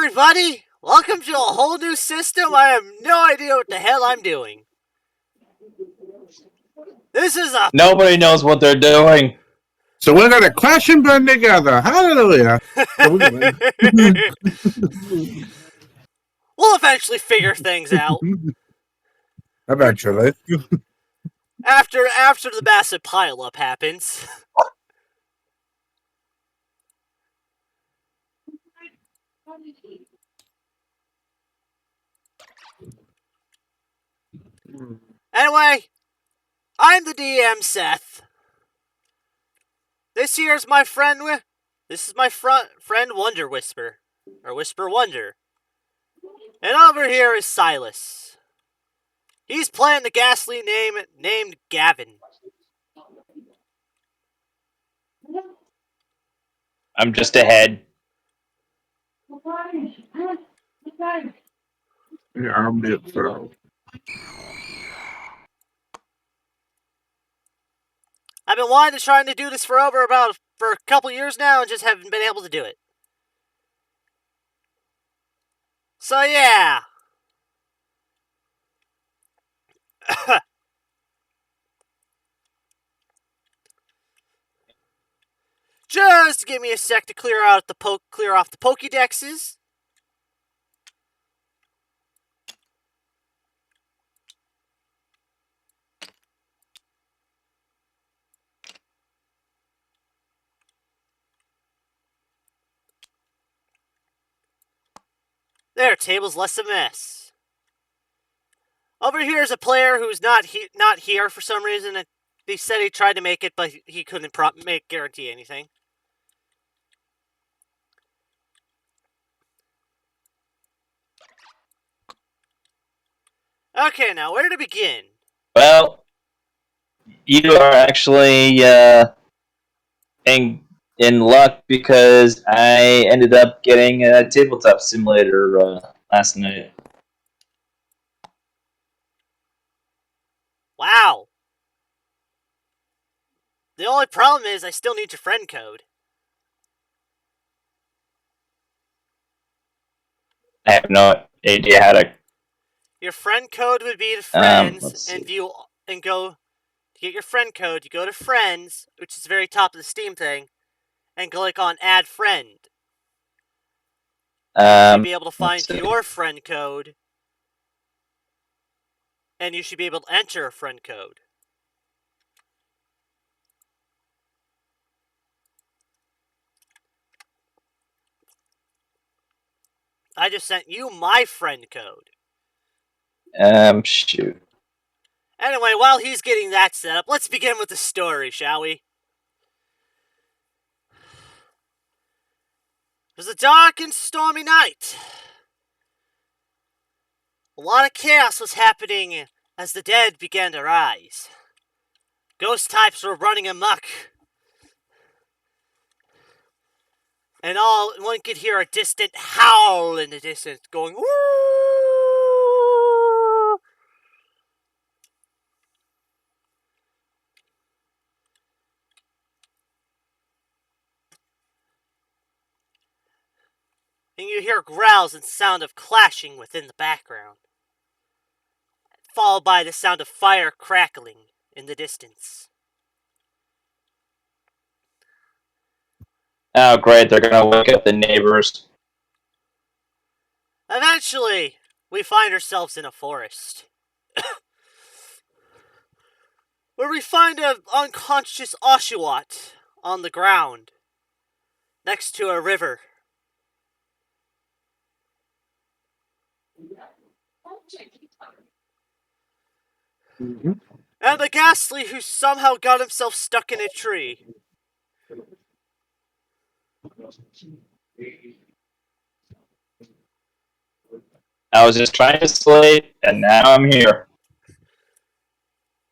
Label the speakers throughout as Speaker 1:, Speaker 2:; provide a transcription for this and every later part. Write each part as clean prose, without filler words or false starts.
Speaker 1: everybody! Welcome to a whole new system. I have no idea what the hell I'm doing. This is a...
Speaker 2: Nobody knows what they're doing.
Speaker 3: So we're going to crash and burn together. Hallelujah.
Speaker 1: We'll eventually figure things out.
Speaker 3: Eventually.
Speaker 1: After the massive pileup happens. Anyway, I'm the DM, Seth. This here's my friend. This is my friend Wonder Whisper, or Whisper Wonder. And over here is Silas. He's playing the ghastly name named Gavin.
Speaker 2: I'm just ahead.
Speaker 3: Yeah, I'm mute for.
Speaker 1: I've been wanting to trying to do this for a couple years now and just haven't been able to do it. So yeah. Just give me a sec to clear off the Pokédexes. There, table's less a mess. Over here is a player who's not here for some reason. He said he tried to make it, but he couldn't guarantee anything. Okay, now where to begin?
Speaker 2: Well, you are actually in luck because I ended up getting a tabletop simulator last night.
Speaker 1: Wow. The only problem is I still need your friend code.
Speaker 2: I have no idea how to.
Speaker 1: Your friend code would be to friends,
Speaker 2: let's see.
Speaker 1: and go to get your friend code. You go to friends, which is the very top of the Steam thing, and click on add friend. You'll be able to find your friend code, and you should be able to enter a friend code. I just sent you my friend code.
Speaker 2: Shoot.
Speaker 1: Anyway, while he's getting that set up, let's begin with the story, shall we? It was a dark and stormy night. A lot of chaos was happening as the dead began to rise. Ghost types were running amok. And all one could hear a distant howl in the distance going, woo! And you hear growls and sound of clashing within the background, followed by the sound of fire crackling in the distance.
Speaker 2: Oh, great! They're gonna wake up the neighbors.
Speaker 1: Eventually, we find ourselves in a forest, where we find an unconscious Oshawott on the ground, next to a river.
Speaker 3: Mm-hmm.
Speaker 1: And the ghastly who somehow got himself stuck in a tree.
Speaker 2: I was just trying to sleep, and now I'm here.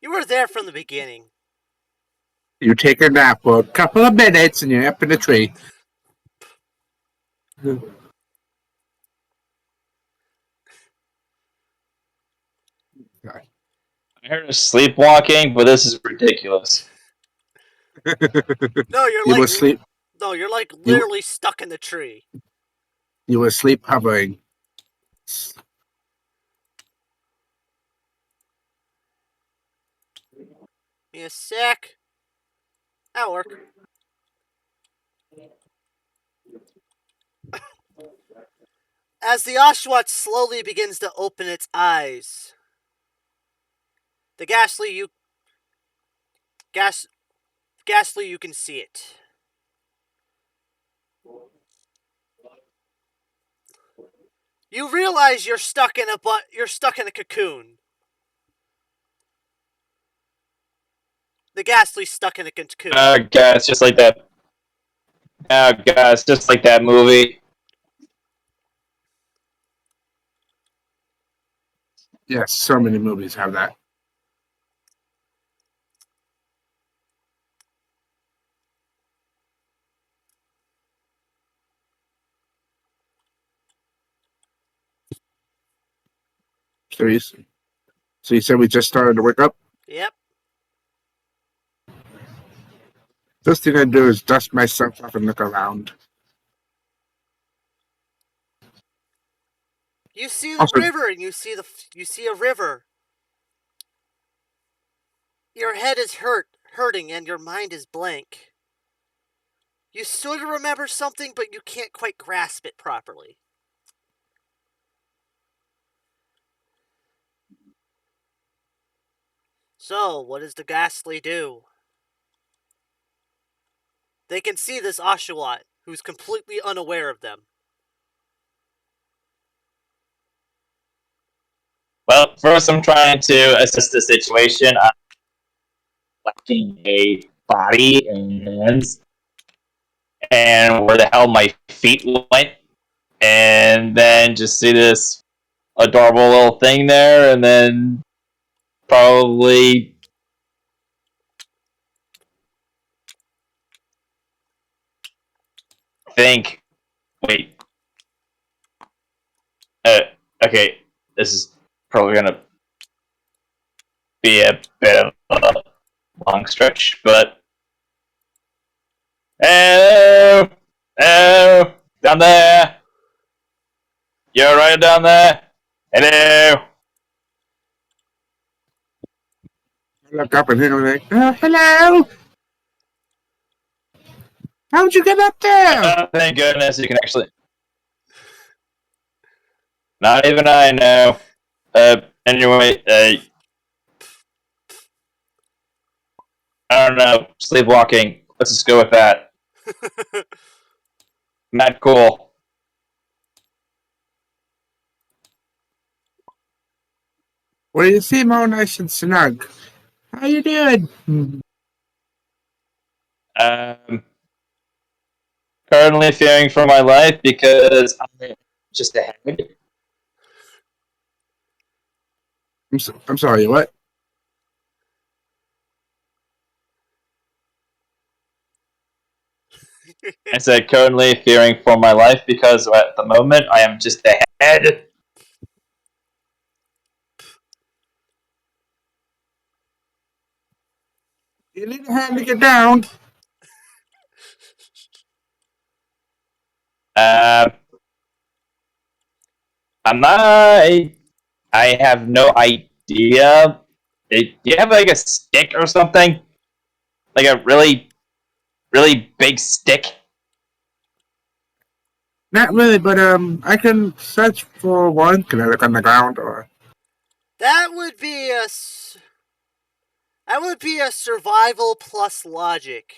Speaker 1: You were there from the beginning.
Speaker 3: You take a nap for a couple of minutes and you're up in the tree.
Speaker 2: I heard of sleepwalking, but this is ridiculous.
Speaker 1: No, you're
Speaker 3: You
Speaker 1: like
Speaker 3: will sleep.
Speaker 1: No, you're like literally stuck in the tree.
Speaker 3: You were sleep hovering.
Speaker 1: Give me a sec. That'll work. As the Oshawott slowly begins to open its eyes, the Ghastly, you can see it. You realize you're stuck in a cocoon. The Ghastly's stuck in a cocoon.
Speaker 2: Oh god, it's just like that. Oh god, it's just like that movie.
Speaker 3: Yes, so many movies have that. So you said we just started to wake up?
Speaker 1: Yep.
Speaker 3: First thing I do is dust myself off and look around.
Speaker 1: You see the
Speaker 3: Also-
Speaker 1: river, and you see a river. Your head is hurting, and your mind is blank. You sort of remember something, but you can't quite grasp it properly. So, what does the Ghastly do? They can see this Oshawott, who's completely unaware of them.
Speaker 2: Well, first I'm trying to assess the situation. I'm lacking a body and hands, and where the hell my feet went, and then just see this adorable little thing there, and then probably think, wait, uh, okay, this is probably gonna be a bit of a long stretch, but hello, hello, down there, you're right down there, hello.
Speaker 3: I look up and hear like, oh, hello! How'd you get up there?
Speaker 2: Oh, thank goodness you can actually. Not even I know. Anyway, I don't know. Sleepwalking. Let's just go with that. Not cool.
Speaker 3: Well, you seem all nice and snug. How you doing?
Speaker 2: Um, Currently fearing for my life because I'm just ahead.
Speaker 3: I'm sorry, what?
Speaker 2: I said currently fearing for my life because at the moment I am just ahead.
Speaker 3: You need a hand to get down.
Speaker 2: Uh, I'm not. I have no idea. Do you have like a stick or something? Like a really big stick?
Speaker 3: Not really, but I can search for one. Can I look on the ground or?
Speaker 1: That would be a survival plus logic.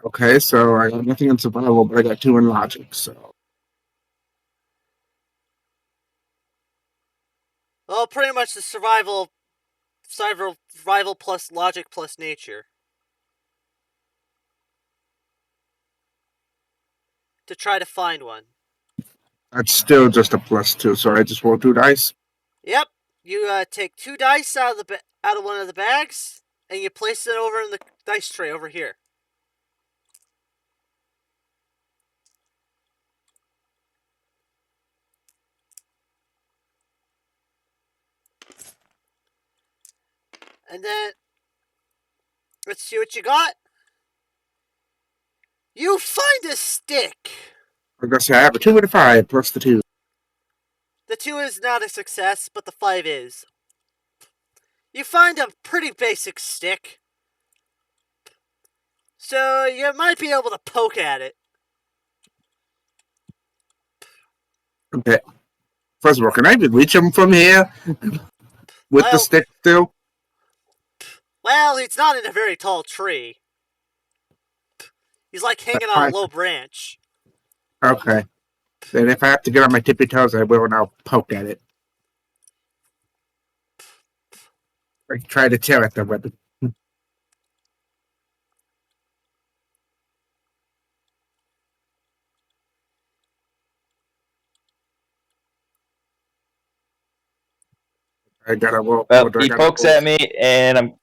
Speaker 3: Okay, so I got nothing in survival, but I got 2 in logic. So
Speaker 1: Well, pretty much the survival plus logic plus nature. To try to find one.
Speaker 3: that's still just a +2. So I just roll 2 dice.
Speaker 1: Yep. You take 2 dice out of one of the bags, and you place it over in the dice tray over here. And then let's see what you got. You find a stick.
Speaker 3: I'm gonna say I have a 2 and a 5 plus the 2.
Speaker 1: The 2 is not a success, but the 5 is. You find a pretty basic stick. So you might be able to poke at it.
Speaker 3: Okay. First of all, can I reach him from here with the stick still?
Speaker 1: Well, he's not in a very tall tree. He's like hanging on a low branch.
Speaker 3: Okay. Then if I have to get on my tippy toes, I will, and I'll poke at it. I try to tear at the weapon. I gotta roll.
Speaker 2: Well, he pokes at me, and I'm.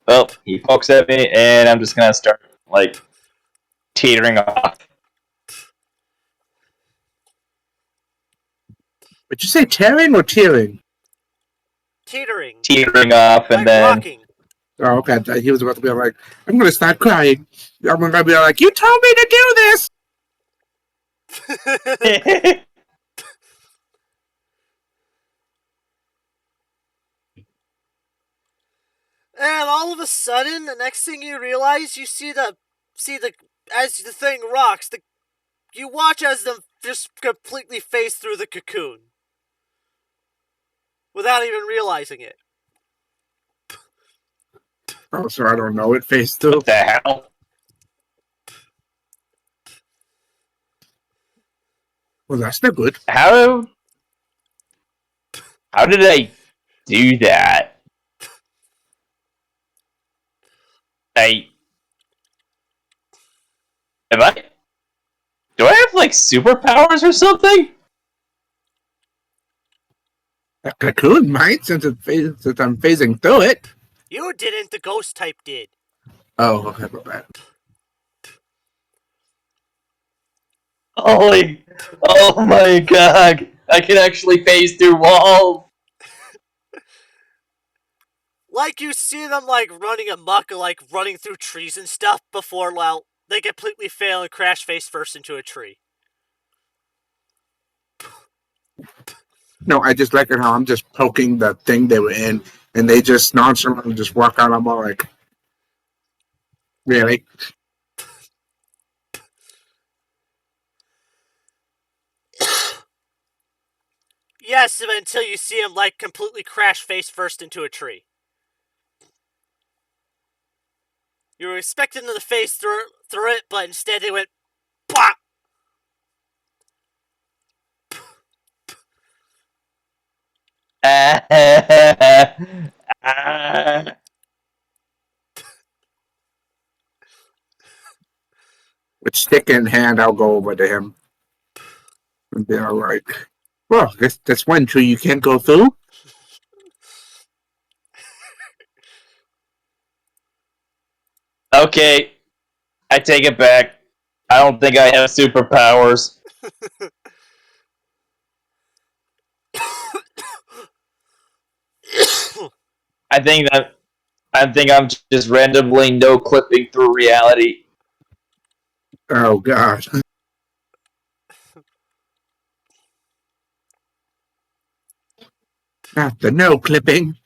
Speaker 2: Well, he pokes at me, and I'm just gonna start like teetering off.
Speaker 3: Did you say tearing or tearing?
Speaker 1: Teetering.
Speaker 2: Teetering off, and
Speaker 1: like
Speaker 2: then
Speaker 1: rocking.
Speaker 3: Oh, okay. He was about to be like, I'm gonna start crying. I'm gonna be like, you told me to do this!
Speaker 1: And all of a sudden, the next thing you realize, you see the as the thing rocks, you watch as them just completely phase through the cocoon without even realizing it.
Speaker 3: Oh, so I don't know it faced through.
Speaker 2: what the hell?
Speaker 3: Well, that's not good.
Speaker 2: How did I do that? Do I have like superpowers or something?
Speaker 3: A cocoon might, since I'm phasing through it.
Speaker 1: You didn't, the ghost type did.
Speaker 3: Oh, okay, my bad.
Speaker 2: Holy, oh my god! I can actually phase through walls.
Speaker 1: Like you see them like running amok, like running through trees and stuff before, well, they completely fail and crash face first into a tree.
Speaker 3: No, I just like it how I'm just poking the thing they were in, and they just nonchalantly just walk out. I'm all like, really?
Speaker 1: Yes, until you see him like completely crash face first into a tree. You were expecting them to face through it, but instead they went pop.
Speaker 3: With stick in hand, I'll go over to him and be all like, well, that's one tree you can't go through.
Speaker 2: Okay, I take it back. I don't think I have superpowers. I think I'm just randomly no clipping through reality.
Speaker 3: Oh, God. Not the no clipping.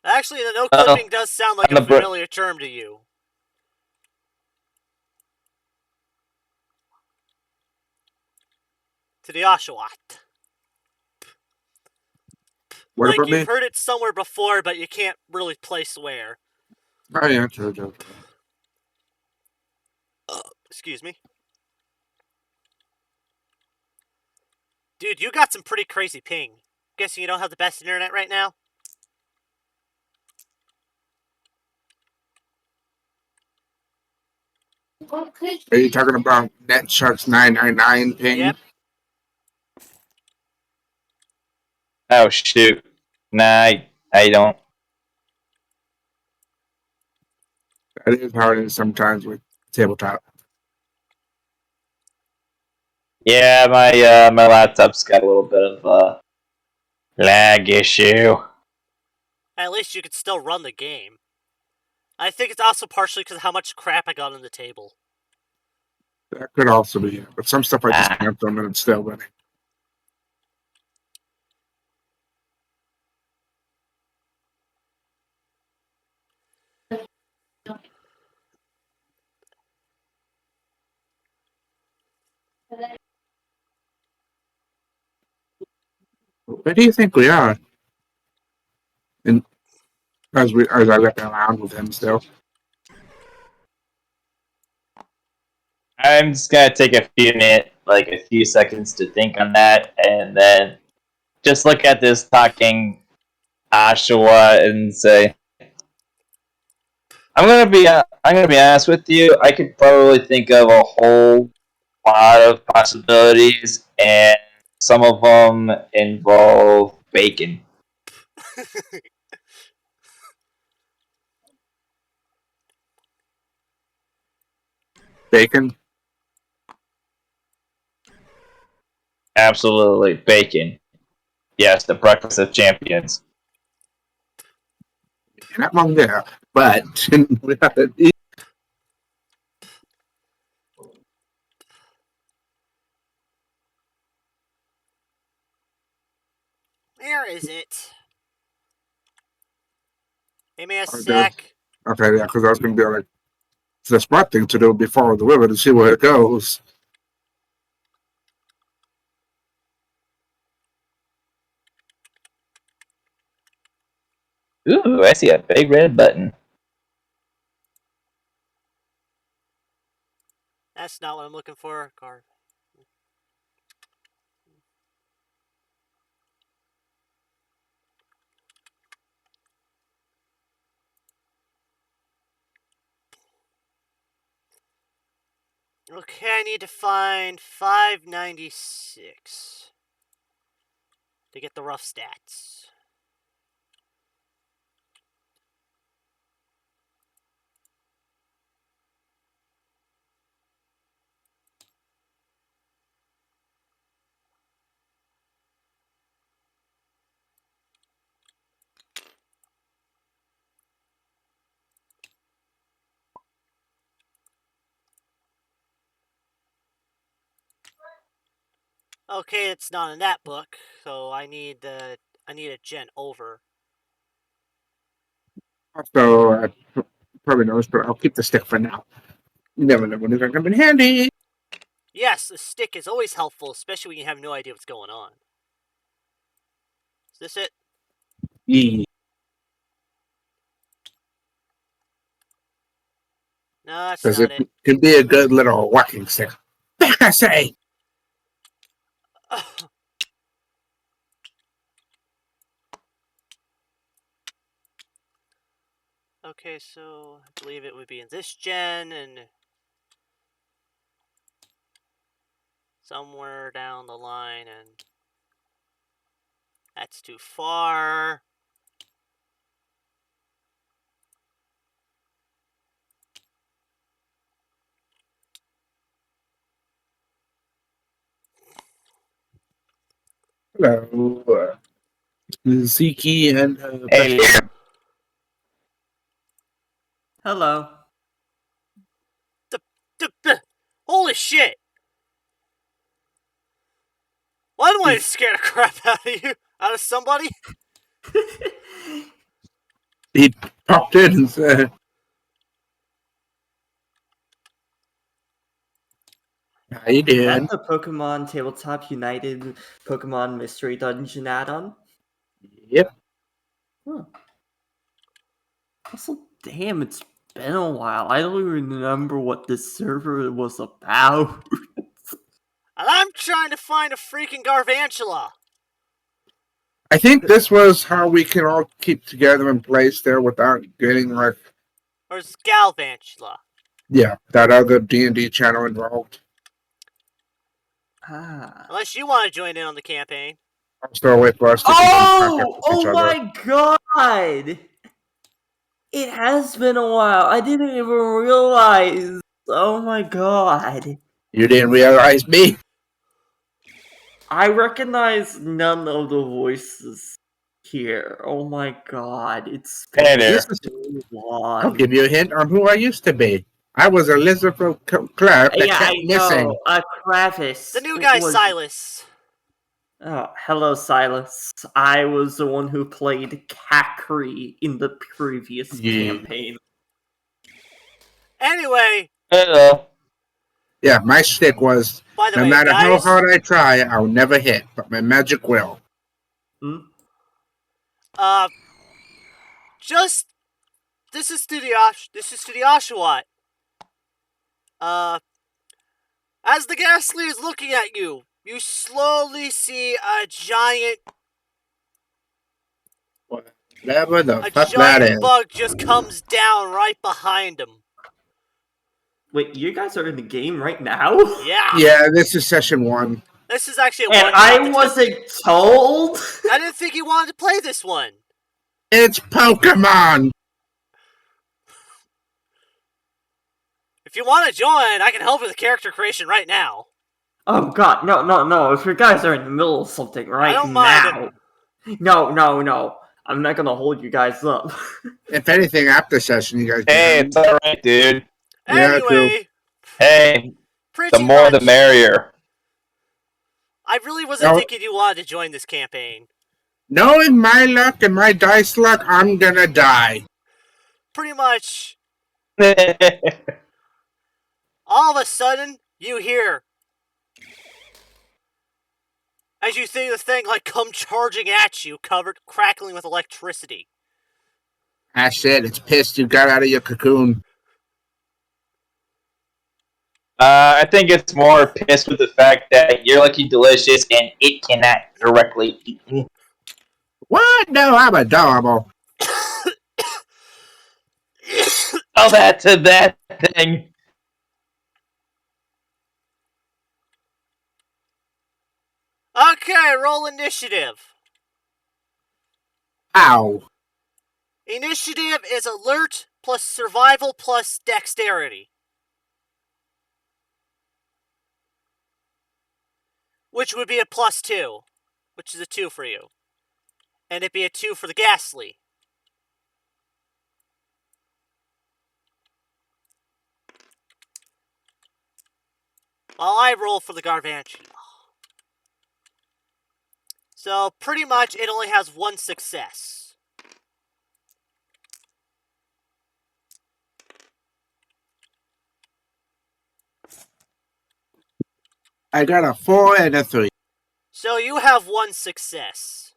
Speaker 1: Actually, the no clipping does sound like a familiar term to you. To the Oshawott.
Speaker 3: What
Speaker 1: like
Speaker 3: about
Speaker 1: you've
Speaker 3: me?
Speaker 1: heard it somewhere before, but you can't really place where.
Speaker 3: Oh, yeah, true.
Speaker 1: Excuse me. Dude, you got some pretty crazy ping. Guessing you don't have the best internet right now?
Speaker 3: Are you talking about NetSharks 999 ping?
Speaker 1: Yep.
Speaker 2: Oh shoot! Nah, I don't.
Speaker 3: That is how it is sometimes with tabletop.
Speaker 2: Yeah, my laptop's got a little bit of lag issue.
Speaker 1: At least you could still run the game. I think it's also partially because of how much crap I got on the table.
Speaker 3: That could also be it. But some stuff I just camped them and it's still winning. Where do you think we are? And as I look around with him still.
Speaker 2: I'm just gonna take a few seconds to think on that, and then just look at this talking Oshawa and say, I'm gonna be honest with you. I could probably think of a whole lot of possibilities, and some of them involve bacon.
Speaker 3: Bacon?
Speaker 2: Absolutely, bacon. Yes, the breakfast of champions.
Speaker 3: You're not wrong there. But without it,
Speaker 1: Where is it? Give me a
Speaker 3: okay,
Speaker 1: sec.
Speaker 3: yeah, because I was going to be like, the smart thing to do would be follow the river to see where it goes.
Speaker 2: Ooh, I see a big red button.
Speaker 1: That's not what I'm looking for. Carve. Okay, I need to find 596 to get the rough stats. Okay, it's not in that book, so I need a gen over.
Speaker 3: So I probably knows, but I'll keep the stick for now. You never know when it's going to come in handy.
Speaker 1: Yes, a stick is always helpful, especially when you have no idea what's going on. Is this it?
Speaker 3: Yeah.
Speaker 1: No, that's
Speaker 3: Because
Speaker 1: not
Speaker 3: it
Speaker 1: it.
Speaker 3: can be a good little walking stick. Back, I say.
Speaker 1: Okay, so I believe it would be in this gen and somewhere down the line, and that's too far.
Speaker 3: Hello, Zeke and
Speaker 2: Hey,
Speaker 4: Hello.
Speaker 1: Holy shit! Why do I scare the crap out of you? Out of somebody?
Speaker 3: he popped in and said, "How you doing?"
Speaker 4: That's the Pokemon Tabletop United Pokemon Mystery Dungeon add-on.
Speaker 3: Yep.
Speaker 4: Huh. Also, damn, it's been a while. I don't even remember what this server was about.
Speaker 1: And I'm trying to find a freaking Garvantula!
Speaker 3: I think this was how we can all keep together in place there without getting like,
Speaker 1: Or is Galvantula?
Speaker 3: yeah, that other D&D channel involved.
Speaker 4: Ah.
Speaker 1: Unless you want to join in on the campaign.
Speaker 3: I'll still wait for us to keep in contact with each
Speaker 4: Oh
Speaker 3: other.
Speaker 4: my god! It has been a while. I didn't even realize. Oh my god.
Speaker 3: You didn't realize me?
Speaker 4: I recognize none of the voices here. Oh my god, it's
Speaker 2: Hey
Speaker 4: been
Speaker 2: there.
Speaker 3: This is,
Speaker 4: so
Speaker 3: I'll
Speaker 4: long.
Speaker 3: give you a hint on who I used to be. I was a lizard clerk that
Speaker 4: Yeah,
Speaker 3: kept
Speaker 4: I
Speaker 3: missing.
Speaker 4: know. Kravis
Speaker 1: The new guy,
Speaker 4: was.
Speaker 1: Silas.
Speaker 4: Oh, hello, Silas. I was the one who played Kakri in the previous
Speaker 3: Yeah.
Speaker 4: campaign.
Speaker 1: Anyway,
Speaker 2: Hello.
Speaker 3: Yeah, my stick was
Speaker 1: by the
Speaker 3: no
Speaker 1: way,
Speaker 3: matter how
Speaker 1: guys,
Speaker 3: hard I try, I'll never hit, but my magic will.
Speaker 4: Hmm?
Speaker 1: uh, just this is to the Oshawott. As the ghastly is looking at you, you slowly see a giant
Speaker 3: Whatever the fuck that is.
Speaker 1: bug just comes down right behind him.
Speaker 4: Wait, you guys are in the game right now?
Speaker 1: Yeah.
Speaker 3: Yeah, this is session 1.
Speaker 1: This is actually a
Speaker 4: And
Speaker 1: one
Speaker 4: I
Speaker 1: competition.
Speaker 4: wasn't told?
Speaker 1: I didn't think you wanted to play this one.
Speaker 3: It's Pokemon!
Speaker 1: If you want to join, I can help with the character creation right now.
Speaker 4: Oh god, no. If you guys are in the middle of something right
Speaker 1: don't mind
Speaker 4: now. No. I'm not gonna hold you guys up.
Speaker 3: If anything, after session, you guys
Speaker 2: Hey,
Speaker 3: can.
Speaker 2: it's alright, dude.
Speaker 3: Yeah, true.
Speaker 1: Anyway,
Speaker 2: Hey,
Speaker 1: pretty
Speaker 2: the more
Speaker 1: much.
Speaker 2: the merrier.
Speaker 1: I really wasn't
Speaker 3: No.
Speaker 1: thinking you wanted to join this campaign.
Speaker 3: Knowing my luck and my dice luck, I'm gonna die.
Speaker 1: Pretty much, all of a sudden, you hear as you see the thing like come charging at you, covered crackling with electricity.
Speaker 3: Ah, shit, it's pissed you got out of your cocoon.
Speaker 2: I think it's more pissed with the fact that you're looking delicious and it cannot directly eat me.
Speaker 3: What? No, I'm adorable.
Speaker 2: Oh, that's a that thing.
Speaker 1: Okay, roll initiative.
Speaker 3: Ow.
Speaker 1: Initiative is alert plus survival plus dexterity. Which would be a +2, which is a 2 for you. And it'd be a 2 for the ghastly. While I roll for the Garvanchi. So pretty much it only has one success.
Speaker 3: I got a 4 and a 3.
Speaker 1: So you have one success.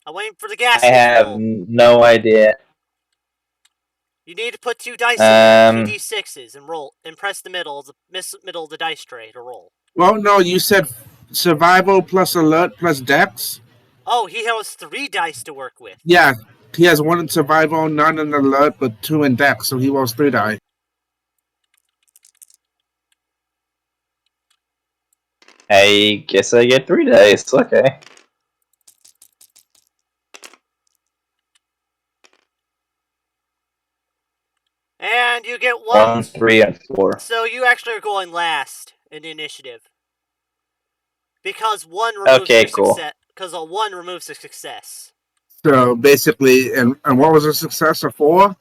Speaker 1: I'm waiting for the
Speaker 2: I
Speaker 1: ghastly to
Speaker 2: have
Speaker 1: roll.
Speaker 2: no idea.
Speaker 1: You need to put 2 dice in there, 2
Speaker 2: Um,
Speaker 1: d6s, and roll. And press the middle of the dice tray to roll.
Speaker 3: Well, no, you said survival plus alert plus dex?
Speaker 1: Oh, he has 3 dice to work with.
Speaker 3: Yeah, he has 1 in survival, none in alert, but 2 in dex, so he rolls 3 die.
Speaker 2: I guess I get 3 dice. Okay.
Speaker 1: And you get 1.
Speaker 2: 1, 3, and 4.
Speaker 1: So you actually are going last in the initiative. Because 1 removes
Speaker 2: Okay,
Speaker 1: your
Speaker 2: cool.
Speaker 1: success. Because a 1 removes the success.
Speaker 3: So basically, and what was the success of 4?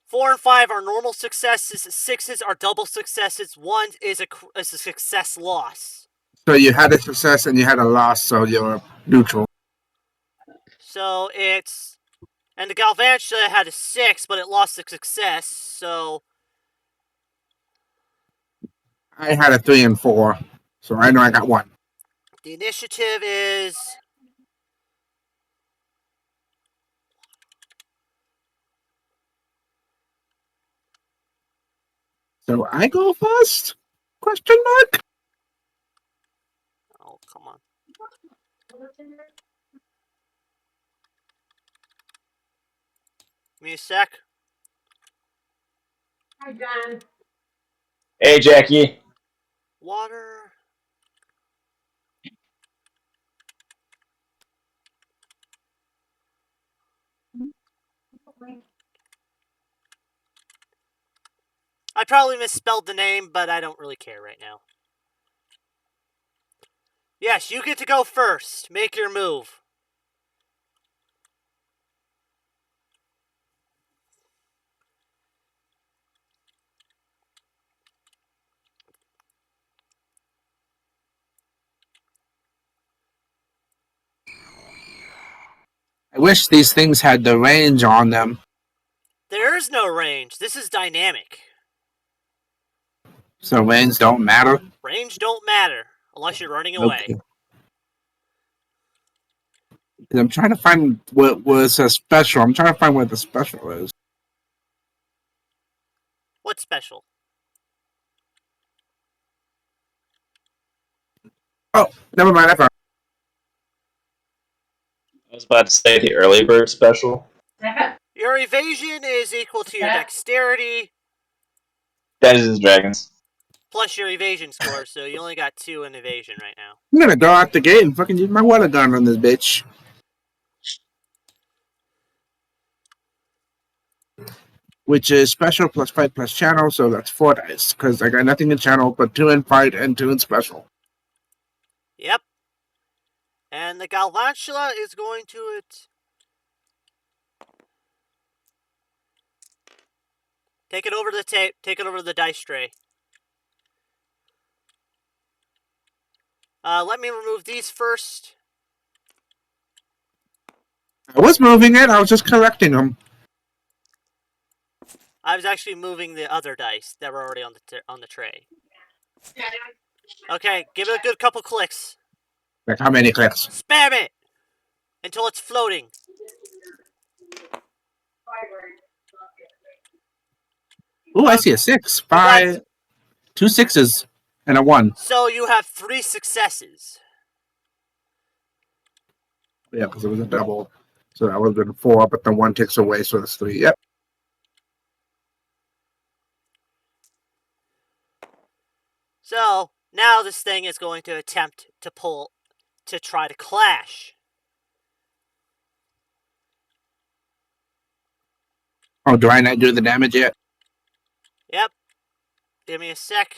Speaker 1: 4 and 5 are normal successes. 6s are double successes. 1 is a success loss.
Speaker 3: So you had a success and you had a loss, so you're neutral.
Speaker 1: So it's... And the Galvantia had a 6, but it lost the success, so...
Speaker 3: I had a 3 and 4, so I know I got 1.
Speaker 1: The initiative is...
Speaker 3: So I go first? Question mark?
Speaker 1: Oh, come on. Give me a sec.
Speaker 2: Hey, Jackie.
Speaker 1: Water... I probably misspelled the name, but I don't really care right now. Yes, you get to go first. Make your move.
Speaker 3: I wish these things had the range on them.
Speaker 1: There is no range. This is dynamic.
Speaker 3: So range don't matter.
Speaker 1: Range don't matter unless you're running away.
Speaker 3: Okay. I'm trying to find what was a special. I'm trying to find what the special is.
Speaker 1: What's special?
Speaker 3: Oh, never mind. I found.
Speaker 2: I was about to say the early bird special.
Speaker 1: Your evasion is equal to your dexterity
Speaker 2: Dungeons and Dragons.
Speaker 1: plus your evasion score, so you only got 2 in evasion right now.
Speaker 3: I'm gonna go out the gate and fucking use my water gun on this bitch. Which is special plus fight plus channel, so that's 4 dice. Because I got nothing in channel but 2 in fight and 2 in special.
Speaker 1: Yep. And the Galvantula is going to take it over to the tape. Take it over to the dice tray. Let me remove these first.
Speaker 3: I was moving it. I was just collecting them.
Speaker 1: I was actually moving the other dice that were already on the tray. Okay, give it a good couple clicks.
Speaker 3: Like how many clicks?
Speaker 1: Spam it until it's floating.
Speaker 3: Ooh, I see a 6. 5, 2 6s, and a 1.
Speaker 1: So you have 3 successes.
Speaker 3: Yeah, because it was a double. So that would have been 4, but the 1 takes away, so that's 3. Yep.
Speaker 1: So now this thing is going to attempt to try to clash.
Speaker 3: Oh, do I not do the damage yet?
Speaker 1: Yep. Give me a sec.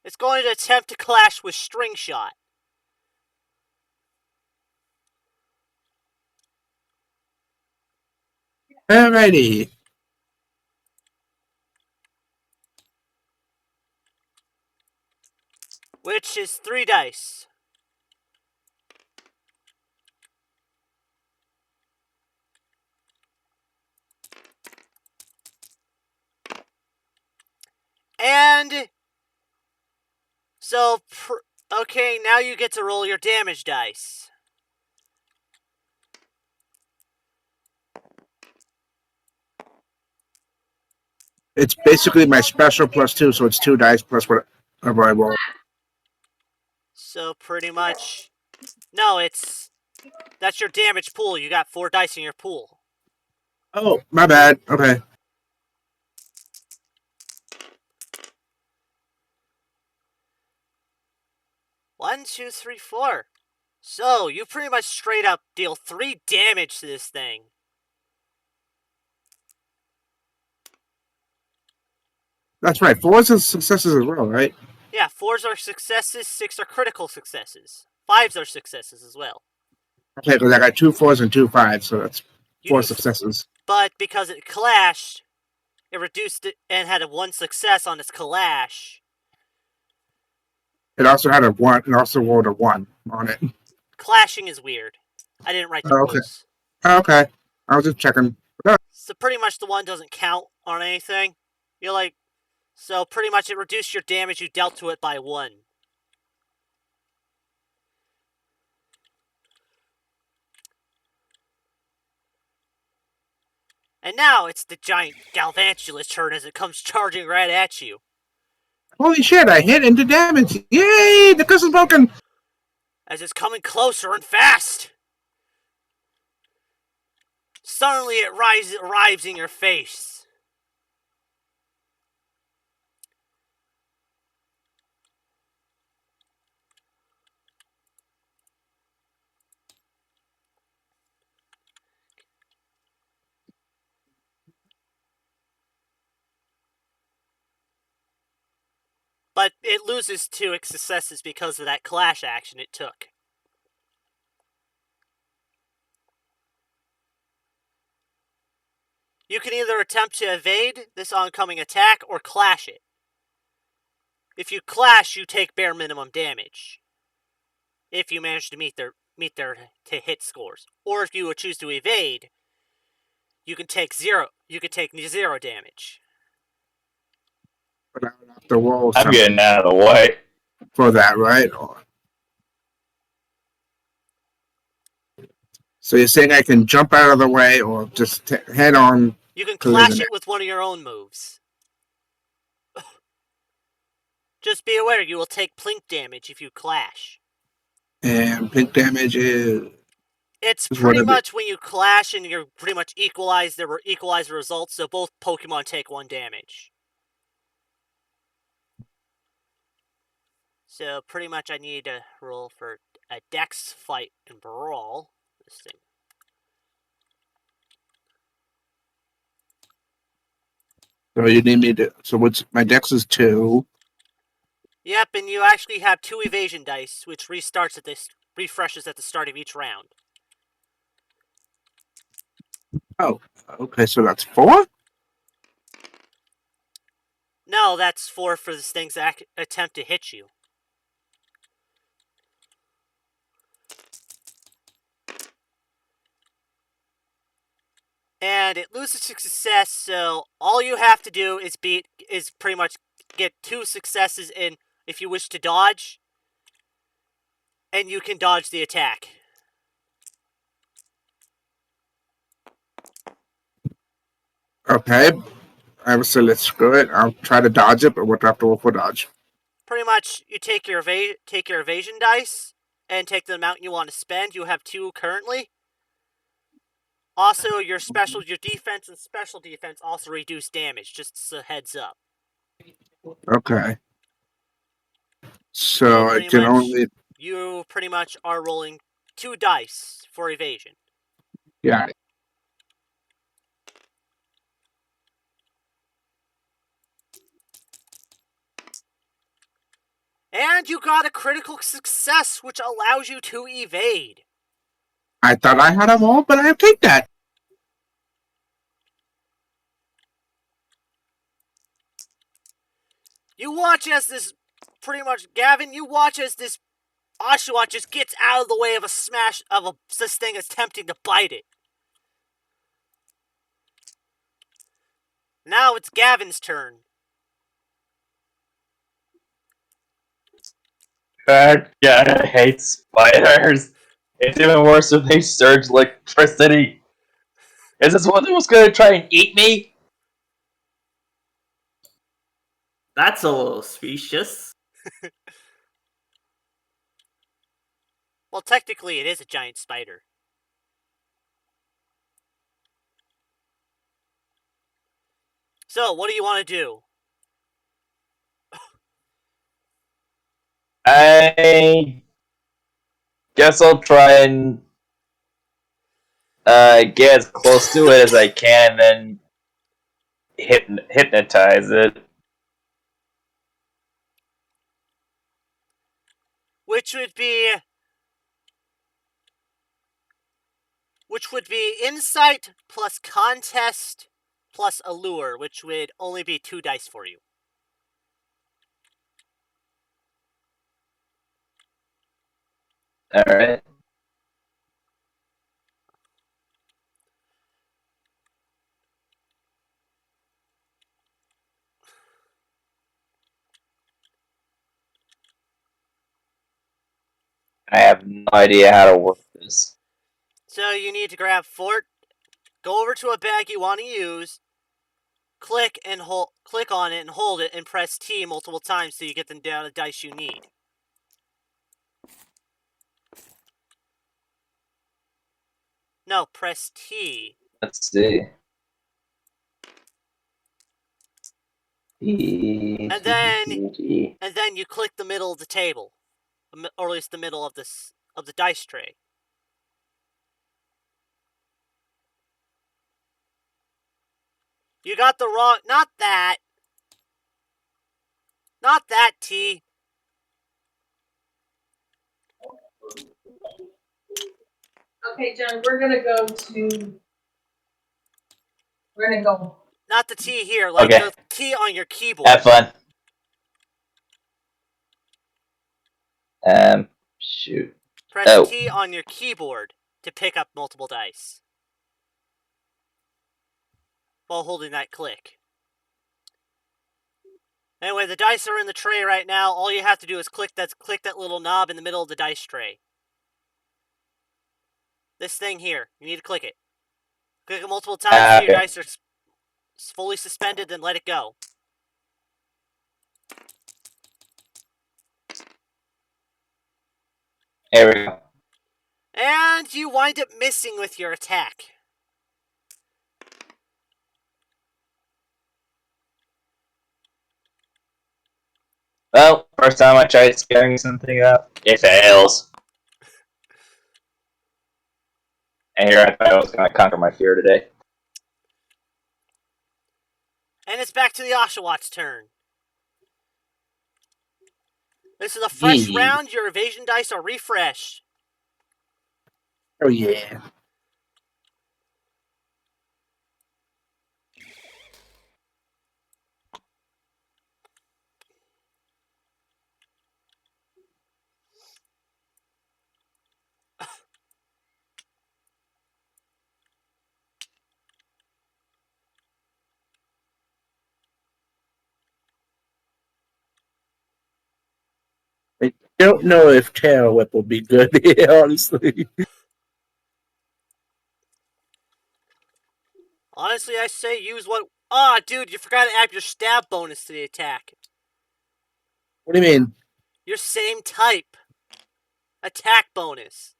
Speaker 1: It's going to attempt to clash with String Shot.
Speaker 3: Alrighty.
Speaker 1: Which is 3 dice. And so, okay, now you get to roll your damage dice.
Speaker 3: It's basically my special plus 2, so it's 2 dice plus whatever I roll.
Speaker 1: So pretty much, no, that's your damage pool. You got 4 dice in your pool.
Speaker 3: Oh, my bad. Okay.
Speaker 1: One, two, three, 4. So you pretty much straight up deal 3 damage to this thing.
Speaker 3: That's right. 4s are successes as well, right?
Speaker 1: Yeah, 4s are successes, 6 are critical successes. 5s are successes as well.
Speaker 3: Okay, because I got 2 4s and 2 5s, so that's
Speaker 1: You
Speaker 3: 4
Speaker 1: do
Speaker 3: successes.
Speaker 1: But because it clashed, it reduced it and had a 1 success on its clash.
Speaker 3: It also had a 1, and also rolled a 1 on it.
Speaker 1: Clashing is weird. I didn't write the
Speaker 3: Okay.
Speaker 1: rules.
Speaker 3: Okay. I was just checking.
Speaker 1: So pretty much the 1 doesn't count on anything. You're like, so pretty much it reduced your damage you dealt to it by 1. And now it's the giant Galvantula's turn as it comes charging right at you.
Speaker 3: Holy shit, I hit into damage. Yay! The curse is broken.
Speaker 1: As it's coming closer and fast. Suddenly it arrives in your face. But it loses 2 successes because of that clash action it took. You can either attempt to evade this oncoming attack or clash it. If you clash, you take bare minimum damage. If you manage to meet their to hit scores, or if you would choose to evade, you can take 0. You can take 0 damage.
Speaker 3: But I would have to roll
Speaker 2: I'm
Speaker 3: something
Speaker 2: getting out of the way.
Speaker 3: for that, right? So you're saying I can jump out of the way or just head on?
Speaker 1: You can
Speaker 3: So there's
Speaker 1: clash
Speaker 3: an-
Speaker 1: it with one of your own moves. Just be aware, you will take plink damage if you clash.
Speaker 3: And pink damage is
Speaker 1: It's
Speaker 3: Is what
Speaker 1: pretty
Speaker 3: it
Speaker 1: much when you clash and you're pretty much equalize the results, so both Pokemon take 1 damage. So pretty much I need to roll for a Dex fight and brawl. This thing.
Speaker 3: so you need me to. So what's my dex is 2.
Speaker 1: Yep, and you actually have 2 evasion dice, which refreshes at the start of each round.
Speaker 3: Oh, okay. So that's 4.
Speaker 1: No, that's 4 for this thing's attempt to hit you. And it loses to success, so all you have to do is pretty much get 2 successes in if you wish to dodge, and you can dodge the attack.
Speaker 3: Okay. So let's screw it. I'll try to dodge it, but we'll have to roll for dodge.
Speaker 1: Pretty much, you take your evasion dice and take the amount you want to spend. You have 2 currently. Also, your defense and special defense also reduce damage. Just a heads up.
Speaker 3: Okay.
Speaker 1: So
Speaker 3: So I can only.
Speaker 1: you pretty much are rolling 2 dice for evasion.
Speaker 3: Yeah.
Speaker 1: And you got a critical success, which allows you to evade.
Speaker 3: I thought I had them all, but I'll take that.
Speaker 1: You watch as this, pretty much, Gavin, you watch as this Oshawott just gets out of the way of this thing attempting to bite it. Now it's Gavin's turn.
Speaker 2: God, I hate spiders. It's even worse if they surge electricity. Is this one that was going to try and eat me?
Speaker 4: That's a little specious.
Speaker 1: Well, technically, it is a giant spider. So, what do you want to do?
Speaker 2: I guess I'll try and get as close to it as I can, and hypnotize it.
Speaker 1: Which would be insight plus contest plus allure, which would only be 2 dice for you.
Speaker 2: Alright. I have no idea how to work this.
Speaker 1: So you need to grab Fort, go over to a bag you want to use, click on it and hold it, and press T multiple times so you get the down the dice you need. No, press T.
Speaker 2: Let's see.
Speaker 1: And then you click the middle of the table, or at least the middle of the dice tray. You got the wrong, not that. Not that T.
Speaker 5: Okay, John, we're gonna go.
Speaker 1: Not the T here, like
Speaker 2: Okay.
Speaker 1: the T on your keyboard.
Speaker 2: Have fun. Shoot.
Speaker 1: Press
Speaker 2: Oh.
Speaker 1: T on your keyboard to pick up multiple dice while holding that click. Anyway, the dice are in the tray right now. All you have to do is click that little knob in the middle of the dice tray. This thing here, you need to click it. Click it multiple times so your
Speaker 2: Okay.
Speaker 1: dice are fully suspended, then let it go.
Speaker 2: Here we go.
Speaker 1: And you wind up missing with your attack.
Speaker 2: Well, first time I tried scaring something up, it fails. And here I thought I was going to conquer my fear today.
Speaker 1: And it's back to the Oshawot's turn. This is a fresh
Speaker 3: Yeah.
Speaker 1: round. Your evasion dice are refreshed.
Speaker 3: Oh yeah. I don't know if Tail Whip will be good, honestly.
Speaker 1: Honestly, I say use what... Ah, dude, you forgot to add your stab bonus to the attack.
Speaker 3: What do you mean?
Speaker 1: Your same type. Attack bonus.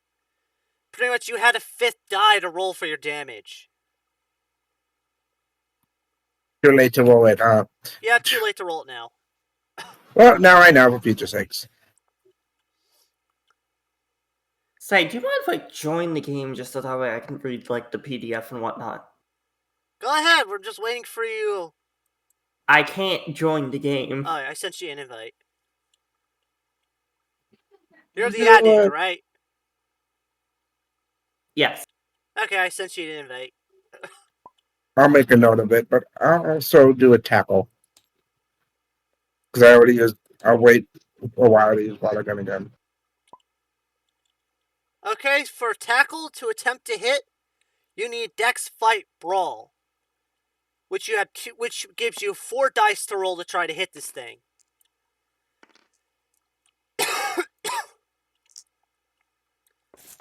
Speaker 1: Pretty much you had a 5th die to roll for your damage.
Speaker 3: Too late to roll it, huh?
Speaker 1: Yeah, too late to roll it now.
Speaker 3: Well, now I know for future sakes.
Speaker 4: Say, do you mind if I join the game just so that way I can read like the PDF and whatnot?
Speaker 1: Go ahead, we're just waiting for you.
Speaker 4: I can't join the game.
Speaker 1: Oh, I sent you an invite. You're the
Speaker 3: You know
Speaker 1: admin,
Speaker 3: what?
Speaker 1: right?
Speaker 4: Yes.
Speaker 1: Okay, I sent you an invite.
Speaker 3: I'll make a note of it, but I'll also do a tackle. Because I already used... I'll wait a while to use water gun again.
Speaker 1: Okay, for tackle to attempt to hit, you need Dex Fight Brawl, which gives you 4 dice to roll to try to hit this thing.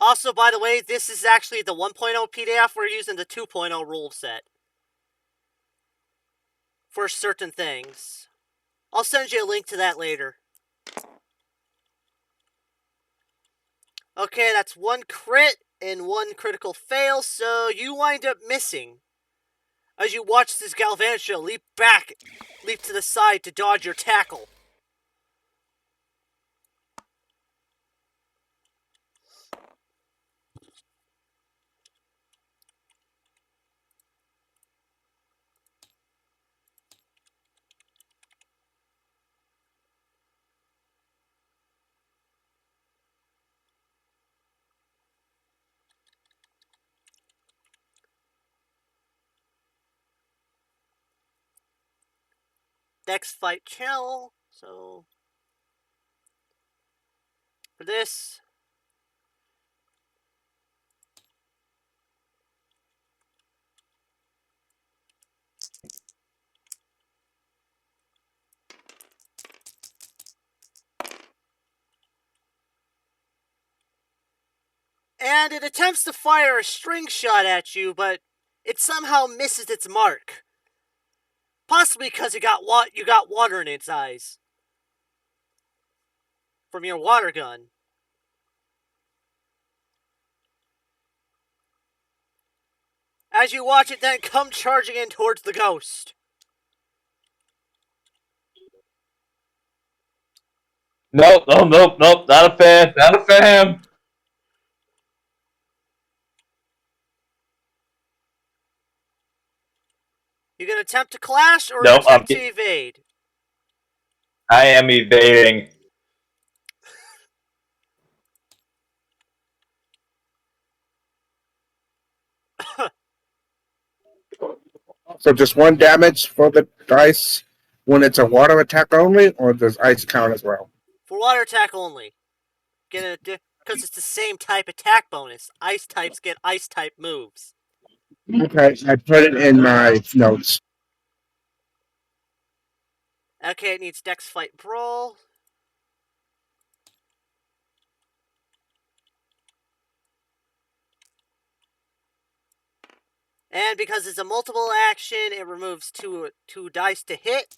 Speaker 1: Also, by the way, this is actually the 1.0 PDF. We're using the 2.0 rule set for certain things. I'll send you a link to that later. Okay, that's 1 crit and 1 critical fail, so you wind up missing as you watch this Galvantula leap to the side to dodge your tackle. Dex Fight Channel, so for this, and it attempts to fire a string shot at you, but it somehow misses its mark. Possibly because you got water in its eyes from your water gun. As you watch it then come charging in towards the ghost.
Speaker 2: Nope, nope. Not a fan. Not a fan.
Speaker 1: You gonna attempt to clash or
Speaker 2: Nope,
Speaker 1: attempt to evade?
Speaker 2: I am evading.
Speaker 3: So just one damage for the dice when it's a water attack only, or does ice count as well?
Speaker 1: For water attack only. Because it's the same type attack bonus. Ice types get ice type moves.
Speaker 3: Okay, I put it in my notes.
Speaker 1: Okay, it needs Dex Fight Brawl. And because it's a multiple action, it removes two dice to hit.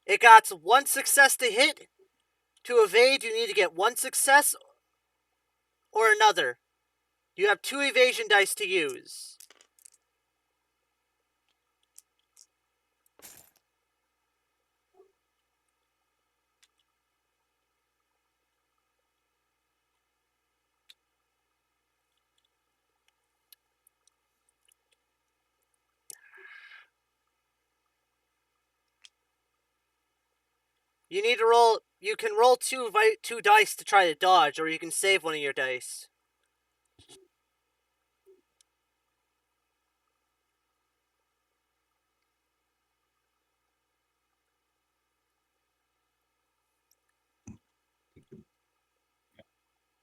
Speaker 1: It got one success to hit. To evade, you need to get one success or another. You have 2 evasion dice to use. You need to roll. You can roll two dice to try to dodge, or you can save one of your dice.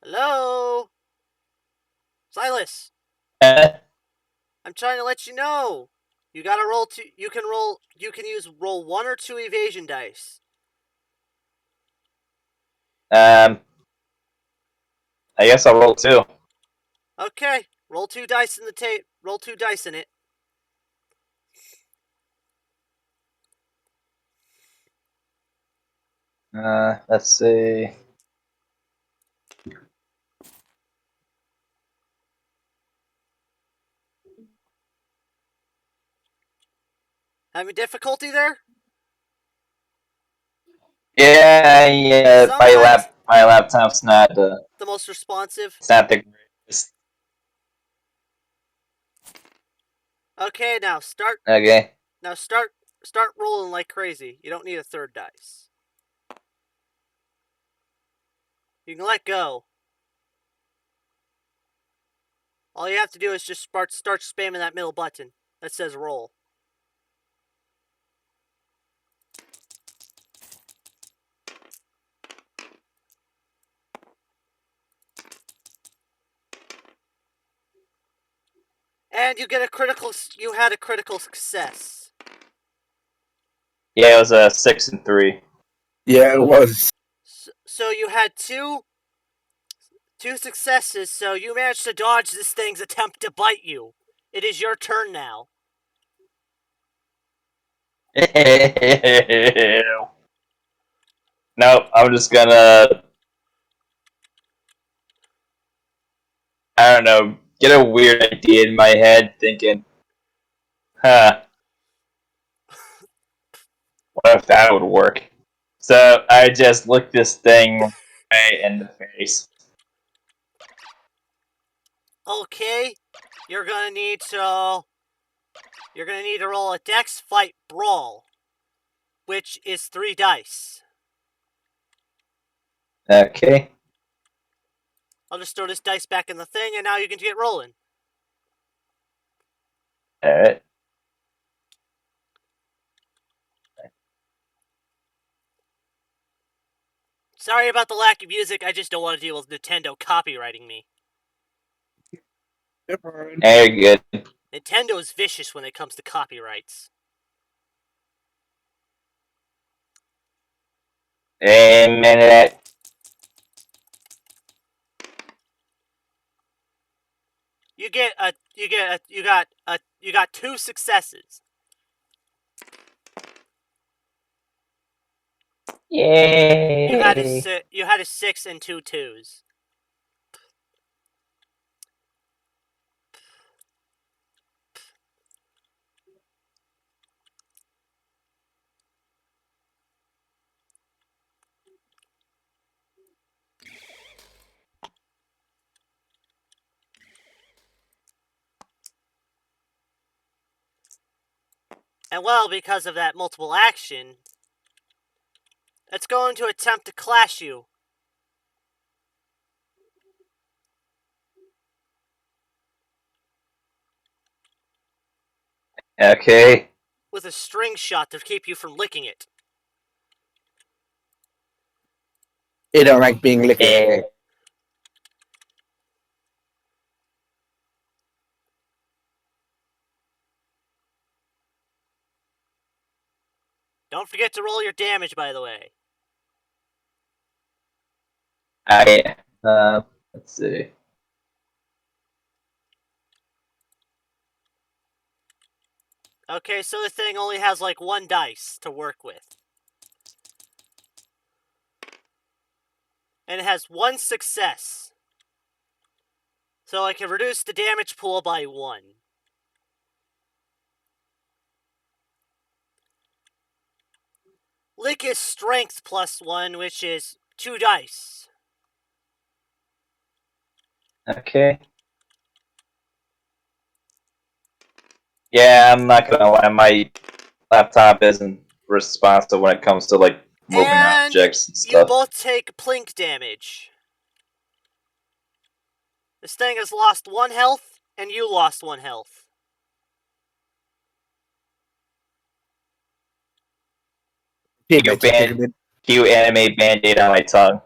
Speaker 1: Hello, Silas.
Speaker 2: Eh,
Speaker 1: I'm trying to let you know. You gotta roll two. You can roll. You can use roll 1 or 2 evasion dice.
Speaker 2: I guess I'll roll 2.
Speaker 1: Okay, roll 2 dice in the tape. Roll 2 dice in it.
Speaker 2: Let's see.
Speaker 1: Having difficulty there?
Speaker 2: Yeah.
Speaker 1: Sometimes
Speaker 2: My laptop's not
Speaker 1: the most responsive.
Speaker 2: it's not the greatest.
Speaker 1: Okay, now start.
Speaker 2: Okay.
Speaker 1: Now start rolling like crazy. You don't need a third dice. You can let go. All you have to do is just start spamming that middle button that says roll. And you get a critical. You had a critical success.
Speaker 2: Yeah, it was a 6 and 3.
Speaker 3: Yeah, it was.
Speaker 1: So you had two successes. So you managed to dodge this thing's attempt to bite you. It is your turn now.
Speaker 2: Nope, I'm just gonna, I don't know, get a weird idea in my head thinking, huh, what if that would work? So I just look this thing right in the face.
Speaker 1: Okay, you're gonna need to roll a Dex Fight Brawl, which is 3 dice.
Speaker 2: Okay.
Speaker 1: I'll just throw this dice back in the thing, and now you can get rolling.
Speaker 2: Alright.
Speaker 1: Sorry about the lack of music. I just don't want to deal with Nintendo copywriting me.
Speaker 2: Very good.
Speaker 1: Nintendo is vicious when it comes to copyrights.
Speaker 2: Amen to that.
Speaker 1: You got 2 successes.
Speaker 2: Yay!
Speaker 1: You had a 6 and 2 twos. And well, because of that multiple action, it's going to attempt to clash you.
Speaker 2: Okay.
Speaker 1: With a string shot to keep you from licking it.
Speaker 3: You don't like being licked.
Speaker 2: Eh.
Speaker 1: Don't forget to roll your damage, by the way.
Speaker 2: Let's see.
Speaker 1: Okay, so the thing only has like 1 dice to work with. And it has 1 success. So I can reduce the damage pool by 1. Lick is strength +1, which is 2 dice.
Speaker 2: Okay. Yeah, I'm not gonna lie. My laptop isn't responsive when it comes to like moving
Speaker 1: And
Speaker 2: objects and
Speaker 1: you
Speaker 2: stuff.
Speaker 1: both take plink damage. This thing has lost 1 health, and you lost 1 health.
Speaker 2: Cue anime band-aid on my tongue.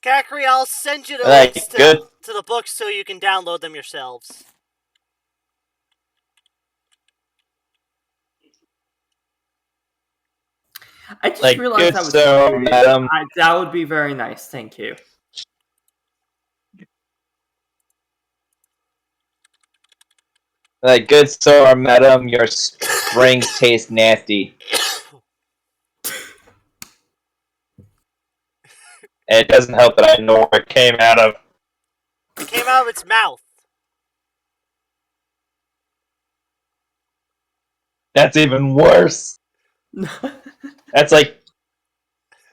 Speaker 1: Kakri, I'll send you the
Speaker 2: Alright,
Speaker 1: links
Speaker 2: good.
Speaker 1: to the books so you can download them yourselves.
Speaker 4: I just
Speaker 2: Like,
Speaker 4: realized
Speaker 2: good
Speaker 4: that was
Speaker 2: so, madam.
Speaker 4: that would be very nice. Thank you.
Speaker 2: Like, good sir, madam, your springs taste nasty. And it doesn't help that I know where it came out of.
Speaker 1: It came out of its mouth.
Speaker 2: That's even worse. That's like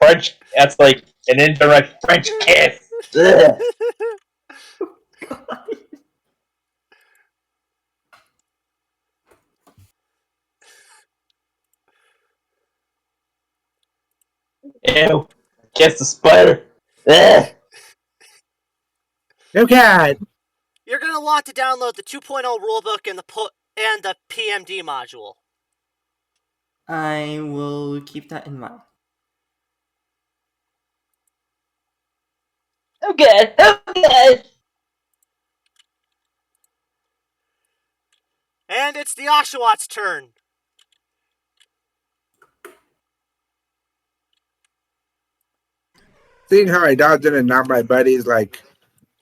Speaker 2: French. That's like an indirect French kiss. Ugh. Ew. Kiss the spider. Ugh.
Speaker 3: No God.
Speaker 1: You're going to want to download the 2.0 rulebook and the PMD module.
Speaker 4: I will keep that in mind.
Speaker 2: Okay. Okay.
Speaker 1: And it's the Oshawot's turn.
Speaker 3: Seeing how I dodged it and now my buddy's like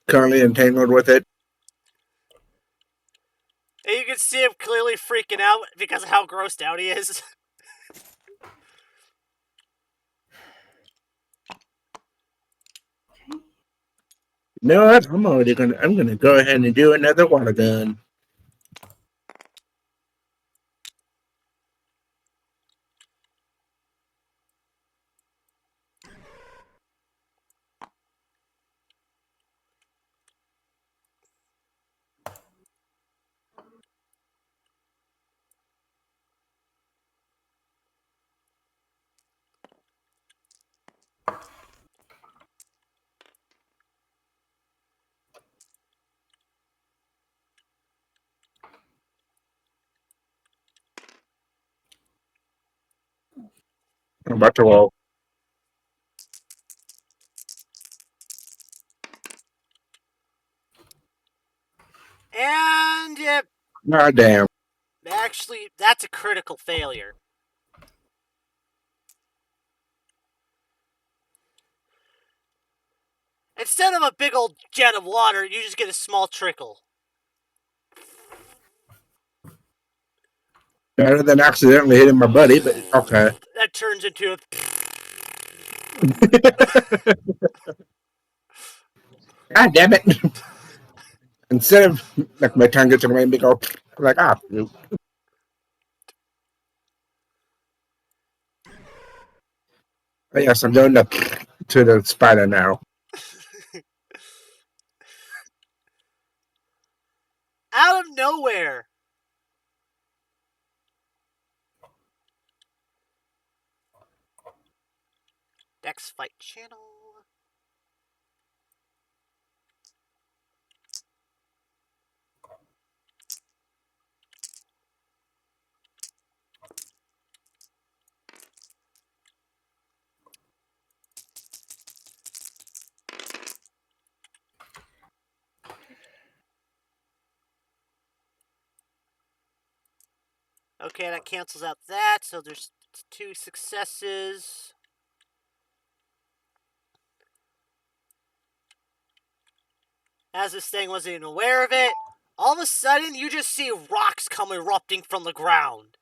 Speaker 3: currently entangled with it.
Speaker 1: And you can see him clearly freaking out because of how grossed out he is.
Speaker 3: You know what? I'm gonna go ahead and do another water gun. I'm about to roll.
Speaker 1: And it,
Speaker 3: Ah, damn.
Speaker 1: actually, that's a critical failure. Instead of a big old jet of water, you just get a small trickle.
Speaker 3: Better than accidentally hitting my buddy, but okay.
Speaker 1: That turns into a...
Speaker 3: God damn it. Instead of like my tongue gets away and go I'm like, ah, nope. Yes, I'm doing the to the spider now.
Speaker 1: Out of nowhere. Next fight channel. Okay, that cancels out that, so there's 2 successes. As this thing wasn't even aware of it, all of a sudden you just see rocks come erupting from the ground.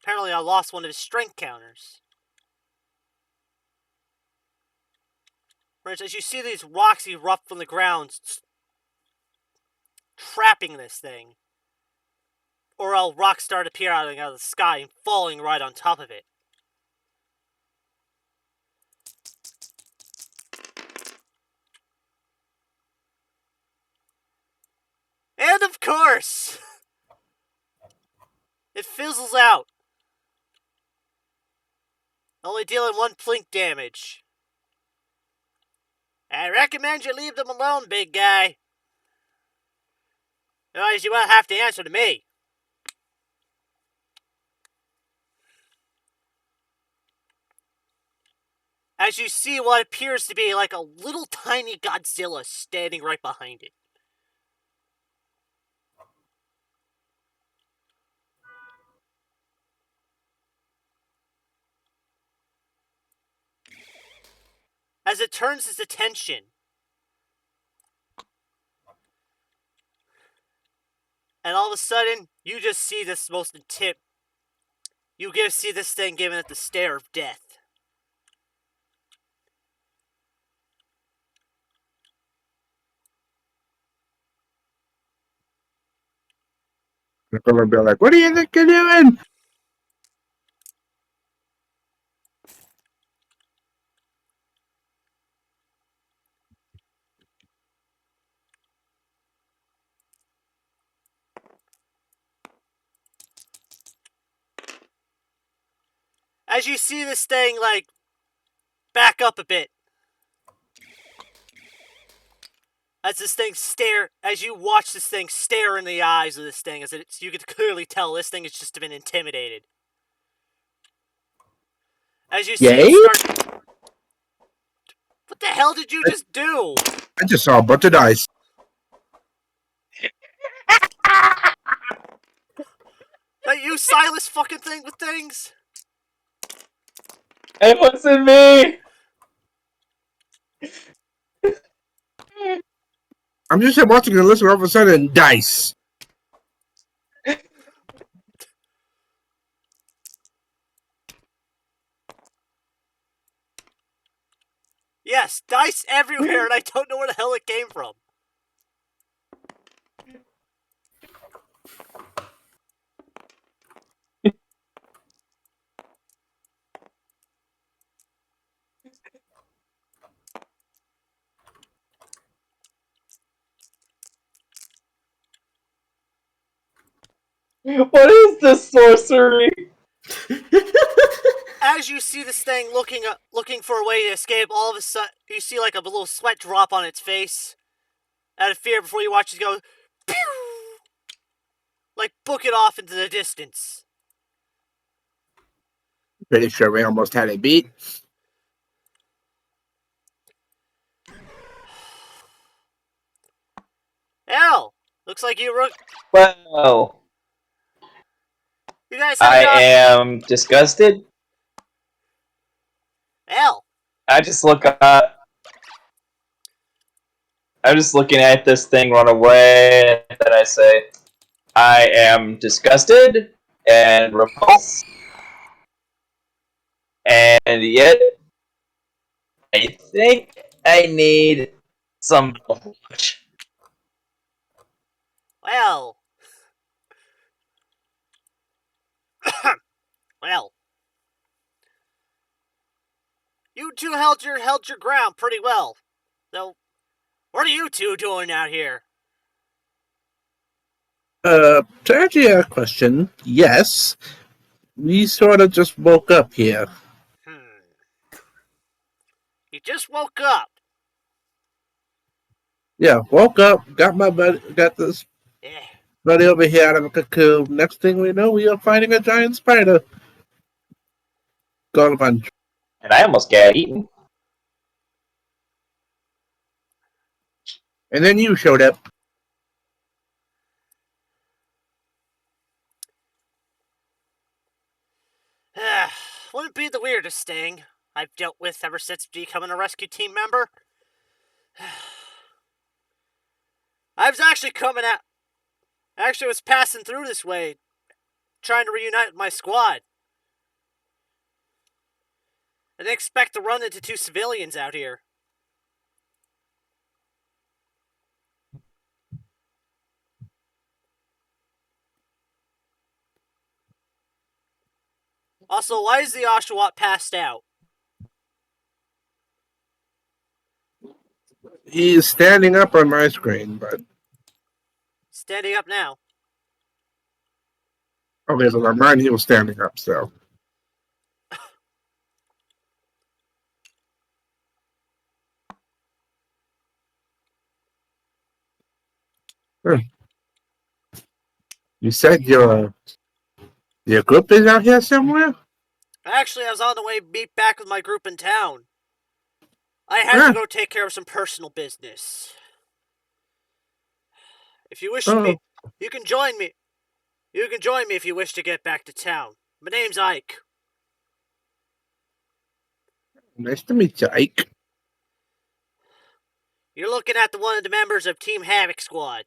Speaker 1: Apparently I lost one of his strength counters. For instance, as you see these rocks erupt from the ground, trapping this thing. Or else rocks start appearing out of the sky and falling right on top of it. And of course, it fizzles out. Only dealing 1 plink damage. I recommend you leave them alone, big guy. Otherwise you won't have to answer to me. As you see what appears to be like a little tiny Godzilla standing right behind it. As it turns its attention, and all of a sudden, you just see this most tip. You get to see this thing giving it the stare of death.
Speaker 3: They're gonna be like, "What do you think you're doing?"
Speaker 1: As you see this thing, like, back up a bit. As this thing as you watch this thing stare in the eyes of this thing, you can clearly tell this thing has just been intimidated. As you see
Speaker 3: Yay?
Speaker 1: it start... What the hell did you just do?
Speaker 3: I just saw a bunch of dice.
Speaker 1: That you, Silas fucking thing with things?
Speaker 2: It wasn't me.
Speaker 3: I'm just watching and listening. All of a sudden, dice.
Speaker 1: Yes, dice everywhere, and I don't know where the hell it came from.
Speaker 2: What is this sorcery?
Speaker 1: As you see this thing looking for a way to escape, all of a sudden you see like a little sweat drop on its face out of fear before you watch it go pew! Like book it off into the distance.
Speaker 3: Pretty sure we almost had it beat.
Speaker 1: Hell, looks like you
Speaker 2: Well,
Speaker 1: guys
Speaker 2: I
Speaker 1: have
Speaker 2: am disgusted.
Speaker 1: Hell,
Speaker 2: I just look up. I'm just looking at this thing run away, and then I say, I am disgusted and repulsed, and yet I think I need some watch.
Speaker 1: well, two held your ground pretty well. So, what are you two doing out here?
Speaker 3: To answer your question, yes. We sort of just woke up here.
Speaker 1: You just woke up.
Speaker 3: Yeah, woke up, got this
Speaker 1: Eh.
Speaker 3: buddy over here out of a cocoon. Next thing we know, we are fighting a giant spider. Got a bunch.
Speaker 2: And I almost got eaten.
Speaker 3: And then you showed up.
Speaker 1: Wouldn't be the weirdest thing I've dealt with ever since becoming a rescue team member. I was actually coming out. Actually, was passing through this way, trying to reunite with my squad. I didn't expect to run into two civilians out here. Also, why is the Oshawott passed out?
Speaker 3: He's standing up on my screen, but
Speaker 1: Standing up now.
Speaker 3: okay, so on mine he was standing up, so. You said your group is out here somewhere?
Speaker 1: Actually, I was on the way meet back with my group in town. I had to go take care of some personal business. If you wish me, you can join me. You can join me if you wish to get back to town. My name's Ike.
Speaker 3: Nice to meet you, Ike.
Speaker 1: You're looking at one of the members of Team Havoc Squad.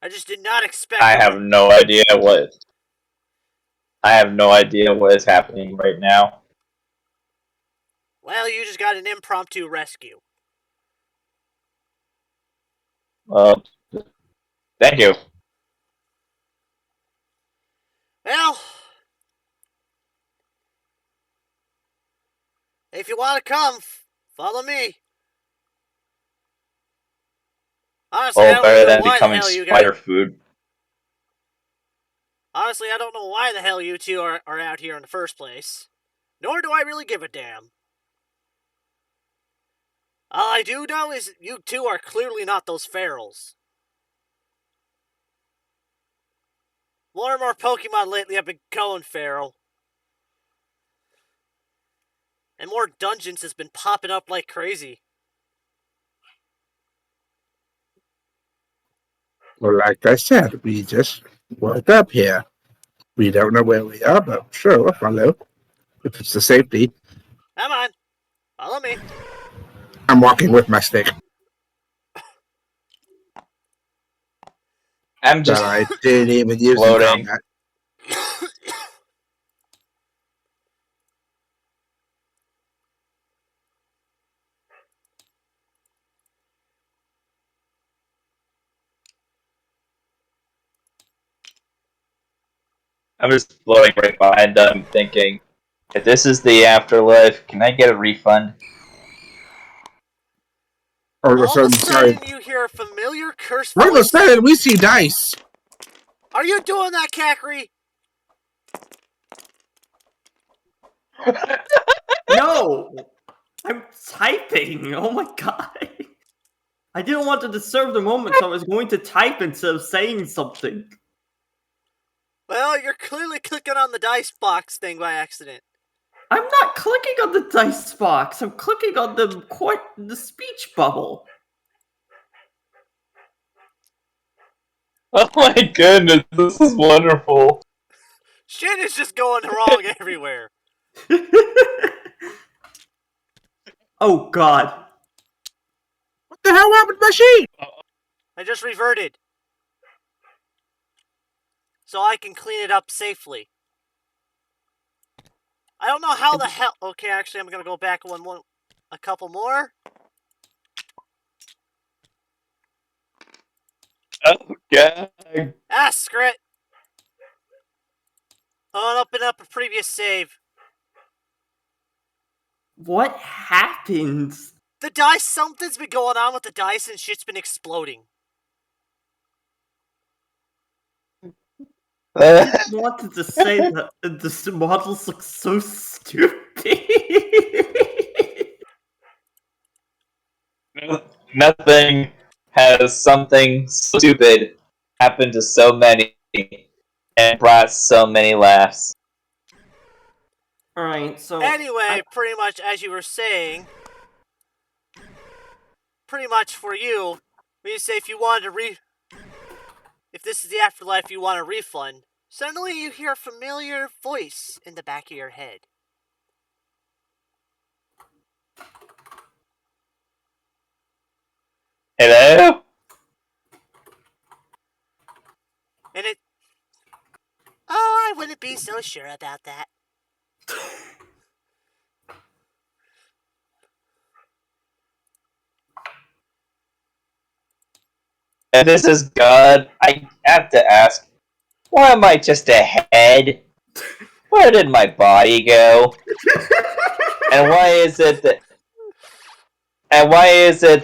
Speaker 1: I just did not expect.
Speaker 2: I have no idea what is happening right now.
Speaker 1: Well, you just got an impromptu rescue.
Speaker 2: Thank you.
Speaker 1: Well, if you want to come, follow me. Honestly, I don't
Speaker 2: Better
Speaker 1: know
Speaker 2: than
Speaker 1: why the
Speaker 2: becoming
Speaker 1: hell you
Speaker 2: spider
Speaker 1: guys.
Speaker 2: food.
Speaker 1: Honestly, I don't know why the hell you two are out here in the first place. Nor do I really give a damn. All I do know is you two are clearly not those ferals. More and more Pokemon lately have been going feral. And more dungeons has been popping up like crazy.
Speaker 3: Well, like I said, we just woke up here. We don't know where we are, but sure, we'll follow. If it's the safety.
Speaker 1: Come on, follow me.
Speaker 3: I'm walking with my stick.
Speaker 2: I'm just
Speaker 3: I didn't even use
Speaker 2: floating.
Speaker 3: combat.
Speaker 2: I'm just floating right behind them, thinking, if this is the afterlife, can I get a refund?
Speaker 3: All of a
Speaker 1: All of a
Speaker 3: sudden,
Speaker 1: sudden, you hear a familiar curse
Speaker 3: all of a
Speaker 1: voice.
Speaker 3: sudden, we see dice.
Speaker 1: Are you doing that, Kakri?
Speaker 4: No! I'm typing! Oh my god! I didn't want to disturb the moment, so I was going to type instead of saying something.
Speaker 1: Well, you're clearly clicking on the dice box thing by accident.
Speaker 4: I'm not clicking on the dice box. I'm clicking on the speech bubble.
Speaker 2: Oh my goodness, this is wonderful.
Speaker 1: Shit is just going wrong everywhere.
Speaker 4: Oh god.
Speaker 3: What the hell happened to my sheet?
Speaker 1: I just reverted. So I can clean it up safely. I don't know how the hell... Okay, actually, I'm going to go back a couple more.
Speaker 2: Oh god.
Speaker 1: Ah, screw it. I'll open up a previous save.
Speaker 4: What happened?
Speaker 1: The dice, something's been going on with the dice and shit's been exploding.
Speaker 4: I wanted to say that the models look so stupid.
Speaker 2: Nothing has something so stupid happen to so many and brought so many laughs.
Speaker 4: Alright, so
Speaker 1: Anyway, pretty much as you were saying, pretty much for you, when you say if you wanted to if this is the afterlife you want a refund, suddenly you hear a familiar voice in the back of your head.
Speaker 2: Hello?
Speaker 1: And it... Oh, I wouldn't be so sure about that.
Speaker 2: And this is God. I have to ask, why am I just a head? Where did my body go? And why is it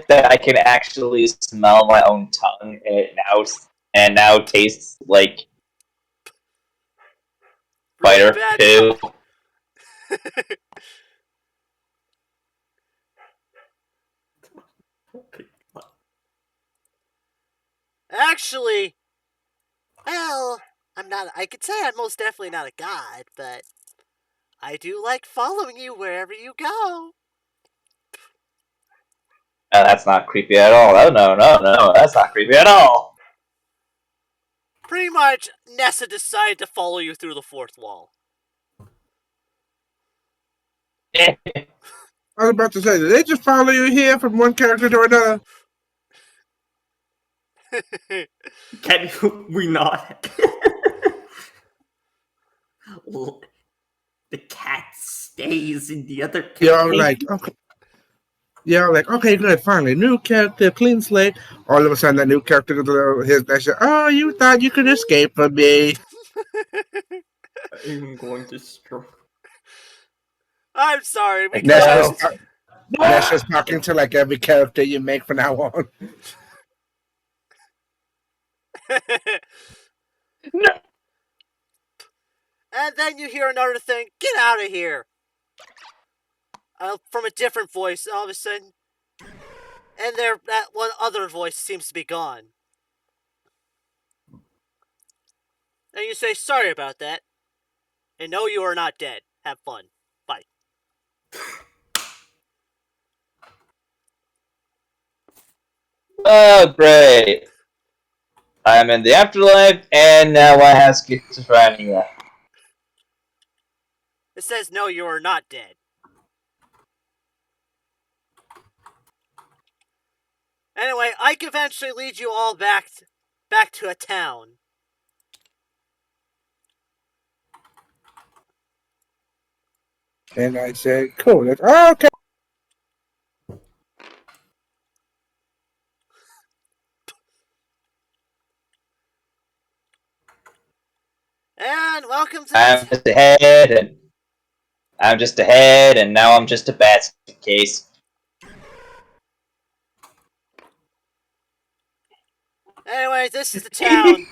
Speaker 2: that I can actually smell my own tongue and now tastes like
Speaker 1: Really
Speaker 2: spider
Speaker 1: bad
Speaker 2: poo?
Speaker 1: Actually, well, I could say I'm most definitely not a god, but I do like following you wherever you go.
Speaker 2: No, that's not creepy at all. Oh, no, that's not creepy at all.
Speaker 1: Pretty much, Nessa decided to follow you through the fourth wall.
Speaker 3: I was about to say, did they just follow you here from one character to another?
Speaker 4: can we not? The cat stays in the other
Speaker 3: Yeah, I
Speaker 4: container.
Speaker 3: was like, okay. Yeah, like, okay, good, finally, new character, clean slate. All of a sudden, that new character, that shit, oh, you thought you could escape from me.
Speaker 4: I'm going to stroke.
Speaker 1: I'm sorry, we
Speaker 3: Nessa's,
Speaker 1: closed.
Speaker 3: Nessa's talking to like every character you make from now on.
Speaker 2: No.
Speaker 1: And then you hear another thing, get out of here! From a different voice, all of a sudden. And that one other voice seems to be gone. And you say, sorry about that. And no, you are not dead. Have fun. Bye.
Speaker 2: Oh, great. I'm in the afterlife, and now I have schizophrenia.
Speaker 1: It says, no, you are not dead. Anyway, I can eventually lead you all back to a town.
Speaker 3: And I said, cool. That's, oh, okay.
Speaker 1: And welcome to
Speaker 2: I'm just ahead, and now I'm just a basket case.
Speaker 1: Anyway, this is the town.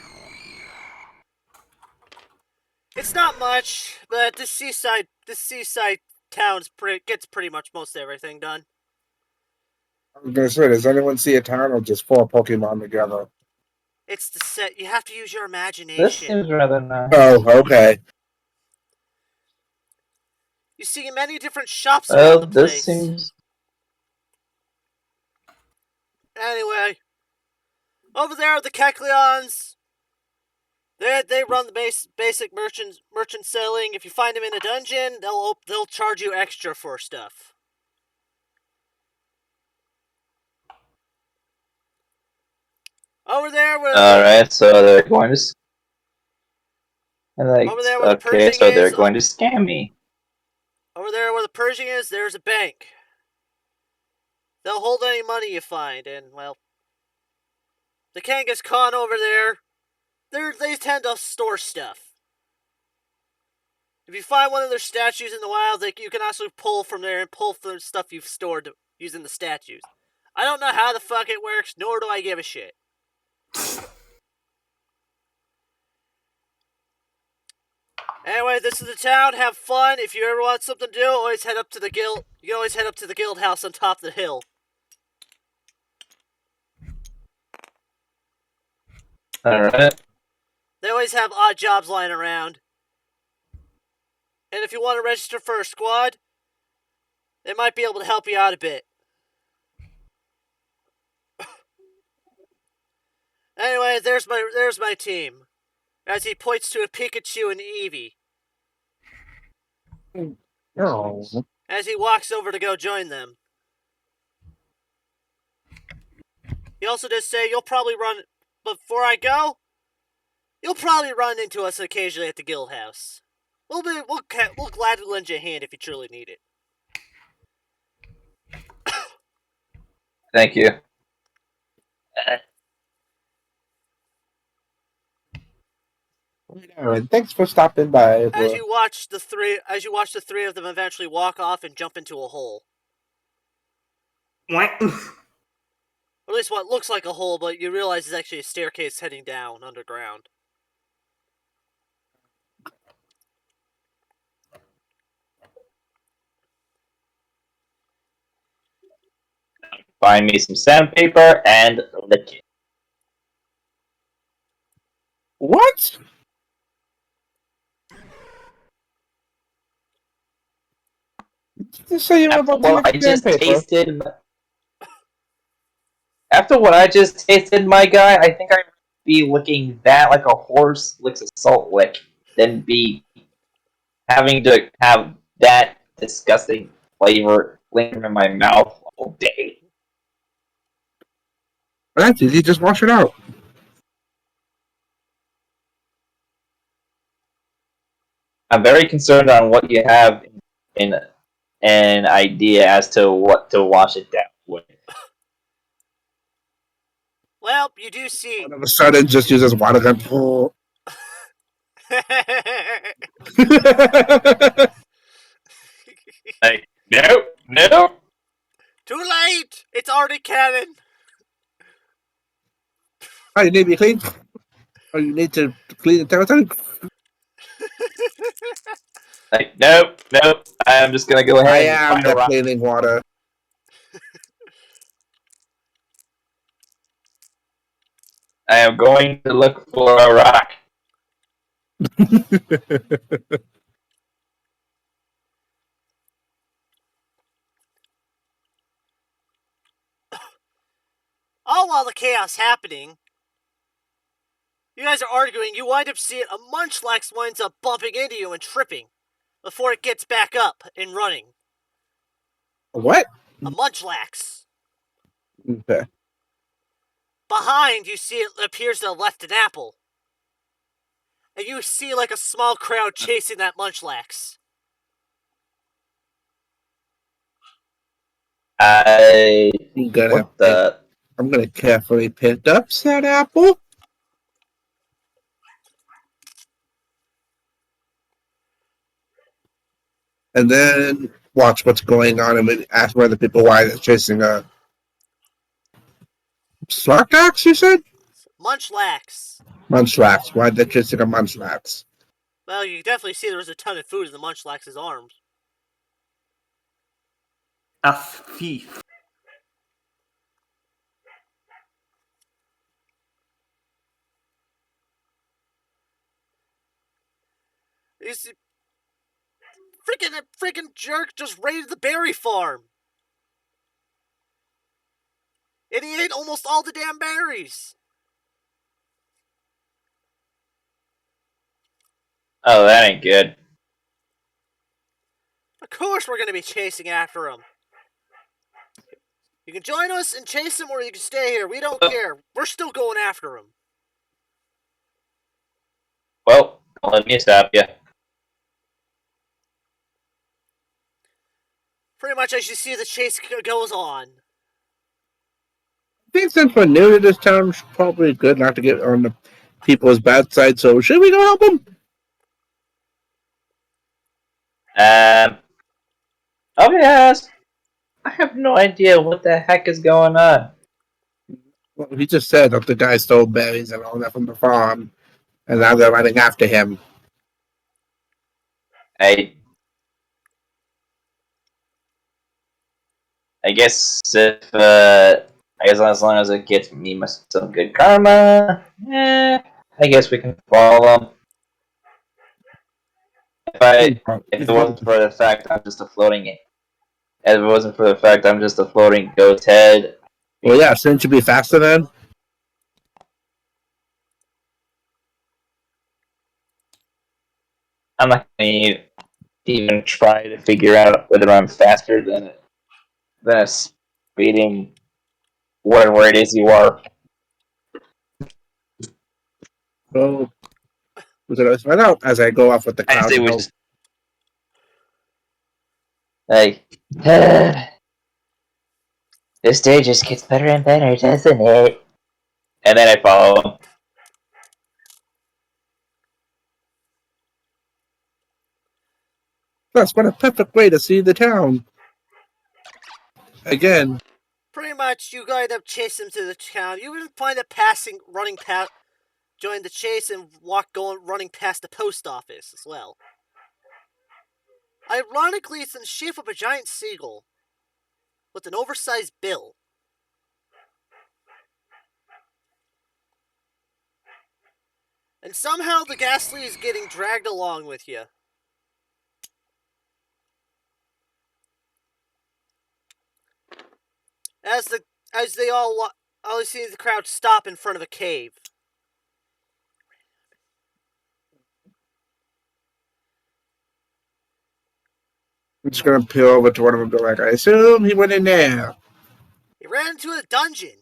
Speaker 1: It's not much, but this seaside town gets pretty much most everything done.
Speaker 3: I was gonna say, does anyone see a town or just four Pokemon together?
Speaker 1: It's the set. You have to use your
Speaker 2: This
Speaker 1: imagination.
Speaker 2: seems rather nice.
Speaker 3: Oh, okay.
Speaker 1: You see many different shops around the place.
Speaker 2: This seems...
Speaker 1: Anyway, over there are the Kecleons. They run the basic merchant selling. If you find them in a dungeon, they'll charge you extra for stuff. Over there where
Speaker 2: Alright, so they're going to...
Speaker 1: Over there where the
Speaker 2: okay,
Speaker 1: Pershing
Speaker 2: so they're
Speaker 1: is,
Speaker 2: going to scam me.
Speaker 1: over there where the Pershing is, there's a bank. They'll hold any money you find, and well, the Kangaskhan over there, They tend to store stuff. If you find one of their statues in the wild, you can also pull from there and pull from the stuff you've stored using the statues. I don't know how the fuck it works, nor do I give a shit. Anyway, this is the town. Have fun. If you ever want something to do, always head up to the guild. You can always head up to the guild house on top of the hill.
Speaker 2: Alright.
Speaker 1: They always have odd jobs lying around. And if you want to register for a squad, they might be able to help you out a bit. Anyway, there's my team. As he points to a Pikachu and Eevee.
Speaker 3: Oh.
Speaker 1: As he walks over to go join them. He also does say, you'll probably run... Before I go, you'll probably run into us occasionally at the guild house. We'll gladly lend you a hand if you truly need it.
Speaker 2: Thank you.
Speaker 3: Alright, thanks for stopping by.
Speaker 1: As you watch the three of them eventually walk off and jump into a hole.
Speaker 4: What?
Speaker 1: Or at least what looks like a hole, but you realize it's actually a staircase heading down underground.
Speaker 2: Find me some sandpaper and lick it.
Speaker 3: What? Just say you were
Speaker 2: After
Speaker 3: about to
Speaker 2: what I
Speaker 3: make
Speaker 2: just
Speaker 3: sandpaper.
Speaker 2: tasted... After what I just tasted, my guy, I think I'd be licking that like a horse licks a salt lick, than be having to have that disgusting flavor linger in my mouth all day.
Speaker 3: That's easy, just wash it out.
Speaker 2: I'm very concerned on what you have in an idea as to what to wash it down with.
Speaker 1: Well, you do see...
Speaker 3: All of a sudden, just uses water gun. Oh.
Speaker 2: Like, no.
Speaker 1: Too late! It's already canon!
Speaker 3: Oh, you need to be clean? Or you need to clean the territory?
Speaker 2: Like, nope. I'm just gonna go
Speaker 3: I
Speaker 2: ahead
Speaker 3: am
Speaker 2: and find a
Speaker 3: the
Speaker 2: rock.
Speaker 3: cleaning water.
Speaker 2: I am going to look for a rock.
Speaker 1: All while the chaos happening, you guys are arguing, you wind up seeing a Munchlax winds up bumping into you and tripping before it gets back up and running.
Speaker 3: What?
Speaker 1: A Munchlax.
Speaker 3: Okay.
Speaker 1: Behind, you see it appears to have left an apple. And you see like a small crowd chasing that Munchlax.
Speaker 3: I'm gonna carefully pick up said apple. And then watch what's going on and ask whether people why they're chasing a Slackax, you said?
Speaker 1: Munchlax.
Speaker 3: Munchlax. Why they're chasing a Munchlax?
Speaker 1: Well, you definitely see there was a ton of food in the Munchlax's arms.
Speaker 4: A thief.
Speaker 1: This freaking jerk just raided the berry farm. And he ate almost all the damn berries.
Speaker 2: Oh, that ain't good.
Speaker 1: Of course we're going to be chasing after him. You can join us and chase him, or you can stay here. We don't care. We're still going after him.
Speaker 2: Well, don't let me stop you.
Speaker 1: Pretty much as you see the chase goes on.
Speaker 3: I think since we're new to this town, it's probably good not to get on the people's bad side. So should we go help them?
Speaker 2: I'll be honest. I have no idea what the heck is going on.
Speaker 3: Well, he just said that the guy stole berries and all that from the farm, and now they're running after him.
Speaker 2: I guess if I guess as long as it gets me some good karma, I guess we can follow him. If it wasn't for the fact I'm just a floating ghost head.
Speaker 3: Well, yeah, shouldn't you be faster then?
Speaker 2: I'm not gonna even try to figure out whether I'm faster than a speeding whatever it is you are.
Speaker 3: Well, let's find out as I go off with the
Speaker 2: I
Speaker 3: crowd.
Speaker 2: say
Speaker 3: to
Speaker 2: we
Speaker 3: help.
Speaker 2: just hey. This day just gets better and better, doesn't it? And then I follow him.
Speaker 3: That's what a perfect way to see the town. Again,
Speaker 1: Pretty much, you guys have chased him to the town. You even find it running past, join the chase and running past the post office as well. Ironically, it's in the shape of a giant seagull with an oversized bill. And somehow the Ghastly is getting dragged along with you. As they all see the crowd stop in front of a cave.
Speaker 3: I'm just gonna peel over to one of them and be like, I assume he went in there.
Speaker 1: He ran into a dungeon.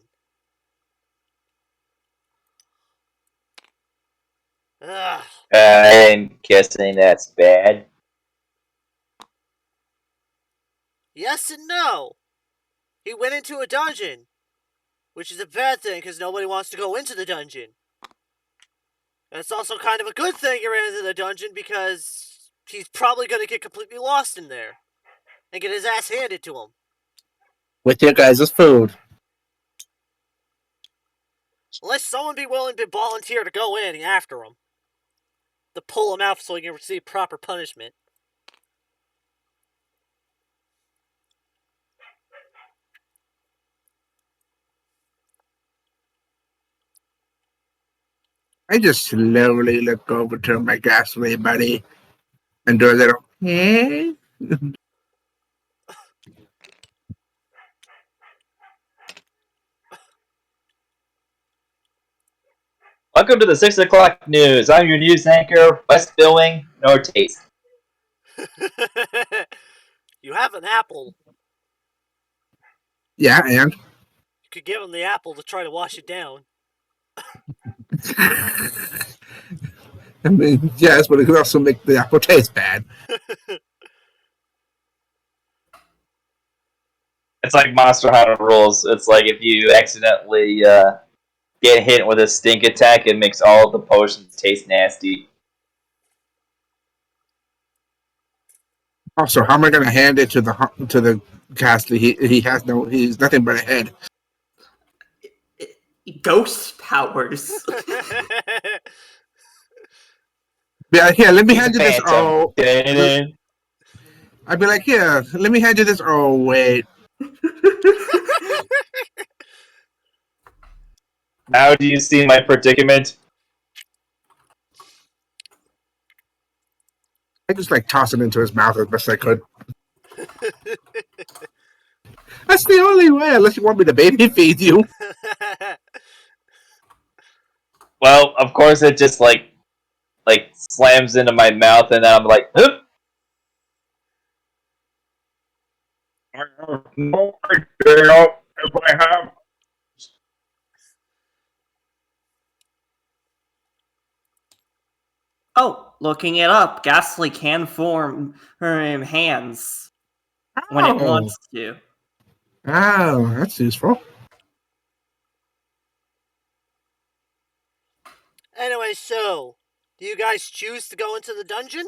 Speaker 1: Ugh.
Speaker 2: I'm guessing that's bad.
Speaker 1: Yes and no. He went into a dungeon, which is a bad thing because nobody wants to go into the dungeon. And it's also kind of a good thing he ran into the dungeon because he's probably going to get completely lost in there and get his ass handed to him.
Speaker 3: With your guys' food.
Speaker 1: Unless someone be willing to volunteer to go in after him. To pull him out so he can receive proper punishment.
Speaker 3: I just slowly look over to my ghastly buddy and do a little, eh?
Speaker 2: Welcome to the 6 o'clock news. I'm your news anchor, West Billwing, Northeast.
Speaker 1: You have an apple.
Speaker 3: Yeah, and?
Speaker 1: You could give him the apple to try to wash it down.
Speaker 3: I mean, yes, but it could also make the apple taste bad.
Speaker 2: It's like Monster Hunter rules. It's like if you accidentally get hit with a stink attack, it makes all of the potions taste nasty.
Speaker 3: Also, how am I going to hand it to the ghastly? He's nothing but a head.
Speaker 4: Ghost powers.
Speaker 3: Yeah, here, let me
Speaker 2: He's
Speaker 3: hand
Speaker 2: a
Speaker 3: you this.
Speaker 2: phantom.
Speaker 3: Oh, I'd be like, here, let me hand you this. Oh, wait.
Speaker 2: Now do you see my predicament?
Speaker 3: I just like toss it into his mouth as best I could. That's the only way, unless you want me to baby feed you.
Speaker 2: Well, of course it just like slams into my mouth, and then I'm like, Hup! I have no idea if I have.
Speaker 4: Oh, looking it up, Ghastly can form her hands when it wants to.
Speaker 3: Oh, that's useful.
Speaker 1: Anyway, so, do you guys choose to go into the dungeon?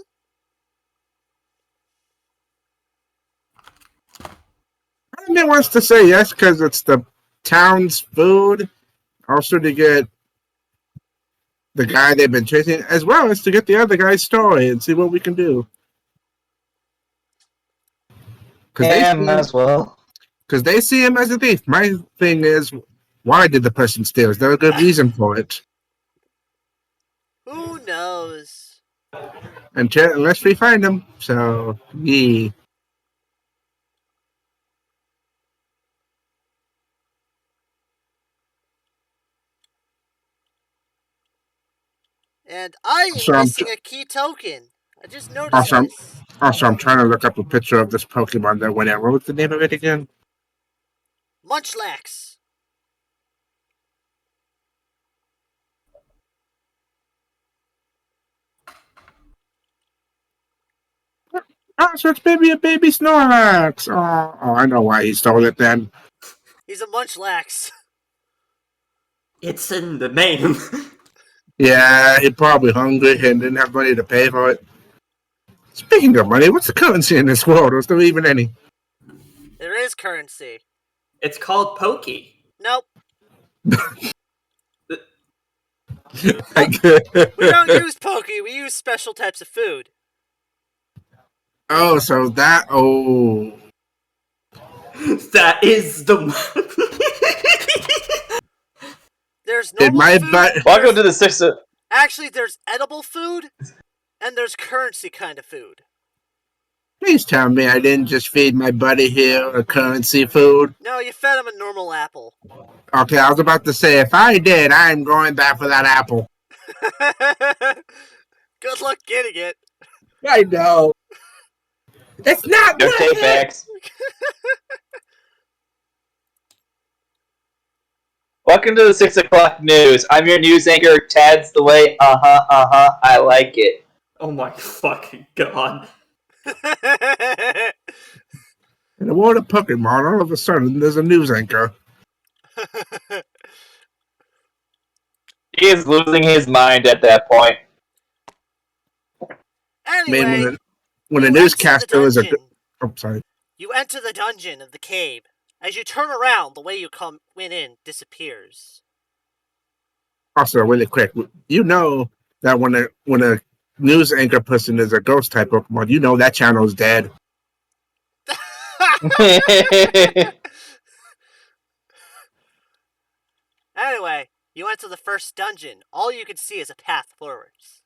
Speaker 3: Part of me wants to say yes because it's the town's food. Also to get the guy they've been chasing, as well as to get the other guy's story and see what we can do.
Speaker 2: Yeah, might as well.
Speaker 3: Because they see him as a thief. My thing is, why did the person steal? Is there a good reason for it?
Speaker 1: Who knows?
Speaker 3: Unless we find him. So, yeah.
Speaker 1: And I am
Speaker 3: So I'm
Speaker 1: missing a key token. I just noticed
Speaker 3: Also,
Speaker 1: this.
Speaker 3: I'm trying to look up a picture of this Pokemon that went out. What was the name of it again?
Speaker 1: Munchlax.
Speaker 3: Oh, so it's a baby Snorlax. Oh, I know why he stole it then.
Speaker 1: He's a Munchlax.
Speaker 4: It's in the name.
Speaker 3: Yeah, he's probably hungry and didn't have money to pay for it. Speaking of money, what's the currency in this world? Is there even any?
Speaker 1: There is currency.
Speaker 4: It's called Pokey.
Speaker 1: Nope.
Speaker 3: We
Speaker 1: We don't use Poke, we use special types of food.
Speaker 3: Oh, so that. Oh.
Speaker 4: That is the.
Speaker 1: There's
Speaker 3: Did
Speaker 1: normal
Speaker 3: my
Speaker 1: food.
Speaker 3: butt.
Speaker 2: Welcome to the sixth.
Speaker 1: Actually, there's edible food, and there's currency kind of food.
Speaker 3: Please tell me I didn't just feed my buddy here a currency food.
Speaker 1: No, you fed him a normal apple.
Speaker 3: Okay, I was about to say, if I did, I'm going back for that apple.
Speaker 1: Good luck getting it.
Speaker 3: I know. It's not
Speaker 2: No
Speaker 3: worth
Speaker 2: take
Speaker 3: it.
Speaker 2: backs. Welcome to the 6 o'clock news. I'm your news anchor, Tad's the way. I like it.
Speaker 4: Oh my fucking god.
Speaker 3: In the world of Pokemon, all of a sudden, there's a news anchor.
Speaker 2: He is losing his mind at that point.
Speaker 3: I mean,
Speaker 1: Anyway,
Speaker 3: when a
Speaker 1: you
Speaker 3: newscaster
Speaker 1: enter
Speaker 3: is
Speaker 1: the
Speaker 3: a.
Speaker 1: dungeon.
Speaker 3: Oh, sorry.
Speaker 1: You enter the dungeon of the cave. As you turn around, the way you went in disappears.
Speaker 3: Also, really quick, you know that when a news anchor person is a ghost type Pokemon, you know that channel's dead.
Speaker 1: Anyway, you enter the first dungeon. All you can see is a path forwards.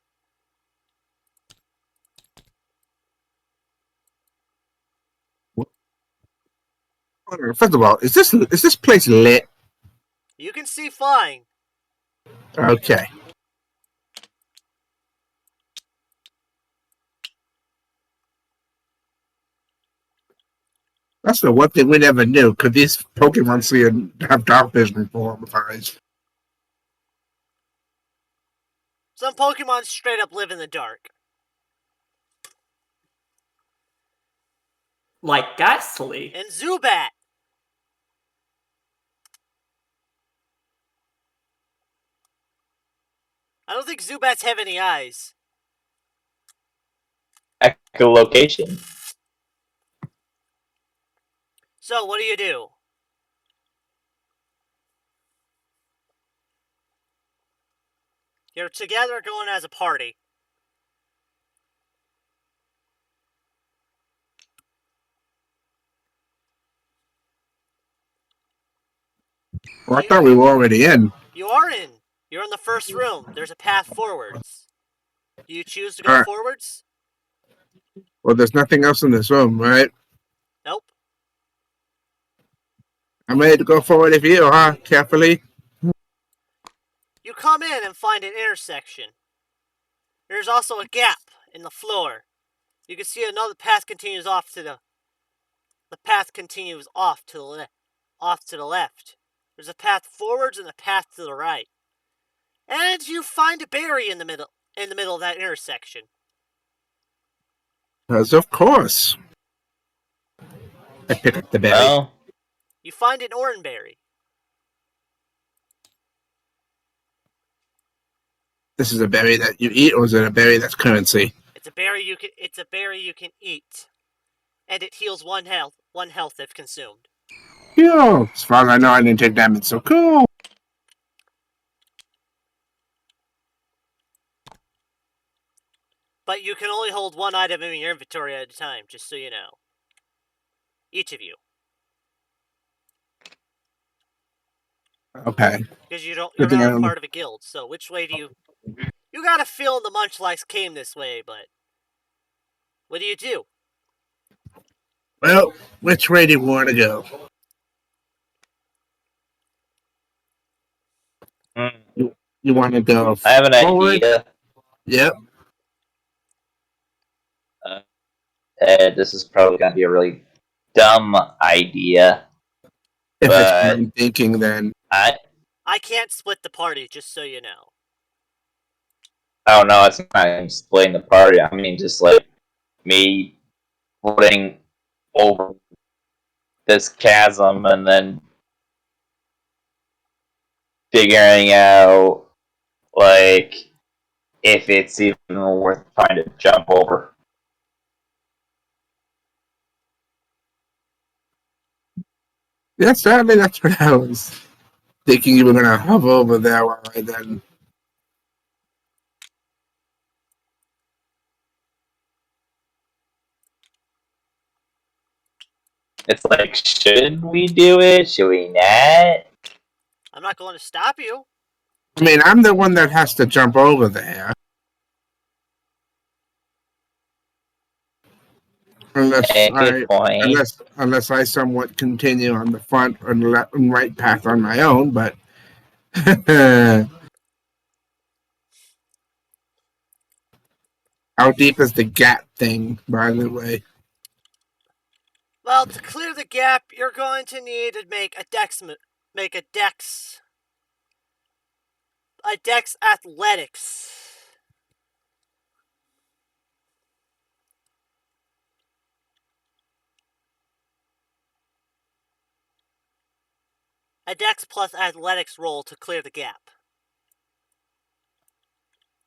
Speaker 3: First of all, is this place lit?
Speaker 1: You can see fine.
Speaker 3: Okay. That's the one thing we never knew. Could these Pokemon see and have dark vision for them with eyes?
Speaker 1: Some Pokemon straight up live in the dark.
Speaker 4: Like Ghastly.
Speaker 1: And Zubat. I don't think Zubats have any eyes.
Speaker 2: Echolocation.
Speaker 1: So, what do? You're together going as a party.
Speaker 3: Well, I thought we were already in.
Speaker 1: You are in. You're in the first room. There's a path forwards. Do you choose to go
Speaker 3: Alright.
Speaker 1: forwards?
Speaker 3: Well, there's nothing else in this room, right?
Speaker 1: Nope.
Speaker 3: I'm ready to go forward if you, huh? Carefully.
Speaker 1: You come in and find an intersection. There's also a gap in the floor. You can see another path continues off to the path continues off to the left. There's a path forwards and a path to the right. And you find a berry in the middle of that intersection.
Speaker 3: Because of course. I pick up the berry.
Speaker 2: Well,
Speaker 1: You find an oranberry.
Speaker 3: This is a berry that you eat, or is it a berry that's currency?
Speaker 1: It's a berry you can. It's a berry you can eat, and it heals 1 health if consumed.
Speaker 3: Cool. As far as I know, I didn't take damage, so cool.
Speaker 1: But you can only hold 1 item in your inventory at a time, just so you know. Each of you,
Speaker 3: Okay.
Speaker 1: because you're
Speaker 3: Good to
Speaker 1: not
Speaker 3: know.
Speaker 1: a part of a guild. So which way do you? You got a feeling the Munchlax came this way, but what do you do?
Speaker 3: Well, which way do you want to go? You want to go
Speaker 2: I have an
Speaker 3: forward?
Speaker 2: idea.
Speaker 3: Yep.
Speaker 2: This is probably going to be a really dumb idea,
Speaker 3: If it's what
Speaker 2: but
Speaker 3: I'm thinking, then
Speaker 1: I can't split the party, just so you know.
Speaker 2: oh no, it's not even splitting the party. I mean, just like me putting over this chasm and then figuring out like if it's even worth trying to jump over.
Speaker 3: yeah, sadly, that's what I was thinking. You were gonna hover over there while I then.
Speaker 2: It's like, should we do it? Should we not?
Speaker 1: I'm not going to stop you.
Speaker 3: I mean, I'm the one that has to jump over there. Unless
Speaker 2: Good point.
Speaker 3: I somewhat continue on the front and left and right path on my own, but how deep is the gap thing, by the way?
Speaker 1: Well, to clear the gap, you're going to need to make a dex athletics. A dex plus athletics roll to clear the gap.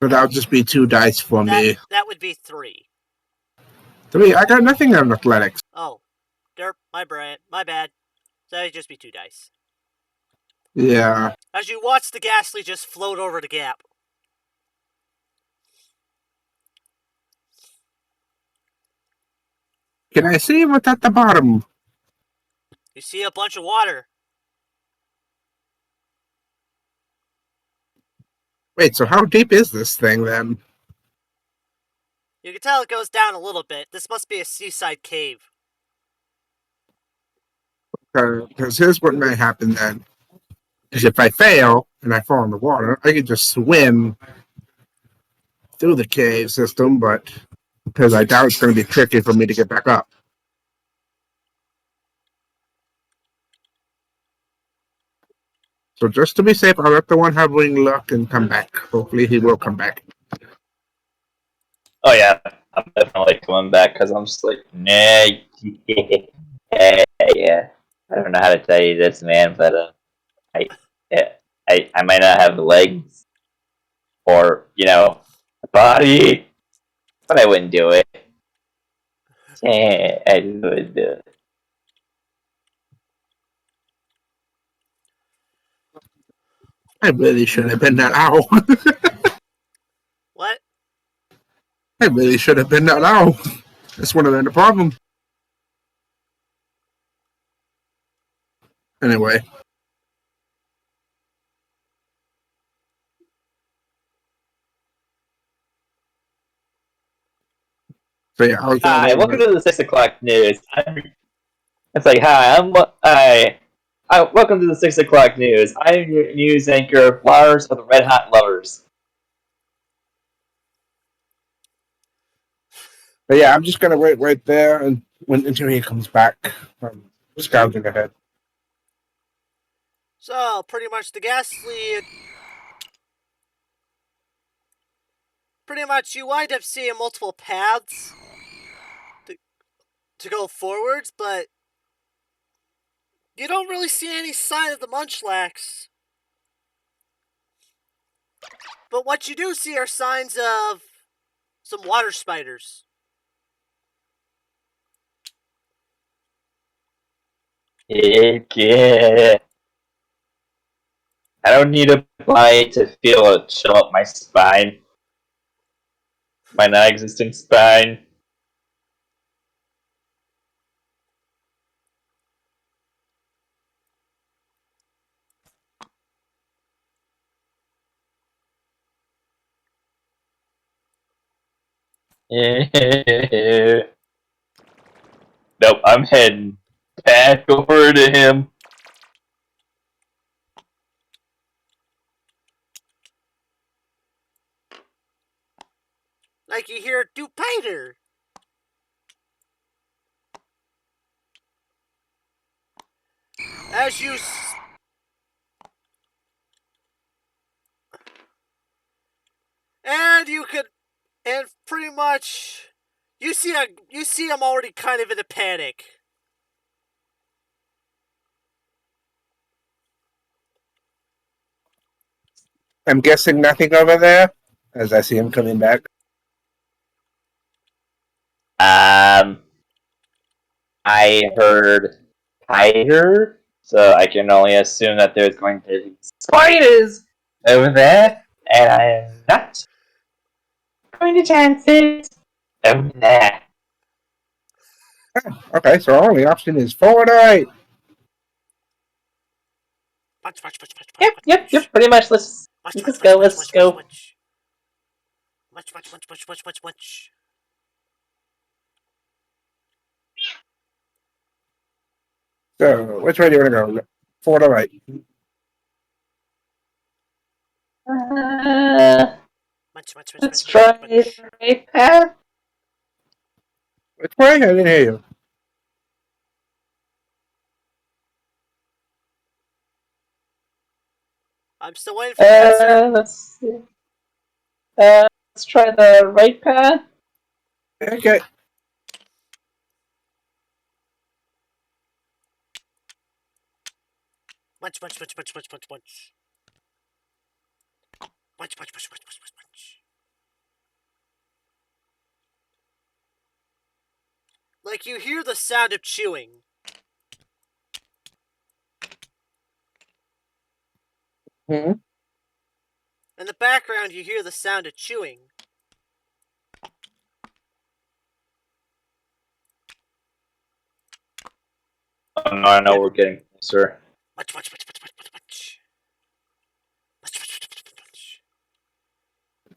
Speaker 3: So that'll just be 2 dice for me.
Speaker 1: That would be 3.
Speaker 3: 3. I got nothing on athletics.
Speaker 1: Oh, derp, my bad. So that'd just be 2 dice.
Speaker 3: Yeah.
Speaker 1: As you watch the Ghastly just float over the gap.
Speaker 3: Can I see what's at the bottom?
Speaker 1: You see a bunch of water.
Speaker 3: Wait, so how deep is this thing then?
Speaker 1: You can tell it goes down a little bit. This must be a seaside cave.
Speaker 3: Because here's what may happen then. Because if I fail and I fall in the water, I can just swim through the cave system, but because I doubt it's going to be tricky for me to get back up. So just to be safe, I'll let the one have wing luck and come back. Hopefully he will come back.
Speaker 2: Oh yeah, I'm definitely coming back because I'm just like, nah, yeah. I don't know how to tell you this, man, but I might not have legs or a body, but I wouldn't do it. I would do it.
Speaker 3: I really should have been that owl.
Speaker 1: What?
Speaker 3: I really should have been that owl. This would have been the problem. Anyway. So yeah, I was gonna
Speaker 2: Hi,
Speaker 3: wait.
Speaker 2: welcome to the 6 o'clock news. It's like, hi, welcome to the 6 o'clock news. I'm your news anchor, Flowers of the Red Hot Lovers.
Speaker 3: But yeah, I'm just gonna wait right there until he comes back from scouting ahead.
Speaker 1: So, pretty much the Ghastly... Pretty much you wind up seeing multiple paths to go forwards, but you don't really see any sign of the Munchlax. But what you do see are signs of some water spiders.
Speaker 2: Yeah. I don't need a bite to feel it chill up my spine. My non-existent spine. Nope, I'm heading back over to him.
Speaker 1: Like you hear Dupiter. As you and you could and pretty much you see him already kind of in a panic.
Speaker 3: I'm guessing nothing over there as I see him coming back.
Speaker 2: I heard tiger, so I can only assume that there's going to be spiders over there, and I am not going to chance it over there.
Speaker 3: Okay, so our only option is forward or right.
Speaker 1: Punch.
Speaker 2: Yep, pretty much. Let's go.
Speaker 1: Much.
Speaker 3: So which way do you want to go? Forward or right?
Speaker 1: Much.
Speaker 2: Let's try the right path.
Speaker 3: Which way? I didn't hear you.
Speaker 1: I'm still waiting for the answer.
Speaker 2: Let's see. Let's try the right path.
Speaker 3: Okay.
Speaker 1: Much. Like you hear the sound of chewing.
Speaker 3: Hmm.
Speaker 1: In the background, you hear the sound of chewing.
Speaker 2: Oh no, I know we're getting closer.
Speaker 1: Much.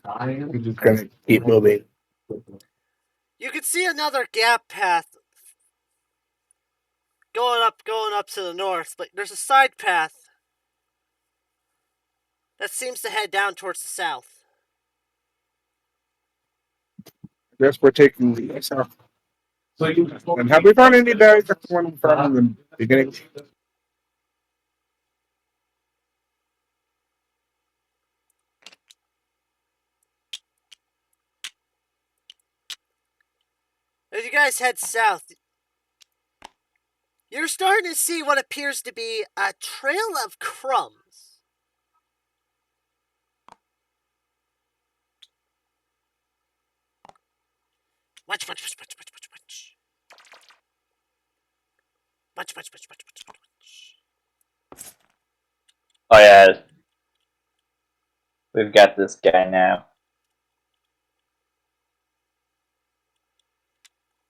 Speaker 3: I'm just gonna keep moving.
Speaker 1: You can see another gap path going up to the north, but there's a side path that seems to head down towards the south.
Speaker 3: Guess we're taking the south. And have we found any berries? That's the one from the beginning.
Speaker 1: As you guys head south, you're starting to see what appears to be a trail of crumbs. Much.
Speaker 2: Oh yeah, we've got this guy now.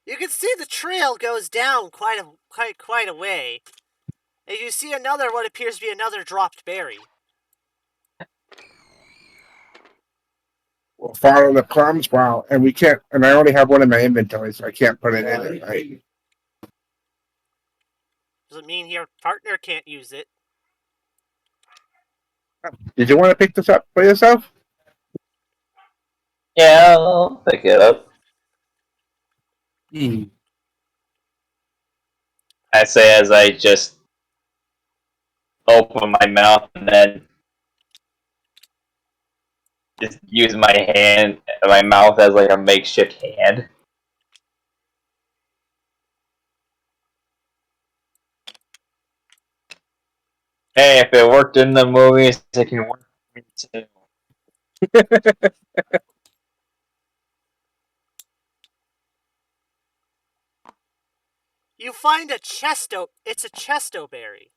Speaker 1: You can see the trail goes down quite a way. And you see another what appears to be another dropped berry.
Speaker 3: We'll follow the crumbs. Wow, and we can't. And I only have one in my inventory, so I can't put it in it. Right?
Speaker 1: Doesn't mean your partner can't use it.
Speaker 3: Did you want to pick this up for yourself?
Speaker 2: Yeah, I'll pick it up. I say as I just open my mouth and then just use my mouth as like a makeshift hand. Hey, if it worked in the movies, it can work for me too.
Speaker 1: You find a chesto. It's a chesto berry.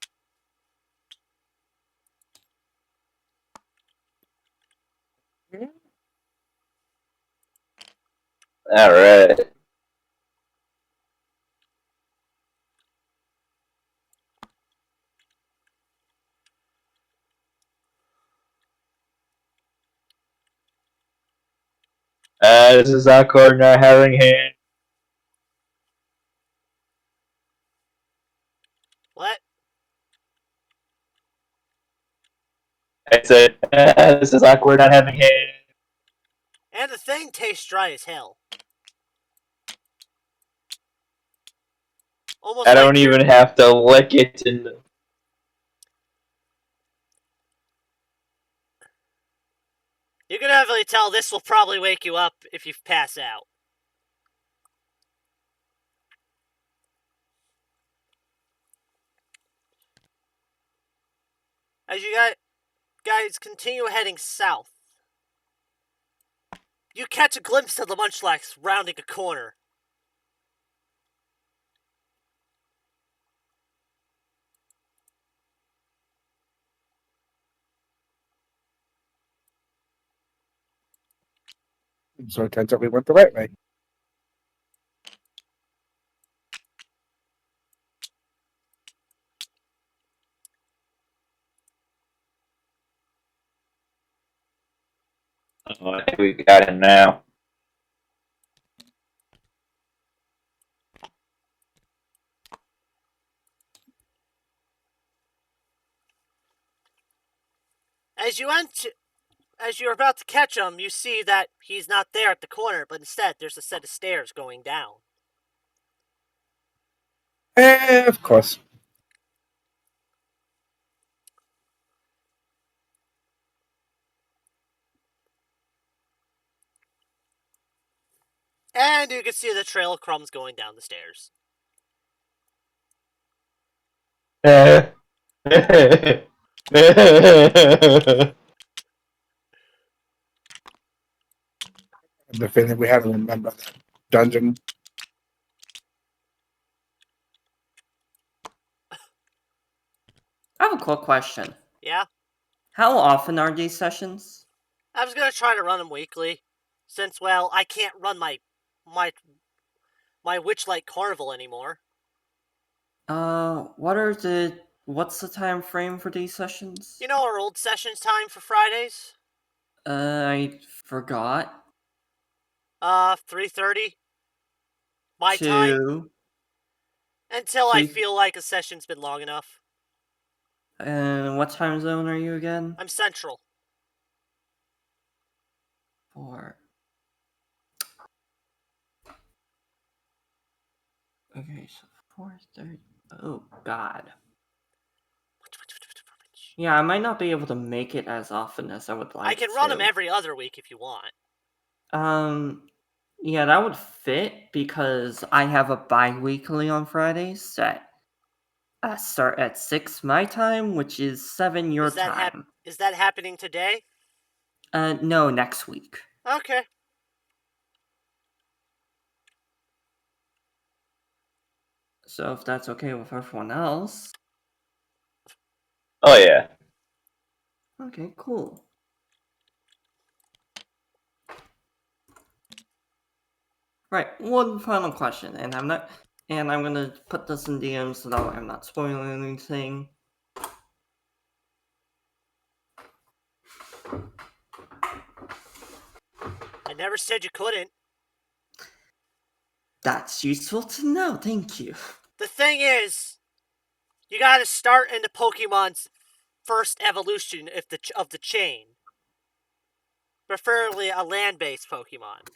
Speaker 2: All right. This is awkward not having him.
Speaker 1: What?
Speaker 2: I said, this is awkward not having him.
Speaker 1: And the thing tastes dry as hell. Almost
Speaker 2: I
Speaker 1: like
Speaker 2: don't
Speaker 1: you're-
Speaker 2: even have to lick it. And
Speaker 1: You can definitely tell this will probably wake you up if you pass out. As you guys continue heading south, you catch a glimpse of the Munchlax rounding a corner.
Speaker 3: So it turns out we went the right way.
Speaker 2: oh, I think we got him now.
Speaker 1: As you're about to catch him, you see that he's not there at the corner, but instead there's a set of stairs going down.
Speaker 3: Of course.
Speaker 1: And you can see the trail of crumbs going down the stairs.
Speaker 3: The feeling we had to remember that dungeon.
Speaker 4: I have a quick question.
Speaker 1: Yeah?
Speaker 4: How often are these sessions?
Speaker 1: I was gonna try to run them weekly, since, well, I can't run my Witchlight Carnival anymore.
Speaker 4: What's the time frame for these sessions?
Speaker 1: You know our old sessions time for Fridays?
Speaker 4: I forgot.
Speaker 1: 3:30 my time,
Speaker 4: Two.
Speaker 1: until I
Speaker 4: Three-
Speaker 1: feel like a session's been long enough.
Speaker 4: And what time zone are you again?
Speaker 1: I'm Central.
Speaker 4: 4. Okay, so 4:30. Oh God. Yeah, I might not be able to make it as often as I would like
Speaker 1: I can run them
Speaker 4: to.
Speaker 1: every other week if you want.
Speaker 4: Yeah, that would fit because I have a bi-weekly on Fridays that start at 6 my time, which is 7 your time.
Speaker 1: Is that happening today?
Speaker 4: No, next week.
Speaker 1: Okay.
Speaker 4: So if that's okay with everyone else.
Speaker 2: Oh yeah.
Speaker 4: Okay, cool. Right, one final question, and I'm gonna put this in DM so that I'm not spoiling anything.
Speaker 1: I never said you couldn't.
Speaker 4: That's useful to know, thank you.
Speaker 1: The thing is, you gotta start in the Pokemon's first evolution of the chain. Preferably a land-based Pokemon.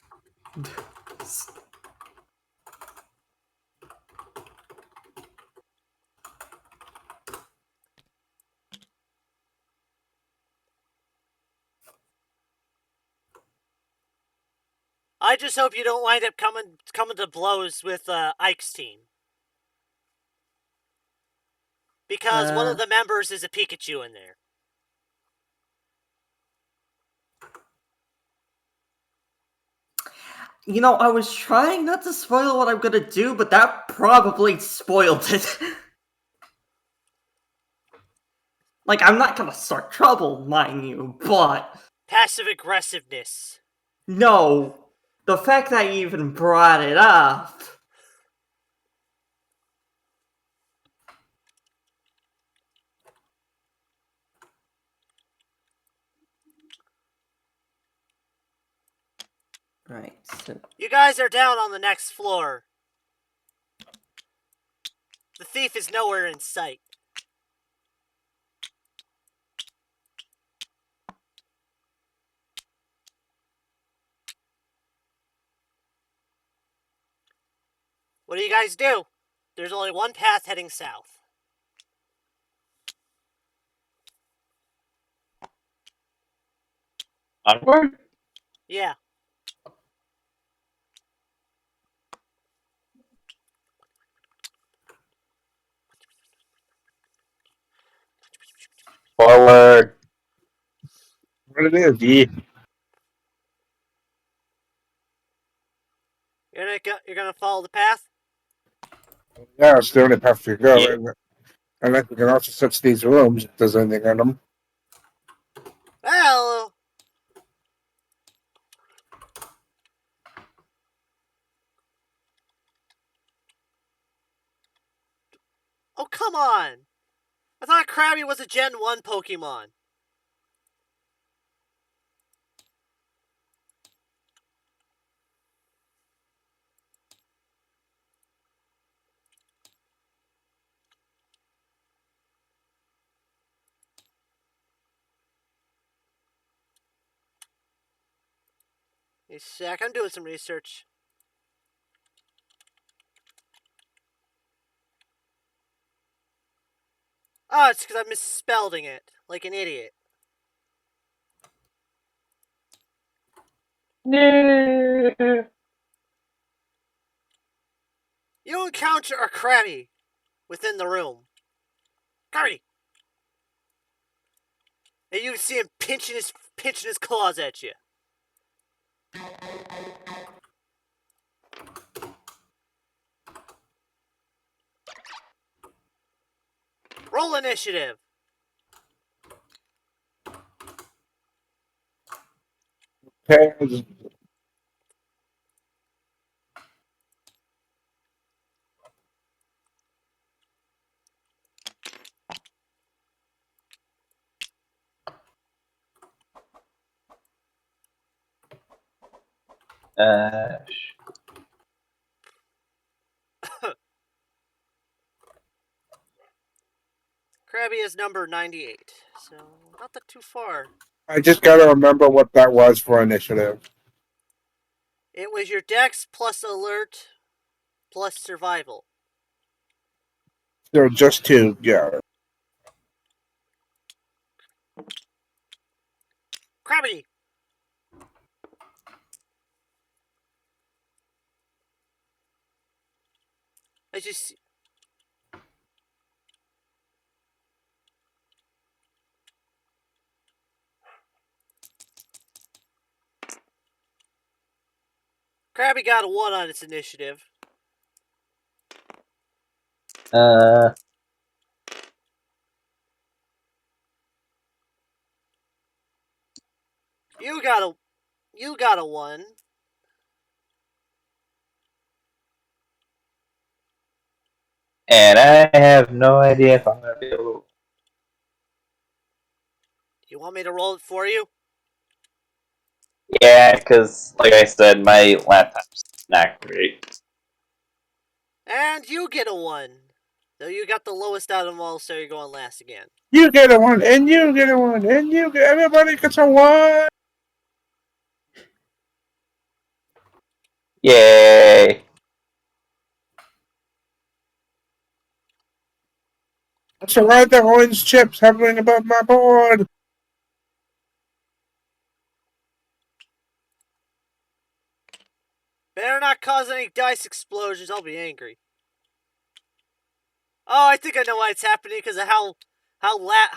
Speaker 1: I just hope you don't wind up coming to blows with Ike's team. Because one of the members is a Pikachu in there.
Speaker 4: You know, I was trying not to spoil what I'm gonna do, but that probably spoiled it. Like, I'm not gonna start trouble, mind you, but
Speaker 1: Passive aggressiveness.
Speaker 4: no. The fact that you even brought it up. Right, so
Speaker 1: You guys are down on the next floor. The thief is nowhere in sight. What do you guys do? There's only one path heading south.
Speaker 2: Onward?
Speaker 1: Yeah.
Speaker 2: Forward.
Speaker 3: What it is, yeah.
Speaker 1: You're gonna follow the path?
Speaker 3: Yeah, it's the only path to go.
Speaker 2: Yeah.
Speaker 3: And like we can also search these rooms if there's anything in them.
Speaker 1: Well... Oh, come on! I thought Krabby was a Gen 1 Pokemon. Hey, sec, I'm doing some research. Oh, it's because I'm misspelling it. Like an idiot.
Speaker 2: No.
Speaker 1: You encounter a Krabby within the room. Krabby! And you can see him pinching his claws at you. Roll initiative.
Speaker 3: Okay.
Speaker 2: Uh,
Speaker 1: Krabby is number 98, so not that too far.
Speaker 3: I just gotta remember what that was for initiative.
Speaker 1: It was your dex plus alert plus survival.
Speaker 3: There were just two, yeah.
Speaker 1: Krabby! I just... Krabby got a 1 on its initiative.
Speaker 2: uh,
Speaker 1: You got a 1.
Speaker 2: and I have no idea if I'm gonna be able.
Speaker 1: You want me to roll it for you?
Speaker 2: Yeah, because like I said, my laptop's not great.
Speaker 1: And you get a 1. So you got the lowest out of them all, so you're going last again.
Speaker 3: You get a one, and you get a one, and you get everybody gets a one.
Speaker 2: Yay!
Speaker 3: That's alright, the orange chips hovering above my board.
Speaker 1: Better not cause any dice explosions, I'll be angry. Oh, I think I know why it's happening, because of how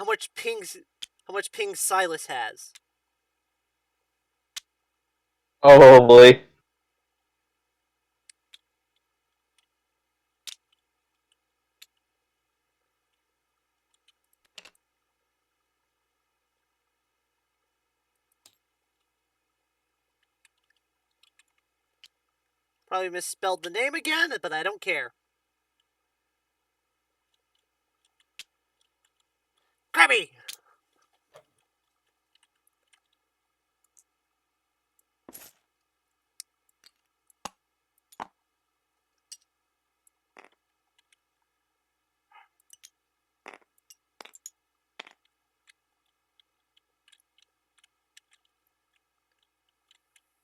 Speaker 1: much pings Silas has.
Speaker 2: Oh boy.
Speaker 1: Probably misspelled the name again, but I don't care. Krabby!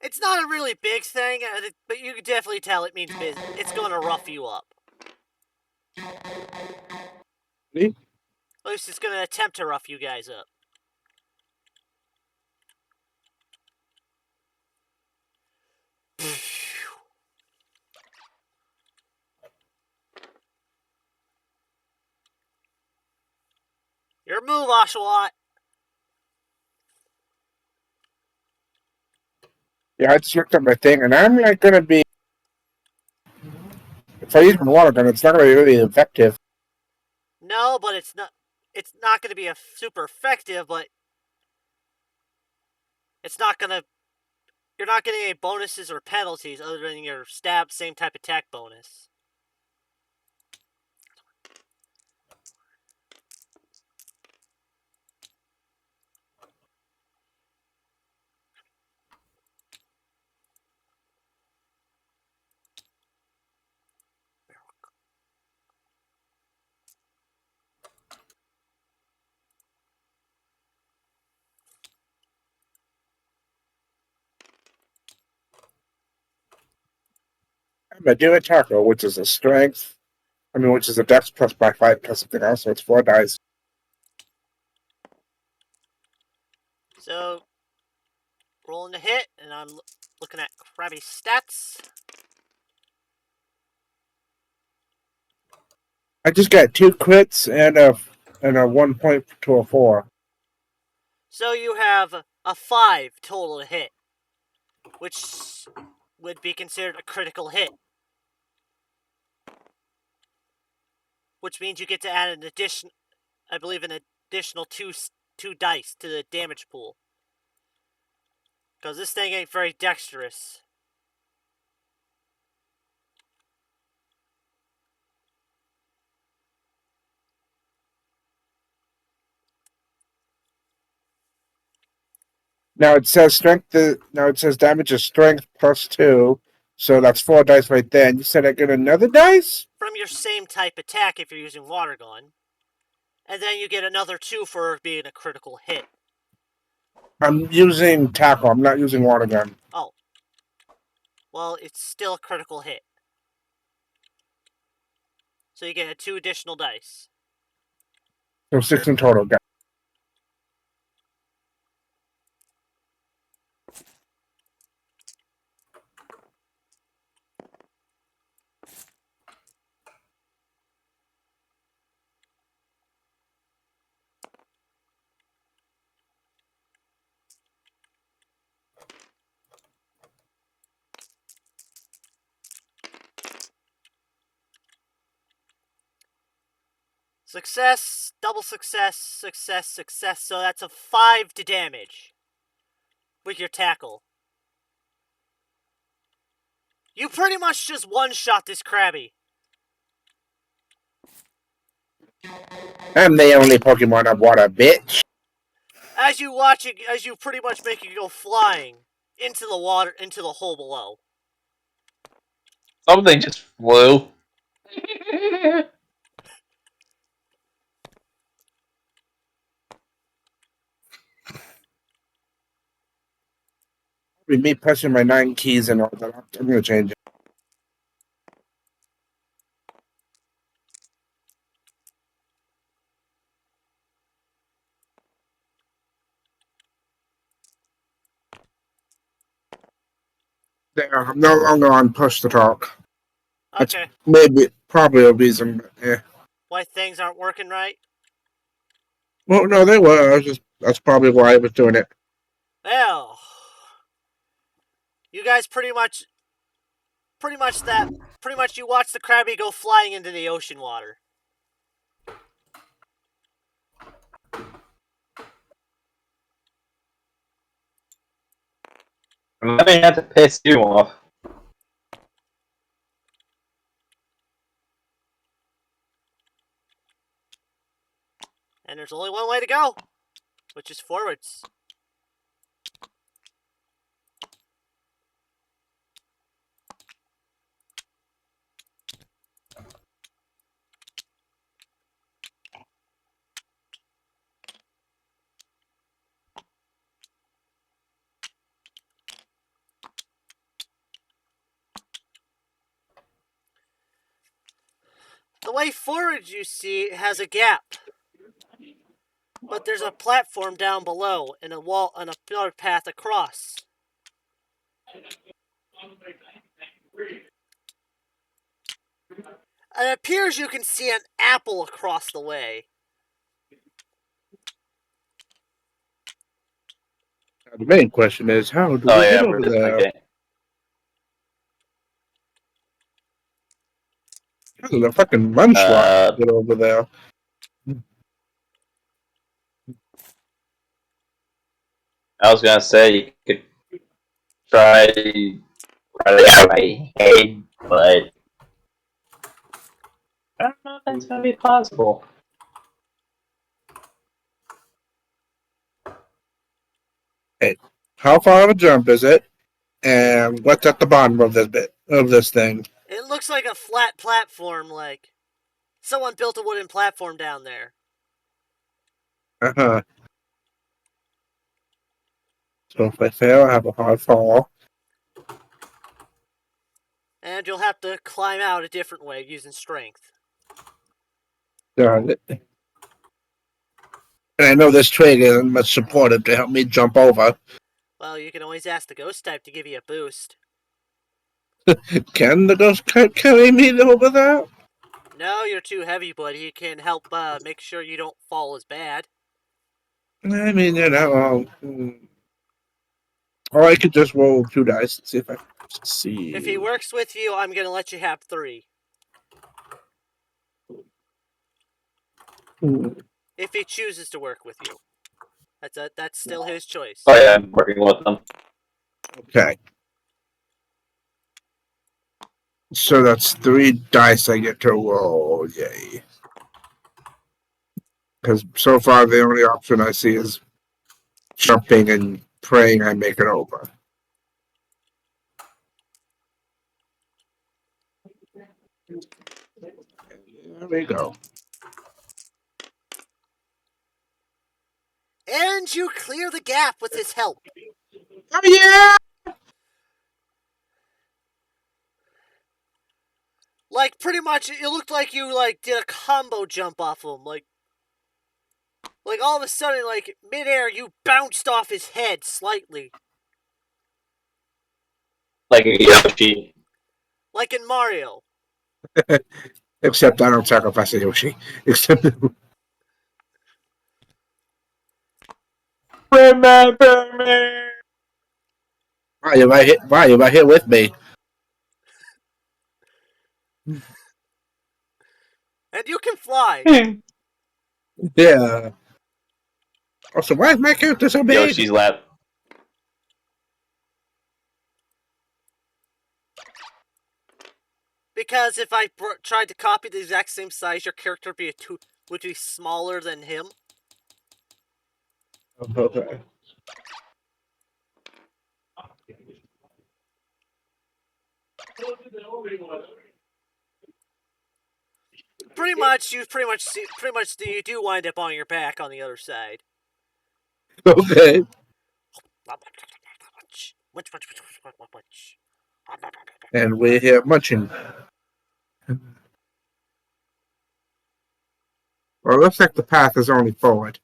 Speaker 1: It's not a really big thing, but you can definitely tell it means business. It's going to rough you up.
Speaker 3: See?
Speaker 1: At least it's going to attempt to rough you guys up. Your move, Oshawott.
Speaker 3: Yeah, I just looked at my thing, and I'm not gonna be. If I use my water gun, it's not gonna be really effective.
Speaker 1: No, but it's not. It's not going to be super effective, but it's not going to. You're not getting any bonuses or penalties other than your stab same type attack bonus.
Speaker 3: I'm gonna do a tackle, which is a strength. Which is a dex plus by 5 plus something else, so it's 4 dice.
Speaker 1: So, rolling the hit, and I'm looking at Krabby's stats.
Speaker 3: I just got 2 crits and a 1 point to a 4.
Speaker 1: So you have a 5 total to hit, which would be considered a critical hit. Which means you get to add an addition, I believe, an additional two dice to the damage pool. Because this thing ain't very dexterous.
Speaker 3: Now it says strength. Now it says damage is strength plus 2, so that's 4 dice right there. And you said I get another dice
Speaker 1: from your same type attack if you're using water gun, and then you get another 2 for being a critical hit.
Speaker 3: I'm using tackle. I'm not using water gun.
Speaker 1: Oh, well, it's still a critical hit. So you get 2 additional dice.
Speaker 3: So 6 in total.
Speaker 1: Success, double success, success, success. So that's a 5 to damage with your tackle. You pretty much just one-shot this Krabby.
Speaker 3: I'm the only Pokemon of water, bitch.
Speaker 1: As you watch it, as you pretty much make it go flying into the water, into the hole below.
Speaker 2: Something just flew.
Speaker 3: With me pressing my 9 keys and all that, I'm gonna change it. There, I'm no longer on push to talk.
Speaker 1: Okay.
Speaker 3: Maybe, probably a reason, but yeah.
Speaker 1: Why things aren't working right?
Speaker 3: Well, no, they were. That's probably why I was doing it.
Speaker 1: Well, you guys pretty much you watch the Krabby go flying into the ocean water.
Speaker 2: I'm having to piss you off.
Speaker 1: there's only one way to go, which is forwards. The way forward, you see, has a gap. But there's a platform down below and a wall and another path across. It appears you can see an apple across the way.
Speaker 3: The main question is, how do
Speaker 2: Oh
Speaker 3: we
Speaker 2: yeah,
Speaker 3: get
Speaker 2: we're
Speaker 3: over
Speaker 2: just
Speaker 3: there?
Speaker 2: okay.
Speaker 3: How do the fucking lunchrock get over there?
Speaker 2: I was gonna say you could try it out of my head, but I don't know if that's gonna be possible.
Speaker 3: How far of a jump is it? And what's at the bottom of this thing?
Speaker 1: It looks like a flat platform, like someone built a wooden platform down there.
Speaker 3: Uh-huh. So if I fail, I have a hard fall.
Speaker 1: And you'll have to climb out a different way using strength.
Speaker 3: Got it. And I know this trade isn't much supportive to help me jump over.
Speaker 1: Well, you can always ask the ghost type to give you a boost.
Speaker 3: Can the ghost carry me over there?
Speaker 1: No, you're too heavy, but he can help make sure you don't fall as bad.
Speaker 3: I mean, or I could just roll 2 dice and see if I can succeed.
Speaker 1: If he works with you, I'm going to let you have 3. If he chooses to work with you. That's still his choice.
Speaker 2: Oh yeah, I'm working with them.
Speaker 3: Okay. So that's 3 dice I get to roll. Yay. Because so far the only option I see is jumping and praying I make it over. There we go.
Speaker 1: And you clear the gap with his help.
Speaker 3: Oh yeah!
Speaker 1: Like, pretty much, it looked like you, like, did a combo jump off him. Like all of a sudden, like, midair, you bounced off his head slightly.
Speaker 2: Like a Yoshi.
Speaker 1: Like in Mario.
Speaker 3: Except I don't sacrifice a Yoshi. Except
Speaker 2: Remember me.
Speaker 3: why am I here with me?
Speaker 1: And you can fly.
Speaker 3: Yeah. Also, why is my character so big?
Speaker 2: Yoshi's lap.
Speaker 1: Because if I tried to copy the exact same size, your character would be smaller than him.
Speaker 3: Okay.
Speaker 1: You do wind up on your back on the other side.
Speaker 3: Okay. And we're here munching. Well, it looks like the path is only forward.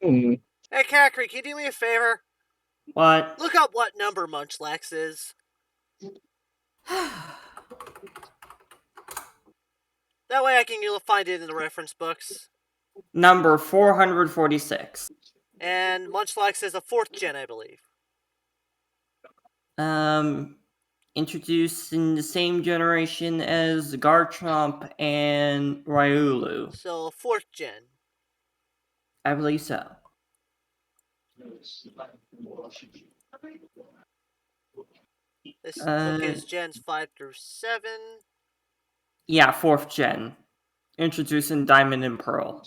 Speaker 1: Hey, Kakri, can you do me a favor?
Speaker 4: What?
Speaker 1: Look up what number Munchlax is. That way I can find it in the reference books.
Speaker 4: Number 446.
Speaker 1: And Munchlax is a 4th gen, I believe.
Speaker 4: introduced in the same generation as Garchomp and Ryulu.
Speaker 1: So 4th gen.
Speaker 4: I believe so.
Speaker 1: This book is gens 5 through 7.
Speaker 4: Yeah, 4th gen. Introduced in Diamond and Pearl.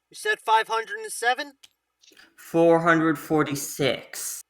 Speaker 1: You said 507?
Speaker 4: 446.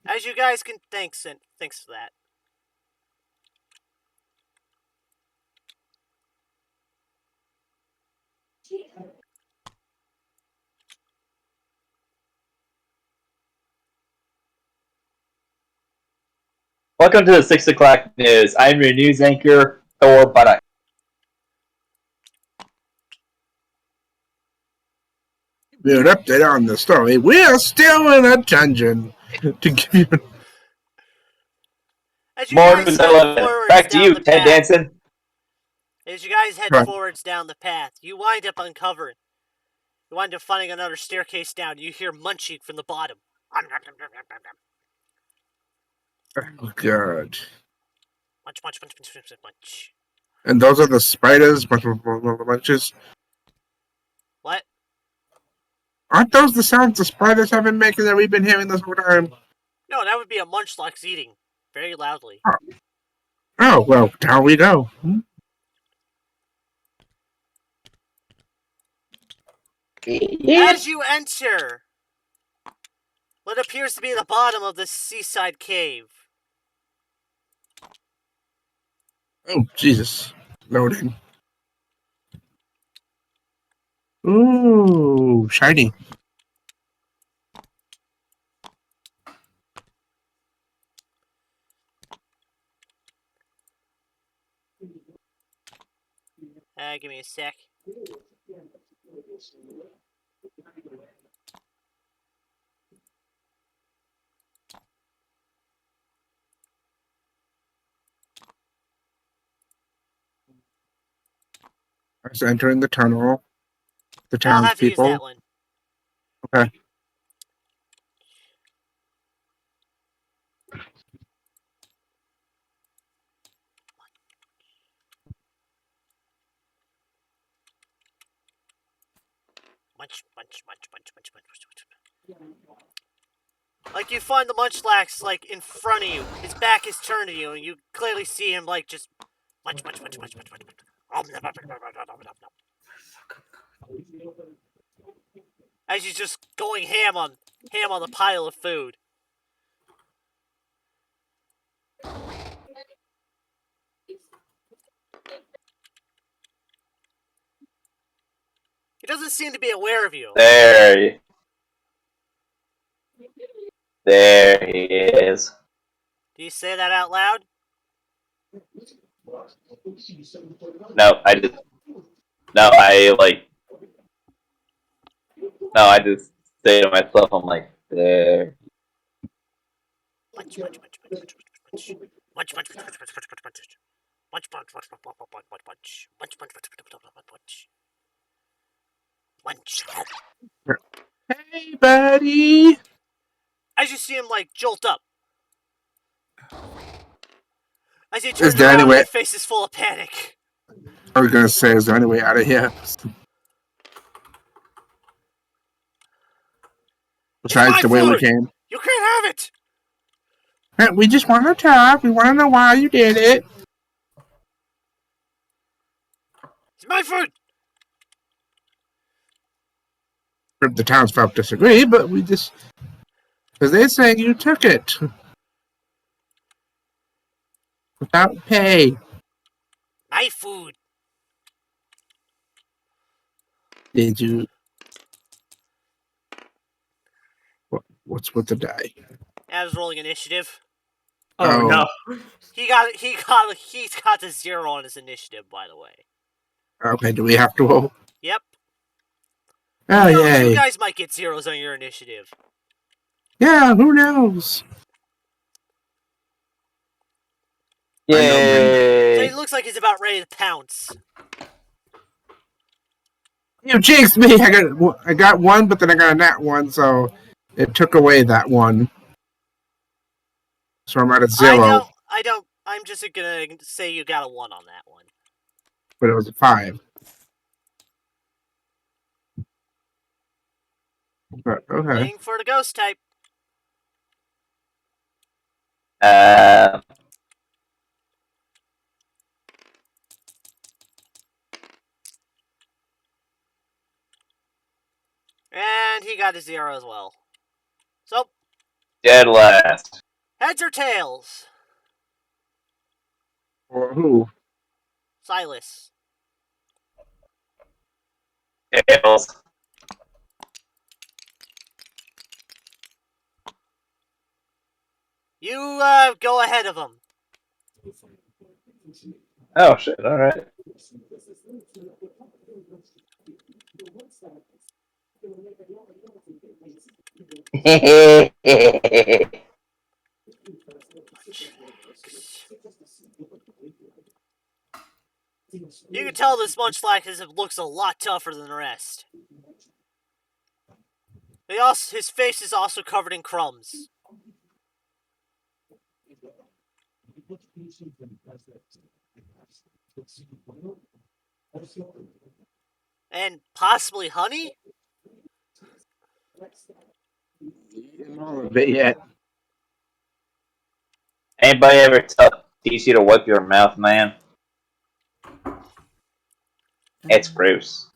Speaker 1: As you guys can thanks for that.
Speaker 2: Welcome to the 6 o'clock news. I'm your news anchor, Thor Buttock.
Speaker 3: An update on the story. We're still in a dungeon. To give you
Speaker 1: As you
Speaker 2: More
Speaker 1: guys
Speaker 2: news
Speaker 1: head
Speaker 2: 11.
Speaker 1: forwards
Speaker 2: Back to
Speaker 1: down
Speaker 2: you,
Speaker 1: the
Speaker 2: Ted
Speaker 1: path,
Speaker 2: Danson.
Speaker 1: as you guys head
Speaker 3: Right.
Speaker 1: forwards down the path, you wind up uncovering. You wind up finding another staircase down. You hear munching from the bottom.
Speaker 3: oh god.
Speaker 1: Munch, munch, munch, munch, munch, munch.
Speaker 3: And those are the spiders, bunches.
Speaker 1: What?
Speaker 3: Aren't those the sounds the spiders have been making that we've been hearing this whole time?
Speaker 1: No, that would be a Munchlax eating very loudly.
Speaker 3: Oh, well, down we go.
Speaker 1: As you enter what appears to be the bottom of the seaside cave,
Speaker 3: Oh, Jesus. Loading. Ooh, shiny.
Speaker 1: give me a sec.
Speaker 3: I was entering the tunnel. The
Speaker 1: I'll have to use that
Speaker 3: townspeople.
Speaker 1: one.
Speaker 3: Okay.
Speaker 1: Munch, munch, munch, munch, munch, munch, munch, munch. Like you find the Munchlax like in front of you. His back is turned to you, and you clearly see him like just munch, munch, munch, munch, munch, munch, munch. As he's just going ham on the pile of food. He doesn't seem to be aware of you.
Speaker 2: There he is.
Speaker 1: Do you say that out loud?
Speaker 2: No, I just say to myself, I'm like, there.
Speaker 1: Munch, munch, munch, munch, munch, munch, munch, munch, munch, munch, munch, munch, munch, munch, munch. Munch, munch, munch, munch, munch, munch, munch, munch, munch, munch, munch, munch.
Speaker 3: Hey, buddy.
Speaker 1: As you see him like jolt up. As he turns
Speaker 3: Is there
Speaker 1: around,
Speaker 3: any way-
Speaker 1: his face is full of panic.
Speaker 3: I was gonna say, is there any way out of here? Besides the way we
Speaker 1: food.
Speaker 3: came.
Speaker 1: You can't have it.
Speaker 3: Hey, we just want to talk. We want to know why you did it.
Speaker 1: It's my food.
Speaker 3: The townsfolk disagree, but we just... Because they're saying you took it. Without pay.
Speaker 1: My food.
Speaker 3: Did you? What's with the die?
Speaker 1: I was rolling initiative.
Speaker 4: Oh,
Speaker 3: Oh.
Speaker 4: no.
Speaker 1: He's got a 0 on his initiative, by the way.
Speaker 3: Okay, do we have to roll?
Speaker 1: Yep.
Speaker 3: Oh,
Speaker 1: Who knows? You
Speaker 3: yay.
Speaker 1: guys might get 0s on your initiative.
Speaker 3: Yeah, who knows? I know,
Speaker 1: So
Speaker 2: Yay!
Speaker 1: he looks like he's about ready to pounce.
Speaker 3: You jinxed me! I got one, but then I got a nat one, so it took away that one. So I'm at a 0,
Speaker 1: I'm just gonna say you got a 1 on that one.
Speaker 3: but it was a 5. But, okay.
Speaker 1: Playing for the ghost type.
Speaker 2: Uh,
Speaker 1: And he got a 0 as well. So,
Speaker 2: dead last.
Speaker 1: heads or tails?
Speaker 3: For who?
Speaker 1: Silas.
Speaker 2: Tails.
Speaker 1: You, go ahead of him.
Speaker 2: Oh shit! All right.
Speaker 1: You can tell this Munchlax looks a lot tougher than the rest. His face is also covered in crumbs. And possibly honey?
Speaker 3: All of it yet.
Speaker 2: Anybody ever teach you to wipe your mouth, man? It's gross.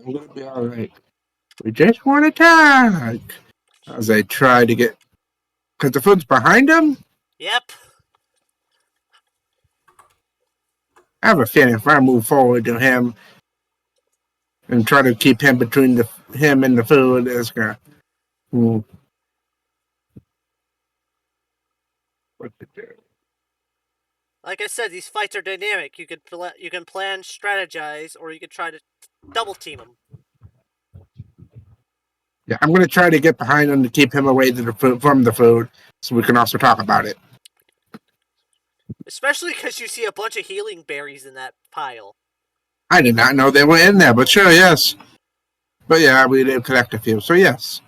Speaker 3: I'm gonna be alright. We just want to talk. As I try to get. Because the foot's behind him?
Speaker 1: Yep.
Speaker 3: I have a feeling if I move forward to him and try to keep him between him and the food, it's gonna. What to do?
Speaker 1: Like I said, these fights are dynamic. You can plan, strategize, or you could try to double team them.
Speaker 3: Yeah, I'm gonna try to get behind him to keep him away from the food, so we can also talk about it.
Speaker 1: Especially because you see a bunch of healing berries in that pile.
Speaker 3: I did not know they were in there, but sure, yes. But yeah, we did collect a few, so yes.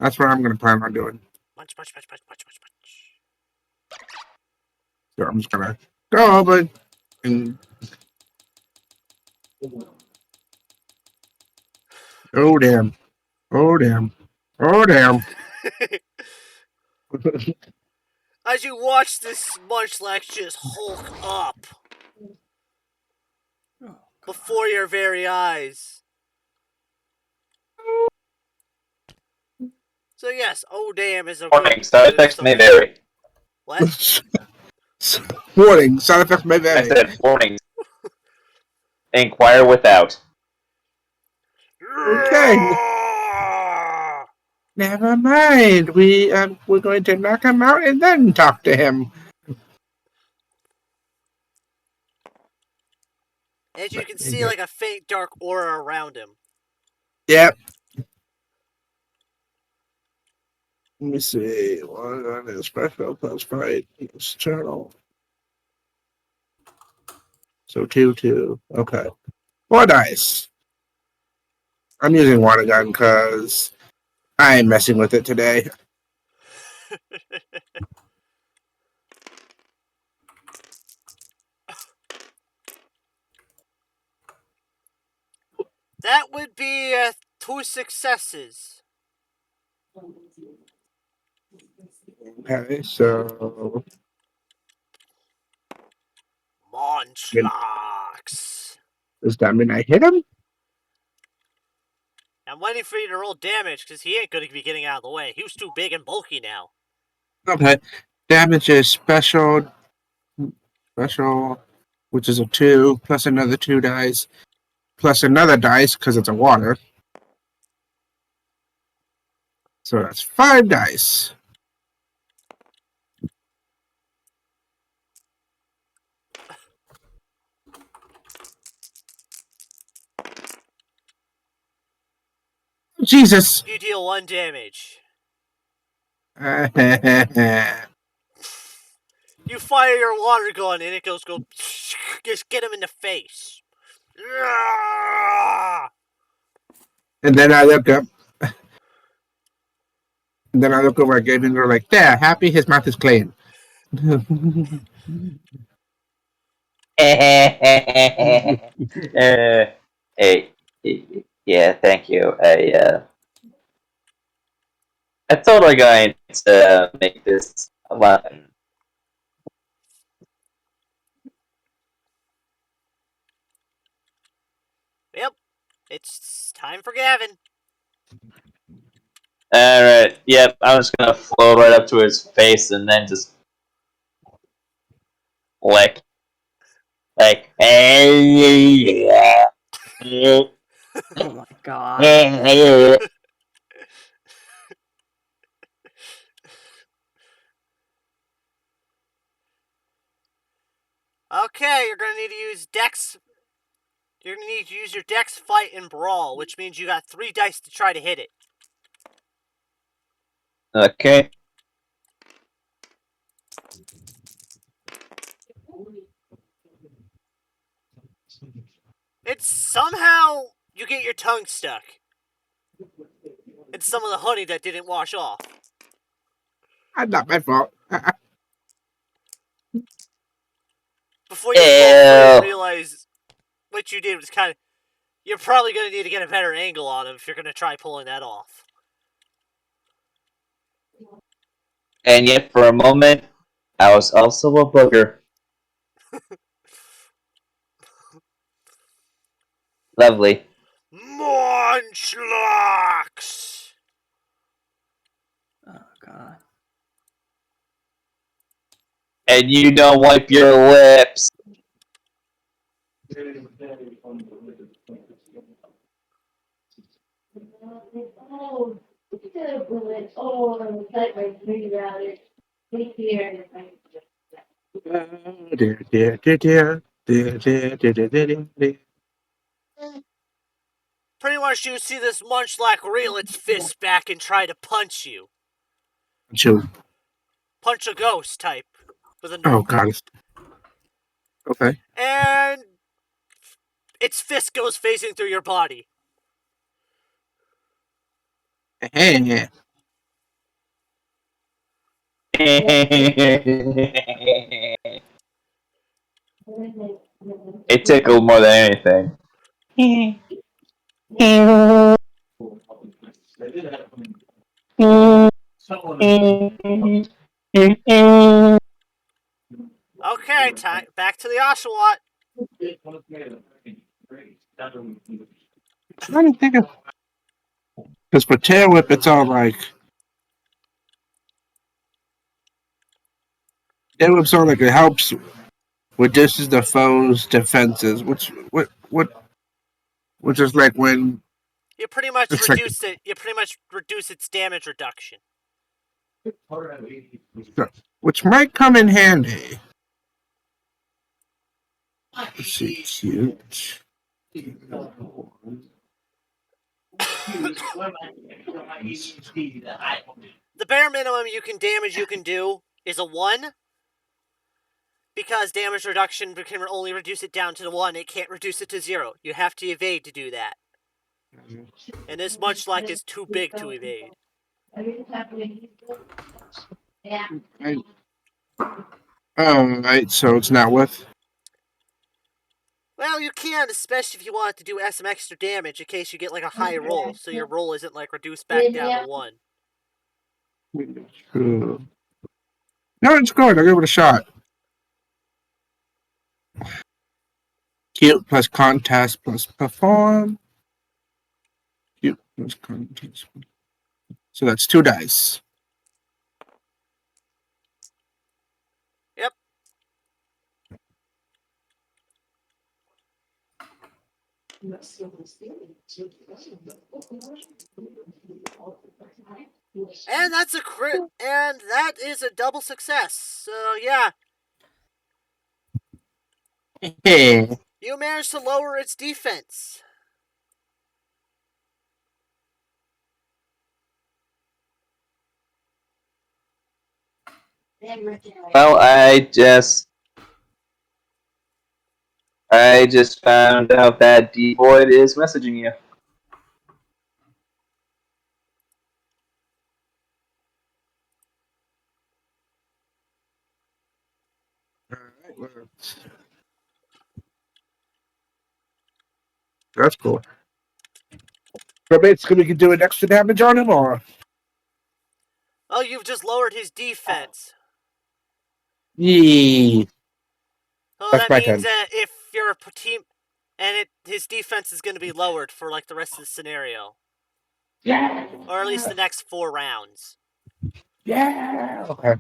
Speaker 3: That's what I'm gonna plan on doing.
Speaker 1: Munch, munch, munch, munch, munch, munch, munch.
Speaker 3: So I'm just gonna go over and. Oh damn! Oh damn! Oh damn!
Speaker 1: As you watch this Munchlax just hulk up before your very eyes. So yes, oh damn is a
Speaker 2: Warning,
Speaker 1: good
Speaker 2: side effects may
Speaker 1: something.
Speaker 2: vary.
Speaker 1: What?
Speaker 3: Warning: side effects may
Speaker 2: I
Speaker 3: vary.
Speaker 2: said warning. Inquire without.
Speaker 3: Okay. Never mind. We're going to knock him out and then talk to him.
Speaker 1: As you can see, like a faint dark aura around him.
Speaker 3: Yep. Let me see. One on his special plus fight. External. So 2/2. Okay. 4 dice. I'm using water gun because I'm messing with it today.
Speaker 1: That would be 2 successes.
Speaker 3: Okay, so
Speaker 1: Munchlax.
Speaker 3: Does that mean I hit him?
Speaker 1: I'm waiting for you to roll damage because he ain't going to be getting out of the way. He was too big and bulky now.
Speaker 3: Okay. Damage is special, which is a 2, plus another 2 dice, plus another dice because it's a water. So that's 5 dice. Jesus!
Speaker 1: You deal 1 damage.
Speaker 3: That's
Speaker 1: You fire your water gun and it goes, just get him in the face.
Speaker 3: and then I look up. And then I look over at Gabe and go like, there, happy, his mouth is clean.
Speaker 2: Hey, yeah, thank you. I'm totally going to make this a lot.
Speaker 1: Yep, it's time for Gavin.
Speaker 2: Alright, yep, I'm just gonna flow right up to his face and then just lick. Like, hey, yeah.
Speaker 4: Oh my god.
Speaker 1: Okay, you're gonna need to use Dex. You're gonna need to use your Dex, Fight, and Brawl, which means you got 3 dice to try to hit it.
Speaker 2: Okay.
Speaker 1: It's somehow you get your tongue stuck. It's some of the honey that didn't wash off.
Speaker 3: Not my fault.
Speaker 1: Before you realize what you did was kind of... You're probably going to need to get a better angle on him if you're going to try pulling that off.
Speaker 2: And yet, for a moment, I was also a booger. Lovely.
Speaker 1: Munchlax!
Speaker 4: Oh god.
Speaker 2: And you don't wipe your lips.
Speaker 5: Oh, oh, I'm excited to read about it. Take care.
Speaker 1: Pretty much you see this Munchlax reel its fist back and try to punch you. Punch a ghost type. With a
Speaker 3: Oh, God. Okay.
Speaker 1: And its fist goes facing through your body.
Speaker 3: Hey.
Speaker 2: It tickled more than anything.
Speaker 1: Okay, back to the Oshawott.
Speaker 3: I'm trying to think of. Because for Tail Whip, it's all like. Tail Whip's all like it helps reduces the foe's defenses, which is like when
Speaker 1: You pretty much
Speaker 3: it's
Speaker 1: reduce it. You pretty much reduce its damage reduction.
Speaker 3: which might come in handy. Let's see, cute.
Speaker 1: The bare minimum you can do is a 1. Because damage reduction can only reduce it down to the 1, it can't reduce it to 0. You have to evade to do that. And this Munchlax is too big to evade.
Speaker 5: Yeah.
Speaker 3: Alright, so it's not worth.
Speaker 1: Well, you can, especially if you want to do some extra damage in case you get like a high roll, so your roll isn't like reduced back down to 1.
Speaker 3: No, it's good. I'll give it a shot. Cute plus contest plus perform. Cute plus contest. So that's 2 dice.
Speaker 1: Yep. And that's a crit, and that is a double success. So yeah,
Speaker 3: Hey.
Speaker 1: you managed to lower its defense.
Speaker 2: Well, I just found out that D-Void is messaging you.
Speaker 3: That's cool. So basically, we can do an extra damage on him, or
Speaker 1: Oh, you've just lowered his defense.
Speaker 3: yee.
Speaker 1: So
Speaker 3: That's
Speaker 1: that
Speaker 3: my
Speaker 1: means
Speaker 3: turn.
Speaker 1: that if you're a team, and his defense is going to be lowered for like the rest of the scenario,
Speaker 3: Yeah.
Speaker 1: or at least the next 4 rounds.
Speaker 3: Yeah. Okay.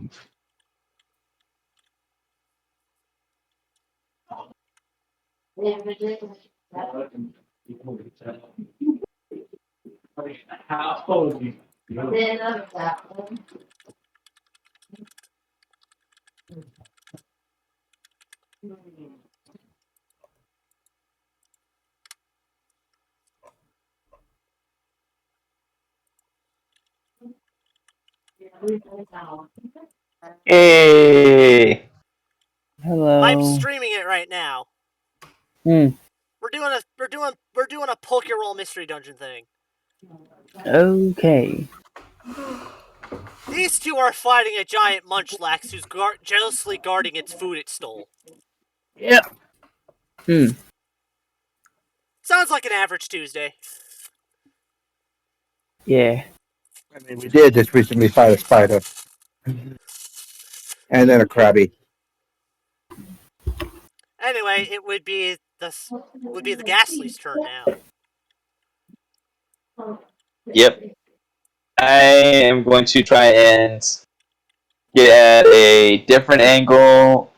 Speaker 2: Hey!
Speaker 6: Hello.
Speaker 1: I'm streaming it right now.
Speaker 6: Hmm.
Speaker 1: We're doing a Pokerole mystery dungeon thing.
Speaker 6: Okay.
Speaker 1: These two are fighting a giant munchlax who's jealously guarding its food it stole.
Speaker 3: Yep.
Speaker 6: Hmm.
Speaker 1: Sounds like an average Tuesday.
Speaker 6: Yeah.
Speaker 3: I mean, we did just recently fight a spider, and then a crabby.
Speaker 1: Anyway, it would be the Ghastly's turn now.
Speaker 2: Yep. I am going to try and get at a different angle,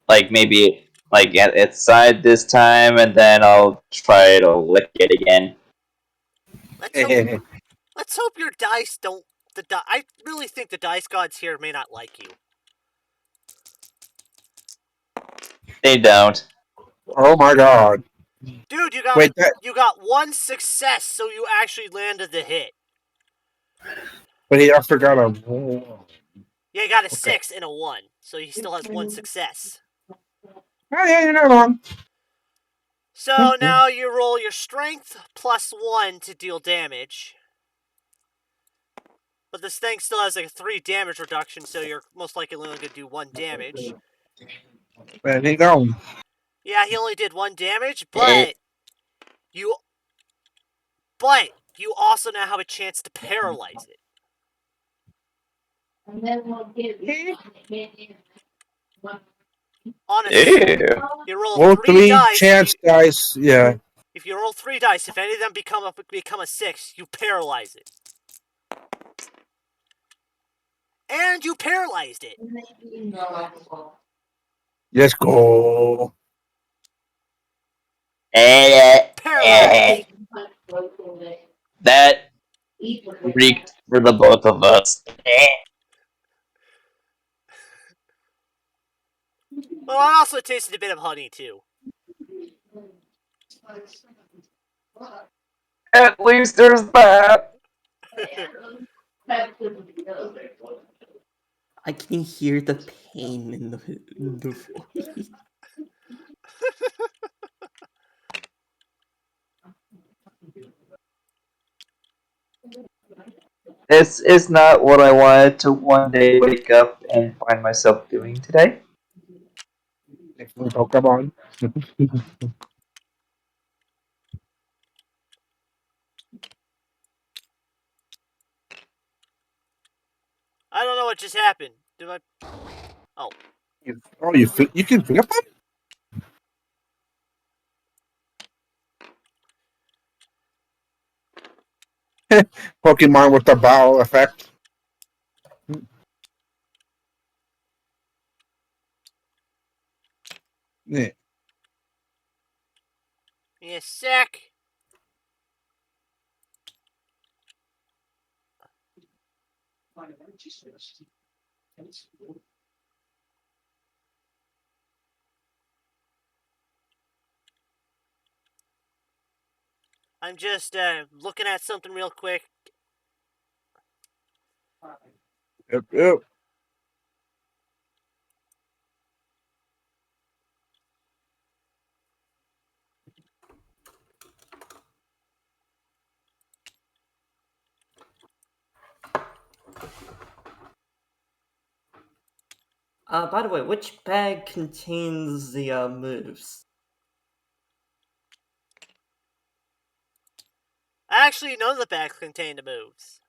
Speaker 2: like maybe like at its side this time, and then I'll try to lick it again.
Speaker 1: Let's hope your dice don't. I really think the dice gods here may not like you.
Speaker 2: They don't.
Speaker 3: Oh my god!
Speaker 1: Dude, you got
Speaker 3: Wait,
Speaker 1: you got 1 success, so you actually landed the hit.
Speaker 3: but he also got a.
Speaker 1: Yeah, you got a 6 and a 1, so he still has 1 success.
Speaker 3: Oh yeah, you're not wrong.
Speaker 1: So now you roll your strength plus 1 to deal damage. But this thing still has like a 3 damage reduction, so you're most likely only going to do 1 damage.
Speaker 3: There you go.
Speaker 1: Yeah, he only did 1 damage,
Speaker 2: Eh.
Speaker 1: but you also now have a chance to paralyze it. On a
Speaker 2: Ew.
Speaker 1: you roll
Speaker 3: Roll
Speaker 1: 3 dice.
Speaker 3: chance dice. Yeah.
Speaker 1: If you roll 3 dice, if any of them become a 6, you paralyze it. And you paralyzed it.
Speaker 3: Let's go.
Speaker 1: Paralyzed.
Speaker 2: That reeked for the both of us.
Speaker 1: Well, I also tasted a bit of honey too.
Speaker 2: At least there's that.
Speaker 4: I can hear the pain in the voice.
Speaker 2: This is not what I wanted to one day wake up and find myself doing today.
Speaker 3: Pokemon.
Speaker 1: I don't know what just happened. Did I? Oh.
Speaker 3: You can flip them? Pokemon with the ball effect. Yeah.
Speaker 1: Give me a sec. I'm just looking at something real quick.
Speaker 3: Yep.
Speaker 4: By the way, which bag contains the moves?
Speaker 1: Actually, none of the bags contain the moves.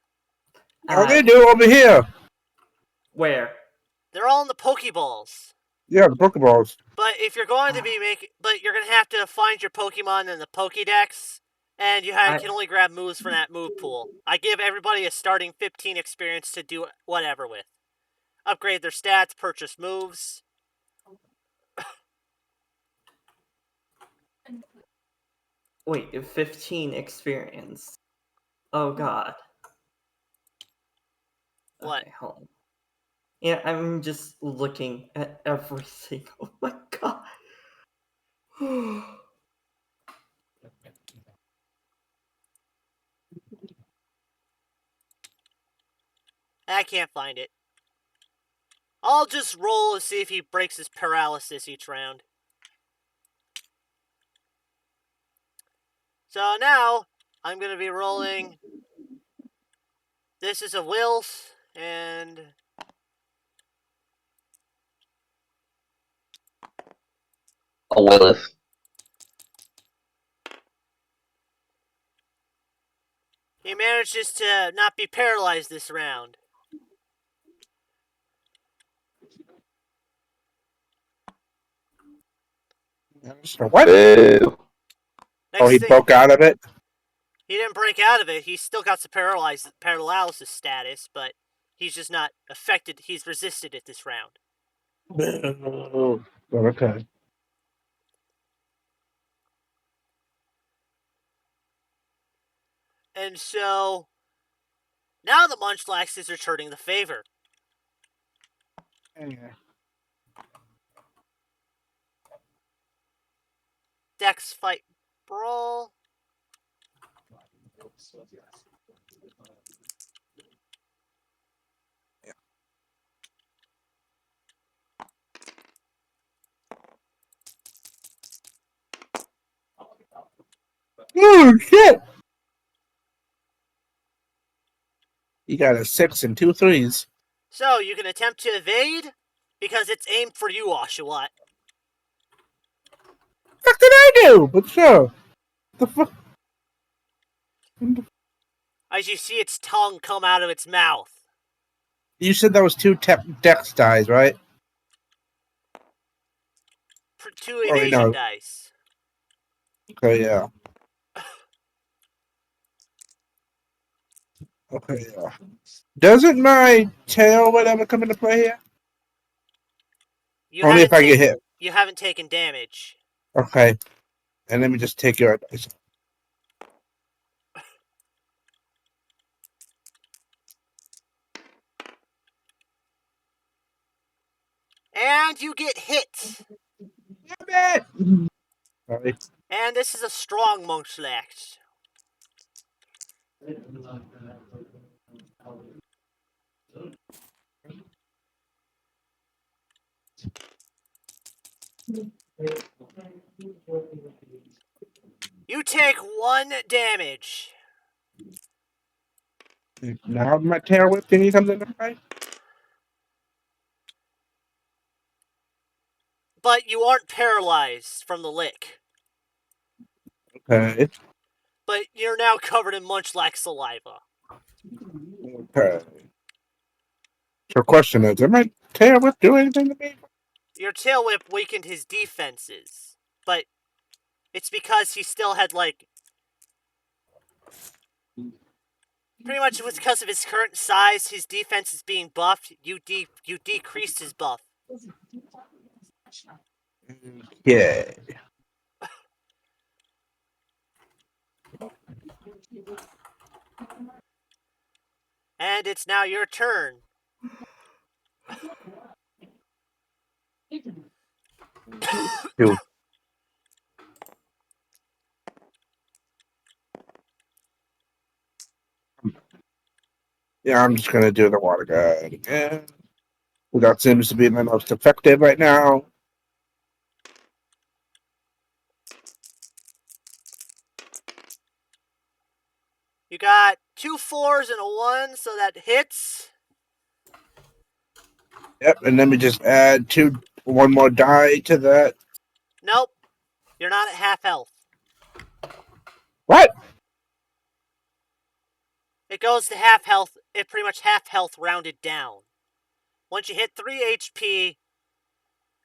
Speaker 3: Oh, they do over here.
Speaker 4: Where?
Speaker 1: They're all in the Pokeballs.
Speaker 3: Yeah, the Pokeballs.
Speaker 1: But if you're going to be you're gonna have to find your Pokemon in the Pokédex, and you can only grab moves from that move pool. I give everybody a starting 15 experience to do whatever with. Upgrade their stats, purchase moves.
Speaker 4: Wait, 15 experience. Oh god.
Speaker 1: What?
Speaker 4: Okay, hold on. Yeah, I'm just looking at everything. Oh my god.
Speaker 1: I can't find it. I'll just roll and see if he breaks his paralysis each round. So now, I'm going to be rolling. This is a Wills, and
Speaker 2: A Willis.
Speaker 1: he manages to not be paralyzed this round.
Speaker 3: What?
Speaker 2: Boo.
Speaker 3: Oh, he broke out of it?
Speaker 1: He didn't break out of it. He's still got the paralysis status, but he's just not affected. He's resisted it this round.
Speaker 3: Oh, okay.
Speaker 1: And so, now the Munchlax is returning the favor.
Speaker 3: Yeah.
Speaker 1: Dex Fight Brawl.
Speaker 3: Oh, shit! You got a 6 and 2 3s.
Speaker 1: So, you can attempt to evade, because it's aimed for you, Oshawott.
Speaker 3: What did I do? But sure. The fuck?
Speaker 1: As you see its tongue come out of its mouth.
Speaker 3: You said that was 2 dex dice, right?
Speaker 1: 2 evasion dice.
Speaker 3: Okay, yeah. Okay, yeah. Doesn't my tail whatever come into play here? Only if I get hit.
Speaker 1: You haven't taken damage.
Speaker 3: Okay. And let me just take your advice.
Speaker 1: And you get hit.
Speaker 3: Damn it! Sorry.
Speaker 1: And this is a strong Munchlax. You take 1 damage.
Speaker 3: Now my tail whip thingy comes into play?
Speaker 1: But you aren't paralyzed from the lick.
Speaker 3: Okay.
Speaker 1: But you're now covered in Munchlax saliva.
Speaker 3: Okay. So question is, did my tail whip do anything to me?
Speaker 1: Your tail whip weakened his defenses. But it's because he still had, like... Pretty much because of his current size, his defense is being buffed. You decreased his buff.
Speaker 3: Yeah.
Speaker 1: And it's now your turn.
Speaker 3: Two. Yeah, I'm just gonna do the water guide again. That seems to be the most effective right now.
Speaker 1: You got 2 4s and a 1, so that hits.
Speaker 3: Yep, and let me just add one more die to that.
Speaker 1: Nope. You're not at half health.
Speaker 3: What?
Speaker 1: It goes to half health. It pretty much half health rounded down. Once you hit 3 HP,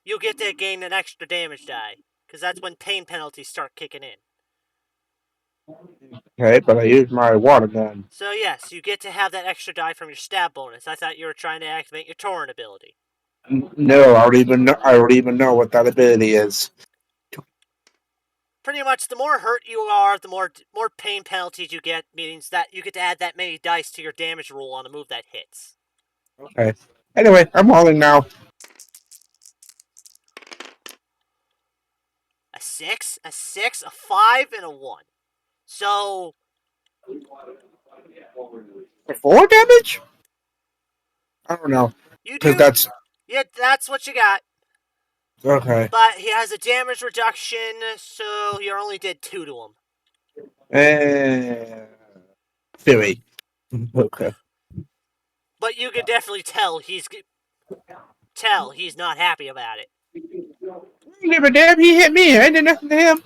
Speaker 1: you'll get to gain an extra damage die. Because that's when pain penalties start kicking in.
Speaker 3: Okay, but I used my water gun.
Speaker 1: So yes, you get to have that extra die from your stab bonus. I thought you were trying to activate your Torrent ability.
Speaker 3: No, I don't even know what that ability is.
Speaker 1: Pretty much, the more hurt you are, the more pain penalties you get, means that you get to add that many dice to your damage roll on a move that hits.
Speaker 3: Okay. Anyway, I'm hauling now.
Speaker 1: A 6, a 6, a 5, and a 1. So,
Speaker 3: For 4 damage? I don't know.
Speaker 1: you
Speaker 3: Because
Speaker 1: do...
Speaker 3: that's...
Speaker 1: Yeah, that's what you got.
Speaker 3: Okay.
Speaker 1: But he has a damage reduction, so you only did 2 to him.
Speaker 3: Theory. Okay.
Speaker 1: But you can definitely tell he's not happy about it.
Speaker 3: Never damn, he hit me. I did nothing to him.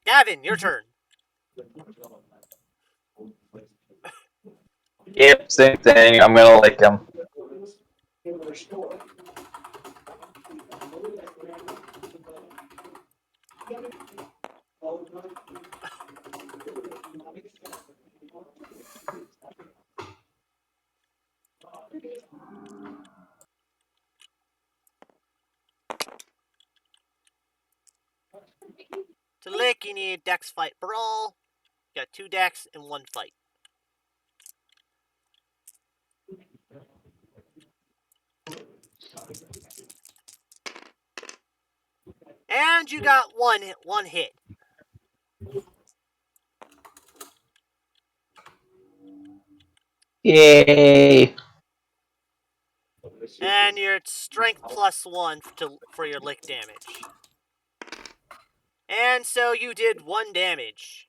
Speaker 1: Gavin, your turn.
Speaker 2: Yep, same thing. I'm gonna lick him.
Speaker 1: To lick, you need Dex Fight Brawl. You got 2 Dex and 1 Fight. And you got one hit.
Speaker 2: Yay!
Speaker 1: And your strength +1 for your lick damage. And so you did 1 damage.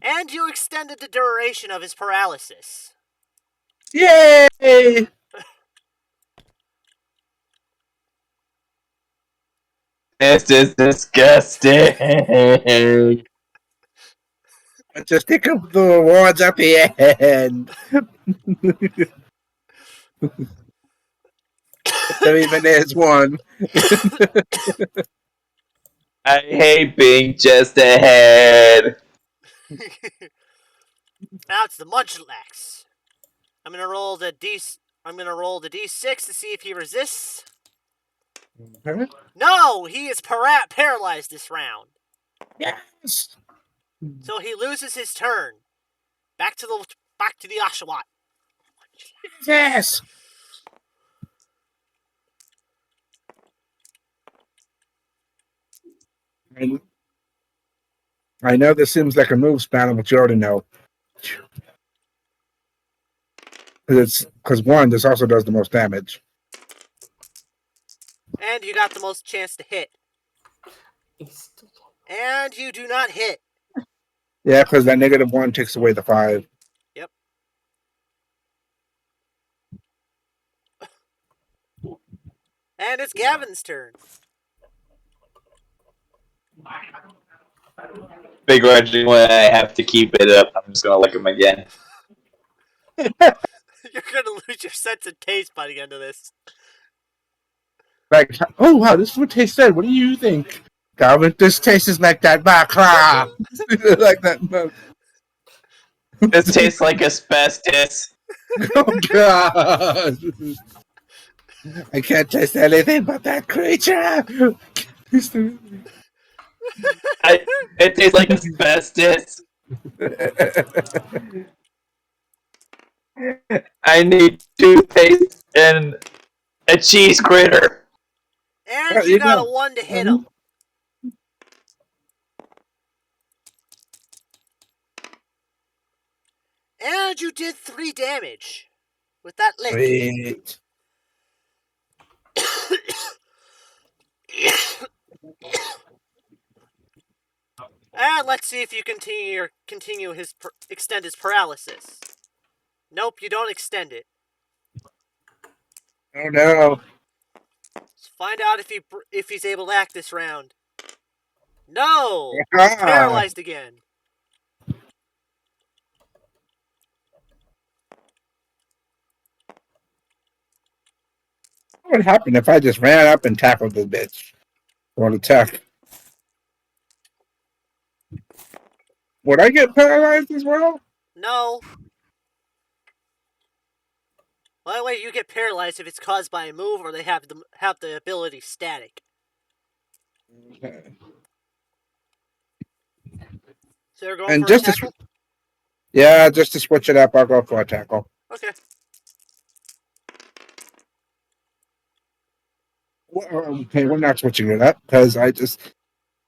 Speaker 1: And you extended the duration of his paralysis.
Speaker 3: Yay!
Speaker 2: This is disgusting.
Speaker 3: Just take up the rewards at the end. There even is one.
Speaker 2: I hate being just ahead.
Speaker 1: Now it's the Munchlax. I'm gonna roll the D6 to see if he resists.
Speaker 3: Huh?
Speaker 1: No, he is paralyzed this round.
Speaker 3: Yes.
Speaker 1: So he loses his turn. Back to the Oshawott.
Speaker 3: Yes. I know this seems like a move span, but you already know. Because 1, this also does the most damage.
Speaker 1: And you got the most chance to hit. And you do not hit.
Speaker 3: Yeah, because that -1 takes away the 5.
Speaker 1: Yep. And it's Gavin's turn.
Speaker 2: Begrudgingly, when I have to keep it up, I'm just gonna lick him again.
Speaker 1: You're gonna lose your sense of taste by the end of this.
Speaker 3: Like, oh wow, this is what tastes good. What do you think, Calvin? This tastes like that bakla. Like that. No.
Speaker 2: This tastes like asbestos.
Speaker 3: Oh god! I can't taste anything but that creature.
Speaker 2: It tastes like asbestos. I need toothpaste and a cheese grater.
Speaker 1: And you
Speaker 3: You
Speaker 1: got
Speaker 3: go.
Speaker 1: a 1 to hit him. And you did 3 damage with that lick.
Speaker 3: Sweet.
Speaker 1: And let's see if you extend his paralysis. Nope, you don't extend it.
Speaker 3: Oh no!
Speaker 1: Let's find out if he's able to act this round. No, he's
Speaker 3: Ah.
Speaker 1: paralyzed again.
Speaker 3: What would happen if I just ran up and tackled the bitch for an attack? Would I get paralyzed as well?
Speaker 1: No. By the way, you get paralyzed if it's caused by a move or they have the ability static.
Speaker 3: Okay.
Speaker 1: So you're going
Speaker 3: And
Speaker 1: for a
Speaker 3: just to
Speaker 1: tackle?
Speaker 3: Yeah, just to switch it up, I'll go for a tackle.
Speaker 1: Okay.
Speaker 3: Okay, we're not switching it up because I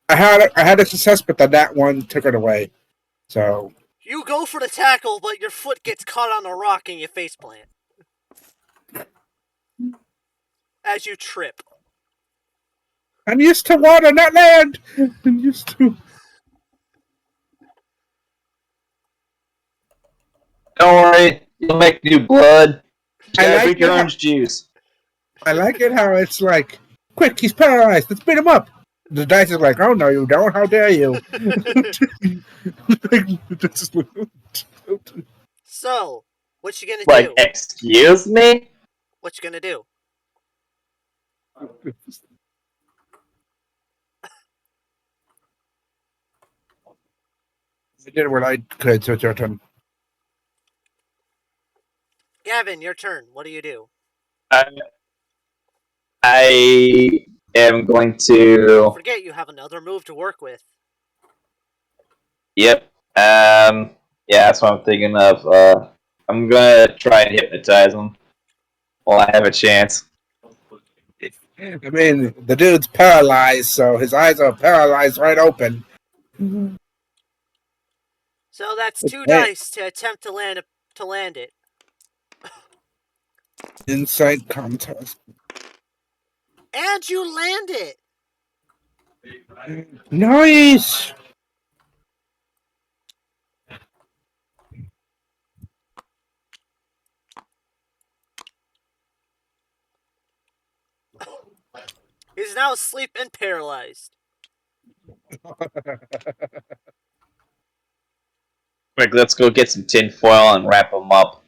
Speaker 3: had a success, but then that one took it away. So
Speaker 1: You go for the tackle, but your foot gets caught on a rock and you faceplant. As you trip.
Speaker 3: I'm used to water, not land. I'm used to.
Speaker 2: Don't worry, you'll make new blood.
Speaker 3: I
Speaker 2: Yeah,
Speaker 3: like
Speaker 2: drink your
Speaker 3: it.
Speaker 2: orange juice.
Speaker 3: I like it how it's like, quick, he's paralyzed. Let's beat him up. The dice is like, oh no, you don't. How dare you?
Speaker 1: So, what you gonna
Speaker 2: Like,
Speaker 1: do?
Speaker 2: excuse me?
Speaker 1: What you gonna do?
Speaker 3: I did what I could, so it's your turn.
Speaker 1: Gavin, your turn. What do you do?
Speaker 2: I am going to.
Speaker 1: Forget you have another move to work with.
Speaker 2: Yep. Yeah, that's what I'm thinking of. I'm gonna try and hypnotize him while I have a chance.
Speaker 3: I mean, the dude's paralyzed, so his eyes are paralyzed right open.
Speaker 1: So that's 2
Speaker 3: Hey.
Speaker 1: dice to attempt to land it.
Speaker 3: Insight contest.
Speaker 1: And you land it!
Speaker 3: Nice!
Speaker 1: He's now asleep and paralyzed.
Speaker 2: Quick, let's go get some tin foil and wrap him up.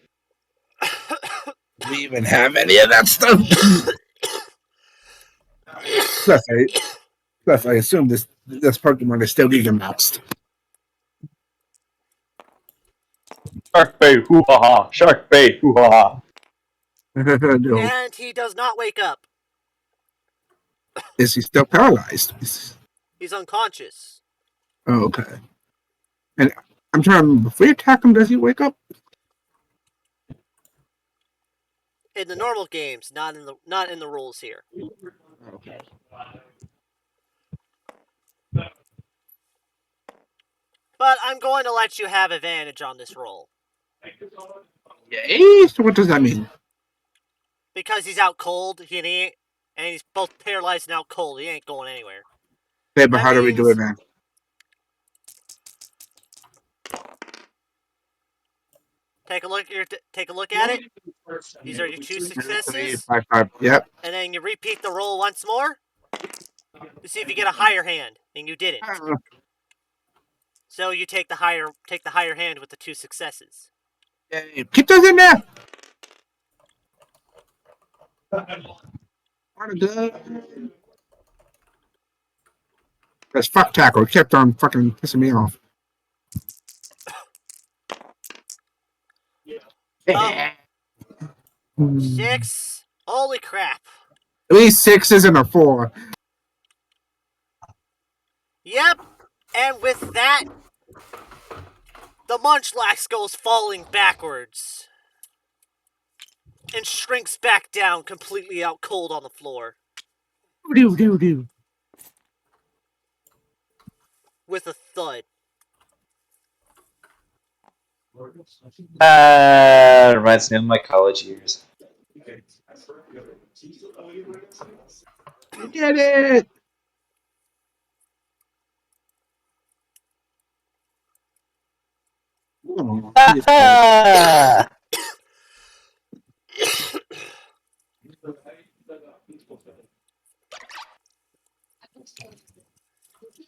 Speaker 3: Do we even have any of that stuff? plus, I assume this Pokemon is still Giga Maxed.
Speaker 2: Shark Bay, hoo ha ha! Shark Bay, hoo ha ha!
Speaker 3: No.
Speaker 1: And he does not wake up.
Speaker 3: Is he still paralyzed?
Speaker 1: He's unconscious.
Speaker 3: Oh, okay. And I'm trying to remember, if we attack him, does he wake up?
Speaker 1: In the normal games, not in the rules here.
Speaker 3: Okay.
Speaker 1: But I'm going to let you have advantage on this roll.
Speaker 3: Yay! So what does that mean?
Speaker 1: Because he's out cold, and he's both paralyzed and out cold. He ain't going anywhere.
Speaker 3: Okay, but
Speaker 1: That
Speaker 3: how do we do it
Speaker 1: means-
Speaker 3: now?
Speaker 1: Take a look at it. These are your 2
Speaker 3: 3,
Speaker 1: successes.
Speaker 3: 5, 5. Yep.
Speaker 1: And then you repeat the roll once more to see if you get a higher hand, and you didn't. So you take the higher hand with the 2 successes.
Speaker 3: Yay. Keep those in there. What a good. This fuck tackle kept on fucking pissing me off.
Speaker 1: Oh, 6. Holy crap.
Speaker 3: At least 6 isn't a 4.
Speaker 1: Yep. And with that, the Munchlax goes falling backwards and shrinks back down, completely out cold on the floor
Speaker 3: Do.
Speaker 1: with a thud.
Speaker 2: Reminds me of my college years.
Speaker 3: You did it! Oh,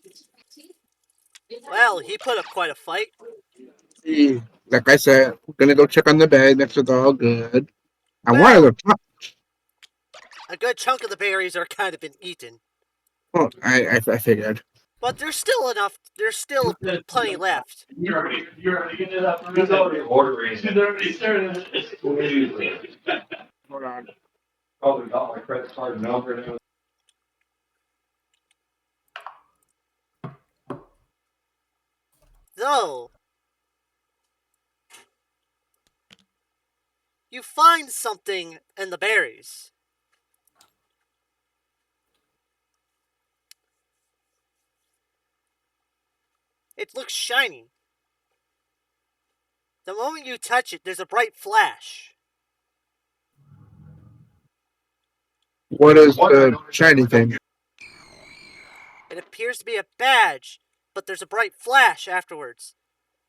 Speaker 3: Jesus Christ.
Speaker 1: Well, he put up quite a fight.
Speaker 3: Like I said, we're gonna go check on the bed. That's all good. I
Speaker 1: Well-
Speaker 3: wanted to.
Speaker 1: A good chunk of the berries are kind of been eaten.
Speaker 3: Oh, I figured.
Speaker 1: But there's still enough. There's still plenty left.
Speaker 7: You already ended up ordering. She's already started.
Speaker 3: Hold on.
Speaker 7: Probably got my credit card number.
Speaker 1: Though, you find something in the berries. It looks shiny. The moment you touch it, there's a bright flash.
Speaker 3: What is the shiny thing?
Speaker 1: It appears to be a badge, but there's a bright flash afterwards.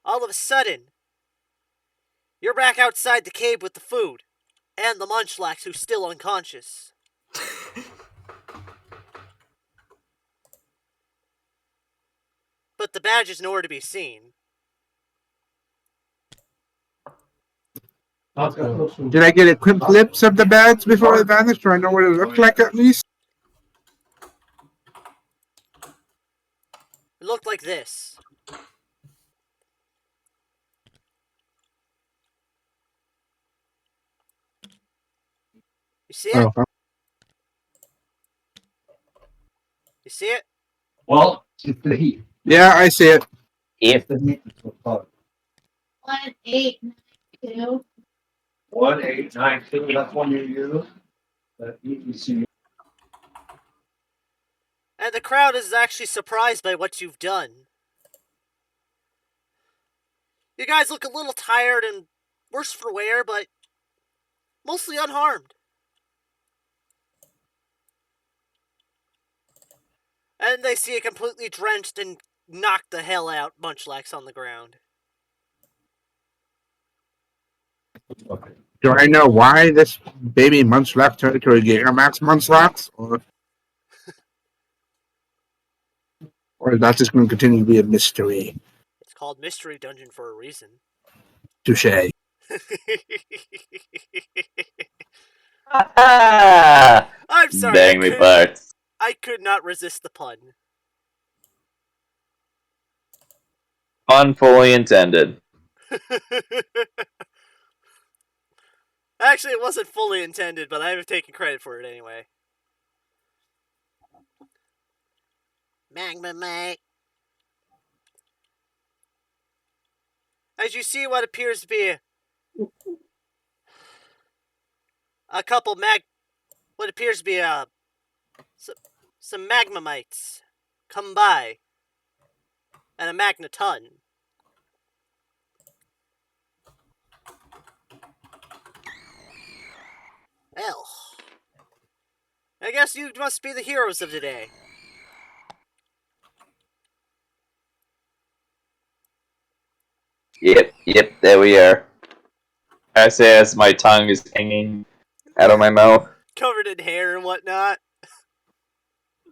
Speaker 1: All of a sudden, you're back outside the cave with the food, and the Munchlax who's still unconscious. But the badge is nowhere to be seen.
Speaker 3: Did I get a quick glimpse of the beds before it vanished, or I know what it looked like at least?
Speaker 1: It looked like this. You see it?
Speaker 3: Oh,
Speaker 1: You see it?
Speaker 7: Well, it's the heat.
Speaker 3: yeah, I see it.
Speaker 2: If
Speaker 7: The heat is what's hot.
Speaker 5: 1892.
Speaker 7: 1892, that's one you use. That you see.
Speaker 1: And the crowd is actually surprised by what you've done. You guys look a little tired and worse for wear, but mostly unharmed. And they see a completely drenched and knocked the hell out Munchlax on the ground.
Speaker 7: Okay.
Speaker 3: Do I know why this baby Munchlax turned into a Gigamax Munchlax? Or is that just going to continue to be a mystery?
Speaker 1: It's called Mystery Dungeon for a reason.
Speaker 3: Touche.
Speaker 1: I'm sorry.
Speaker 2: Dang me parts.
Speaker 1: I could not resist the pun.
Speaker 2: Pun fully intended.
Speaker 1: Actually, it wasn't fully intended, but I'm taking credit for it anyway. Magma mate. As you see what appears to be a couple what appears to be some magmamites come by and a magneton. Well, I guess you must be the heroes of the day.
Speaker 2: Yep, there we are. I say as my tongue is hanging out of my mouth.
Speaker 1: Covered in hair and whatnot.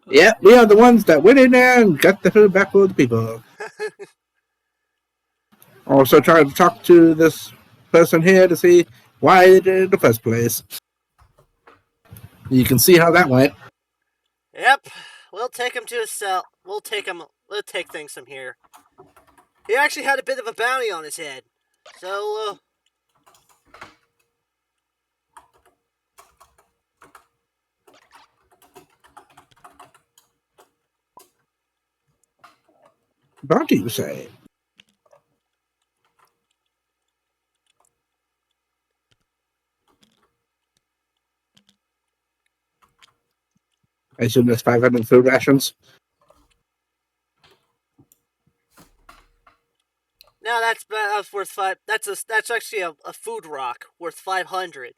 Speaker 3: Yeah, we are the ones that went in there and got the food back for the people. Also trying to talk to this person here to see why they did it in the first place. You can see how that went.
Speaker 1: Yep. We'll take him to his cell. We'll take things from here. He actually had a bit of a bounty on his head. So,
Speaker 3: Bounty, you say? I assume that's 500 food rations.
Speaker 1: now that's worth five. That's actually a food rock worth 500.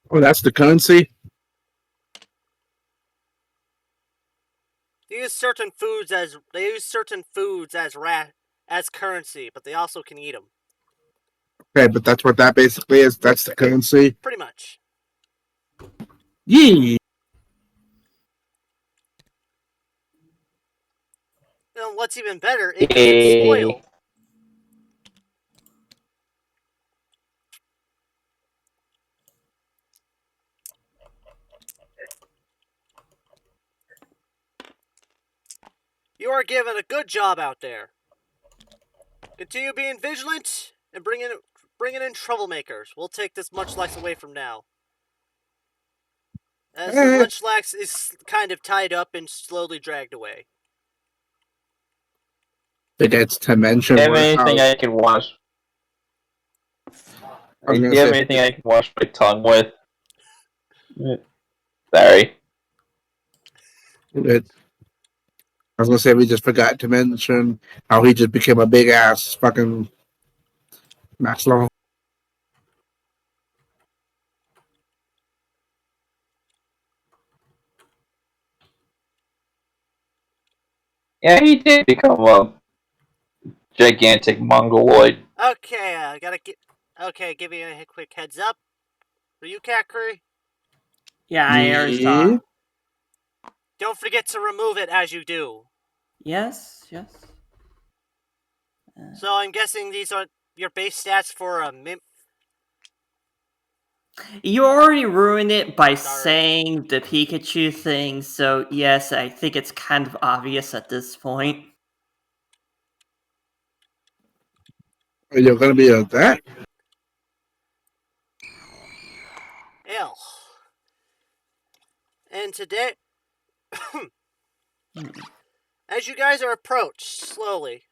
Speaker 3: Oh, that's the currency?
Speaker 1: They use certain foods as as currency, but they also can eat them.
Speaker 3: Okay, but that's what that basically is. That's the currency.
Speaker 1: Pretty much.
Speaker 3: Yee!
Speaker 1: And what's even better, it can't spoil. You are given a good job out there. Continue being vigilant and bringing in troublemakers. We'll take this Munchlax away from now. As the Munchlax is kind of tied up and slowly dragged away.
Speaker 3: It gets to mention.
Speaker 2: Do you have anything I can wash? Do you have anything I can wash my tongue with? Sorry.
Speaker 3: I was gonna say we just forgot to mention how he just became a big ass fucking Maxlow.
Speaker 2: Yeah, he did become a gigantic mongoloid.
Speaker 1: Okay, I gotta get. Okay, give you a quick heads up. Are you cat curry?
Speaker 4: Yeah, I already saw.
Speaker 1: Don't forget to remove it as you do.
Speaker 4: Yes.
Speaker 1: So I'm guessing these are your base stats for a mim.
Speaker 4: You already ruined it by
Speaker 1: Sorry.
Speaker 4: saying the Pikachu thing, so yes, I think it's kind of obvious at this point.
Speaker 3: You're gonna be a that?
Speaker 1: Ew. And today, as you guys are approached slowly,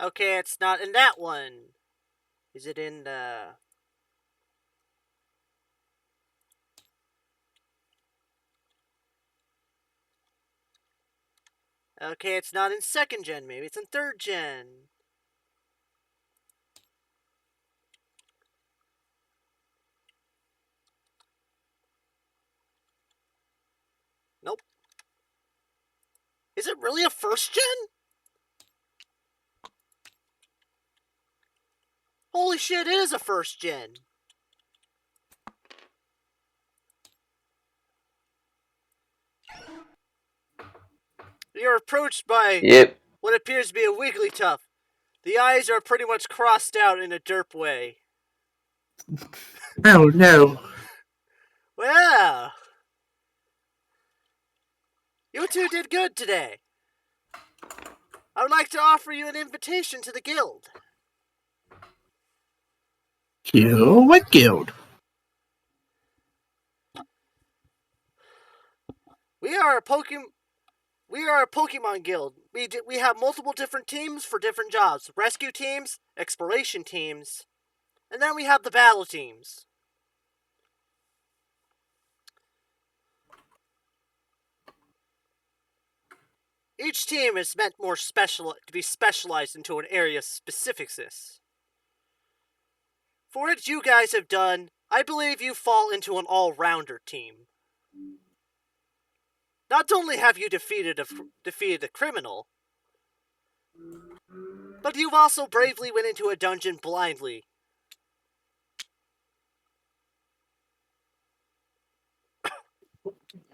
Speaker 1: okay, it's not in that one. Is it in the... Okay, it's not in 2nd gen, maybe it's in 3rd gen. Nope. Is it really a 1st gen? Holy shit, it is a 1st gen. You're approached by what appears to be a Wigglytuff. The eyes are pretty much crossed out in a derp way.
Speaker 3: Oh no.
Speaker 1: Well, you two did good today. I would like to offer you an invitation to the guild.
Speaker 3: Guild? What guild?
Speaker 1: We are a Pokemon guild. We have multiple different teams for different jobs. Rescue teams, exploration teams, and then we have the battle teams. Each team is meant to be specialized into an area's specificness. For what you guys have done, I believe you fall into an all-rounder team. Not only have you defeated a criminal, But you've also bravely went into a dungeon blindly.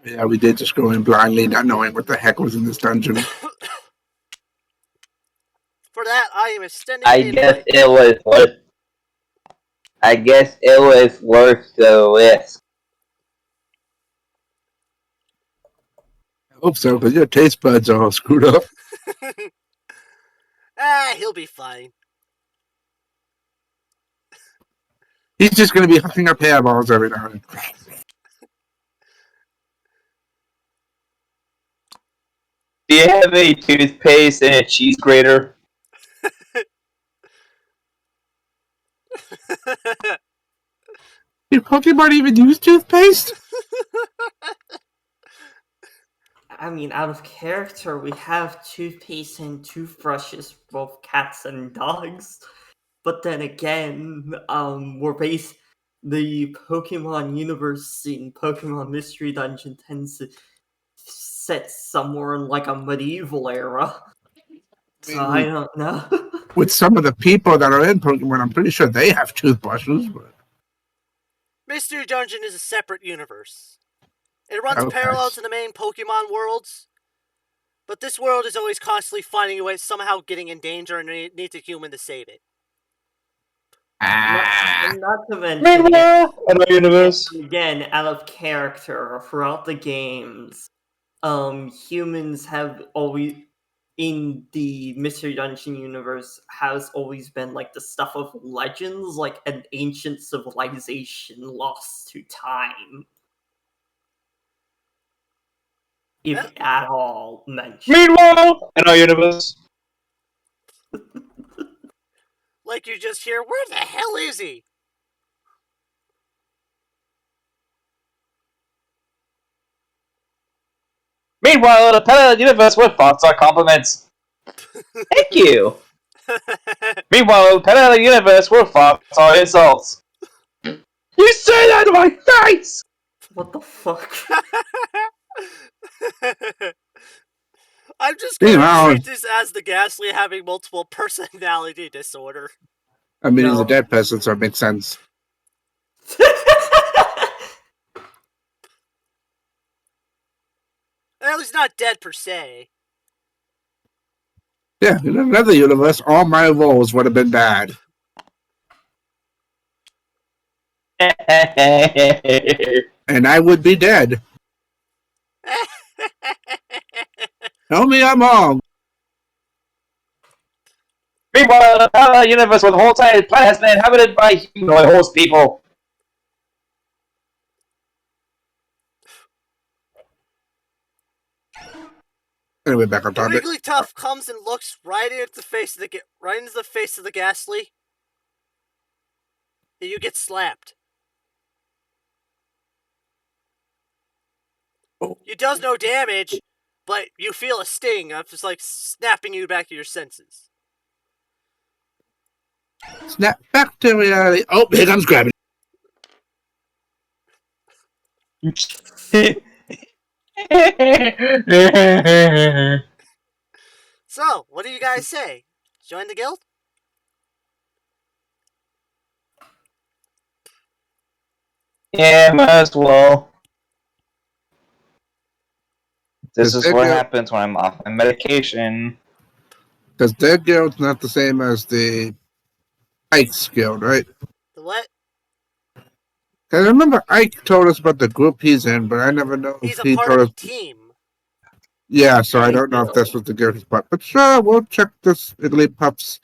Speaker 3: Yeah, we did just go in blindly, not knowing what the heck was in this dungeon.
Speaker 1: For that, I am extending
Speaker 2: I
Speaker 1: the
Speaker 2: guess
Speaker 1: invite.
Speaker 2: it was worth. I guess it was worth the risk.
Speaker 3: I hope so, because your taste buds are all screwed up.
Speaker 1: He'll be fine.
Speaker 3: He's just going to be hucking up hairballs every now and then.
Speaker 2: Do you have a toothpaste and a cheese grater?
Speaker 3: Did Pokemon even use toothpaste?
Speaker 4: I mean, out of character, we have toothpaste and toothbrushes for both cats and dogs. But then again, the Pokemon universe in Pokemon Mystery Dungeon tends to set somewhere in like a medieval era. So I don't know.
Speaker 3: With some of the people that are in Pokemon, I'm pretty sure they have toothbrushes. But
Speaker 1: Mystery Dungeon is a separate universe. It runs
Speaker 3: Okay.
Speaker 1: parallel to the main Pokemon worlds, but this world is always constantly finding a way, somehow getting in danger, and needs a human to save it.
Speaker 4: Not to mention,
Speaker 2: Meanwhile, another universe.
Speaker 4: again, out of character throughout the games, humans have always in the Mystery Dungeon universe has always been like the stuff of legends, like an ancient civilization lost to time. If at all mentioned.
Speaker 2: Meanwhile, another universe.
Speaker 1: Like you just hear, where the hell is he?
Speaker 2: Meanwhile, in a parallel universe where thoughts are compliments. Thank you. Meanwhile, in a parallel universe where thoughts are insults. You say that to my face!
Speaker 4: What the fuck?
Speaker 1: I'm just going to
Speaker 3: Meanwhile-
Speaker 1: treat this as the Ghastly having multiple personality disorder.
Speaker 3: I mean, he's
Speaker 4: No.
Speaker 3: a dead person, so it makes sense.
Speaker 1: Well, he's not dead per se.
Speaker 3: Yeah, in another universe, all my roles would have been bad. And I would be dead. Tell me I'm wrong.
Speaker 2: Meanwhile, in a parallel universe where the whole entire planet has been inhabited by humanoid horse people.
Speaker 3: Anyway, back on topic.
Speaker 1: Wigglytuff comes and looks right into the face of the Ghastly. And you get slapped. It does no damage, but you feel a sting of just like snapping you back to your senses.
Speaker 3: Snap back to reality. Oh, here comes gravity.
Speaker 1: So, what do you guys say? Join the guild?
Speaker 2: Yeah, might as well. This
Speaker 3: Does
Speaker 2: is what
Speaker 3: their-
Speaker 2: happens when I'm off my medication.
Speaker 3: Because their guild's not the same as the Ike's guild, right?
Speaker 1: The what?
Speaker 3: Because I remember Ike told us about the group he's in, but I never know
Speaker 1: He's
Speaker 3: if
Speaker 1: a
Speaker 3: he
Speaker 1: part
Speaker 3: told
Speaker 1: of
Speaker 3: us.
Speaker 1: the team.
Speaker 3: Yeah, so I don't know if that's what the guild is part. But sure, we'll check this Wigglypuff's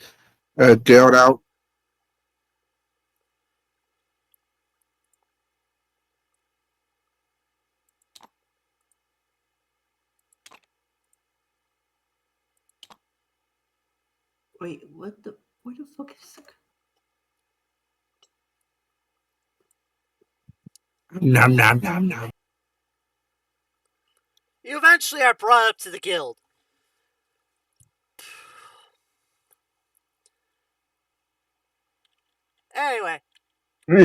Speaker 3: guild out.
Speaker 4: Wait, where the fuck is the...
Speaker 3: Nom nom nom nom.
Speaker 1: You eventually are brought up to the guild. Anyway,
Speaker 4: Where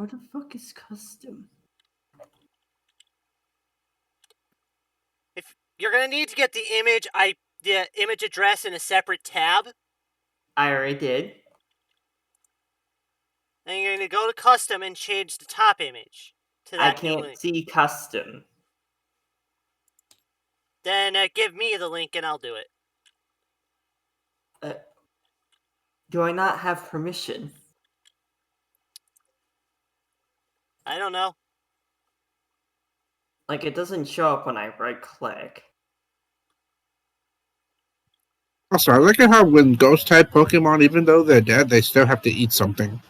Speaker 4: the fuck is custom?
Speaker 1: if you're gonna need to get the image address in a separate tab,
Speaker 4: I already did.
Speaker 1: Then you're going to go to custom and change the top image to
Speaker 4: I
Speaker 1: that new
Speaker 4: can't
Speaker 1: link.
Speaker 4: see custom.
Speaker 1: Then give me the link and I'll do it.
Speaker 4: Do I not have permission?
Speaker 1: I don't know.
Speaker 4: Like, it doesn't show up when I right-click.
Speaker 3: Also, I like it how when ghost type Pokemon, even though they're dead, they still have to eat something.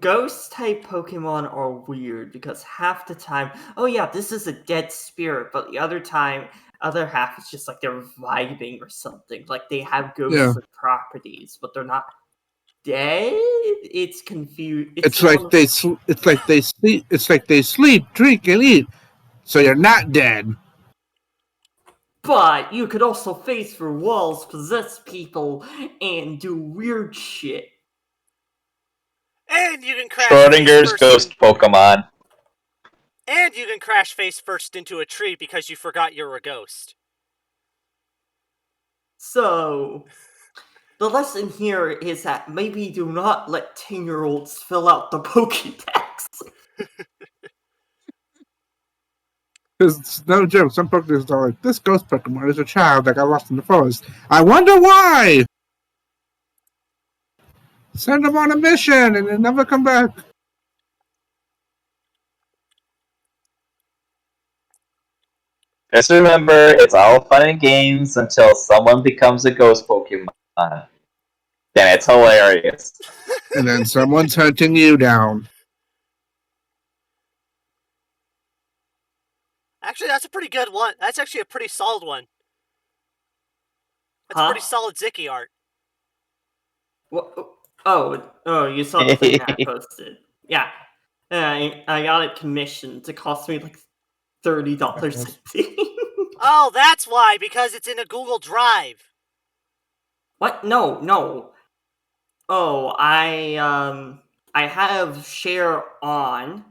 Speaker 4: Ghost-type Pokemon are weird because half the time, oh yeah, this is a dead spirit, but the other half is just like they're vibing or something. Like they have ghostly properties, but they're not dead. It's confused.
Speaker 3: It's like they sleep. It's like they sleep, drink, and eat. So you're not dead.
Speaker 4: But you could also face through walls, possess people, and do weird shit.
Speaker 1: And you can crash
Speaker 2: Schrodinger's ghost Pokemon.
Speaker 1: And you can crash face first into a tree because you forgot you're a ghost.
Speaker 4: So, the lesson here is that maybe do not let 10-year-olds fill out the Pokédex.
Speaker 3: Because it's no joke. Some Pokemon are like, this ghost Pokemon is a child that got lost in the forest. I wonder why! Send them on a mission and then never come back.
Speaker 2: Just remember, it's all fun and games until someone becomes a ghost Pokemon. Then it's hilarious.
Speaker 3: And then someone's hunting you down.
Speaker 1: Actually, that's a pretty good one. That's actually a pretty solid one. That's pretty solid Zicky art.
Speaker 4: Oh, you saw the thing I posted. Yeah. I got it commissioned. It cost me like $30.
Speaker 1: Oh, that's why, because it's in a Google Drive.
Speaker 4: What? No. Oh, I have share on.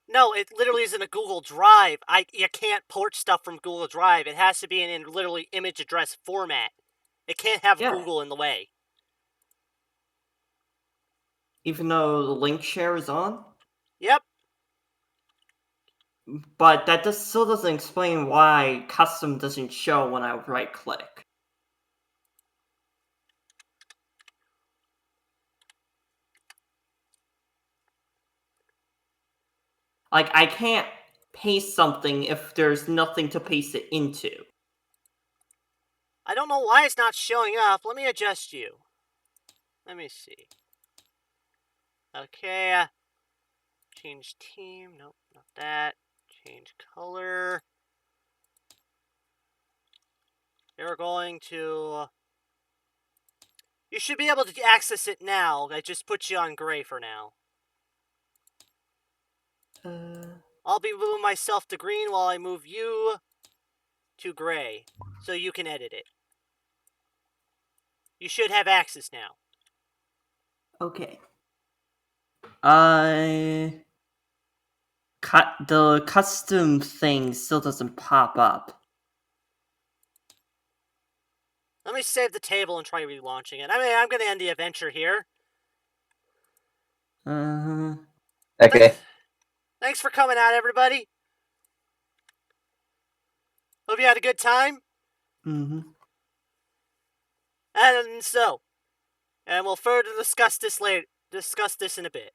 Speaker 1: No, it literally is in a Google Drive. You can't port stuff from Google Drive. It has to be in literally image address format. It can't have Google in the way.
Speaker 4: Even though the link share is on?
Speaker 1: Yep.
Speaker 4: But that still doesn't explain why custom doesn't show when I right click. Like, I can't paste something if there's nothing to paste it into.
Speaker 1: I don't know why it's not showing up. Let me adjust you. Let me see. Okay. Change team. Nope, not that. Change color. You're going to... You should be able to access it now. I just put you on gray for now. I'll be moving myself to green while I move you to gray, so you can edit it. You should have access now.
Speaker 4: Okay. The custom thing still doesn't pop up.
Speaker 1: Let me save the table and try relaunching it. I mean, I'm going to end the adventure here.
Speaker 2: Okay.
Speaker 1: Thanks for coming out, everybody. Hope you had a good time.
Speaker 4: Mm-hmm.
Speaker 1: And we'll further discuss this later. Discuss this in a bit.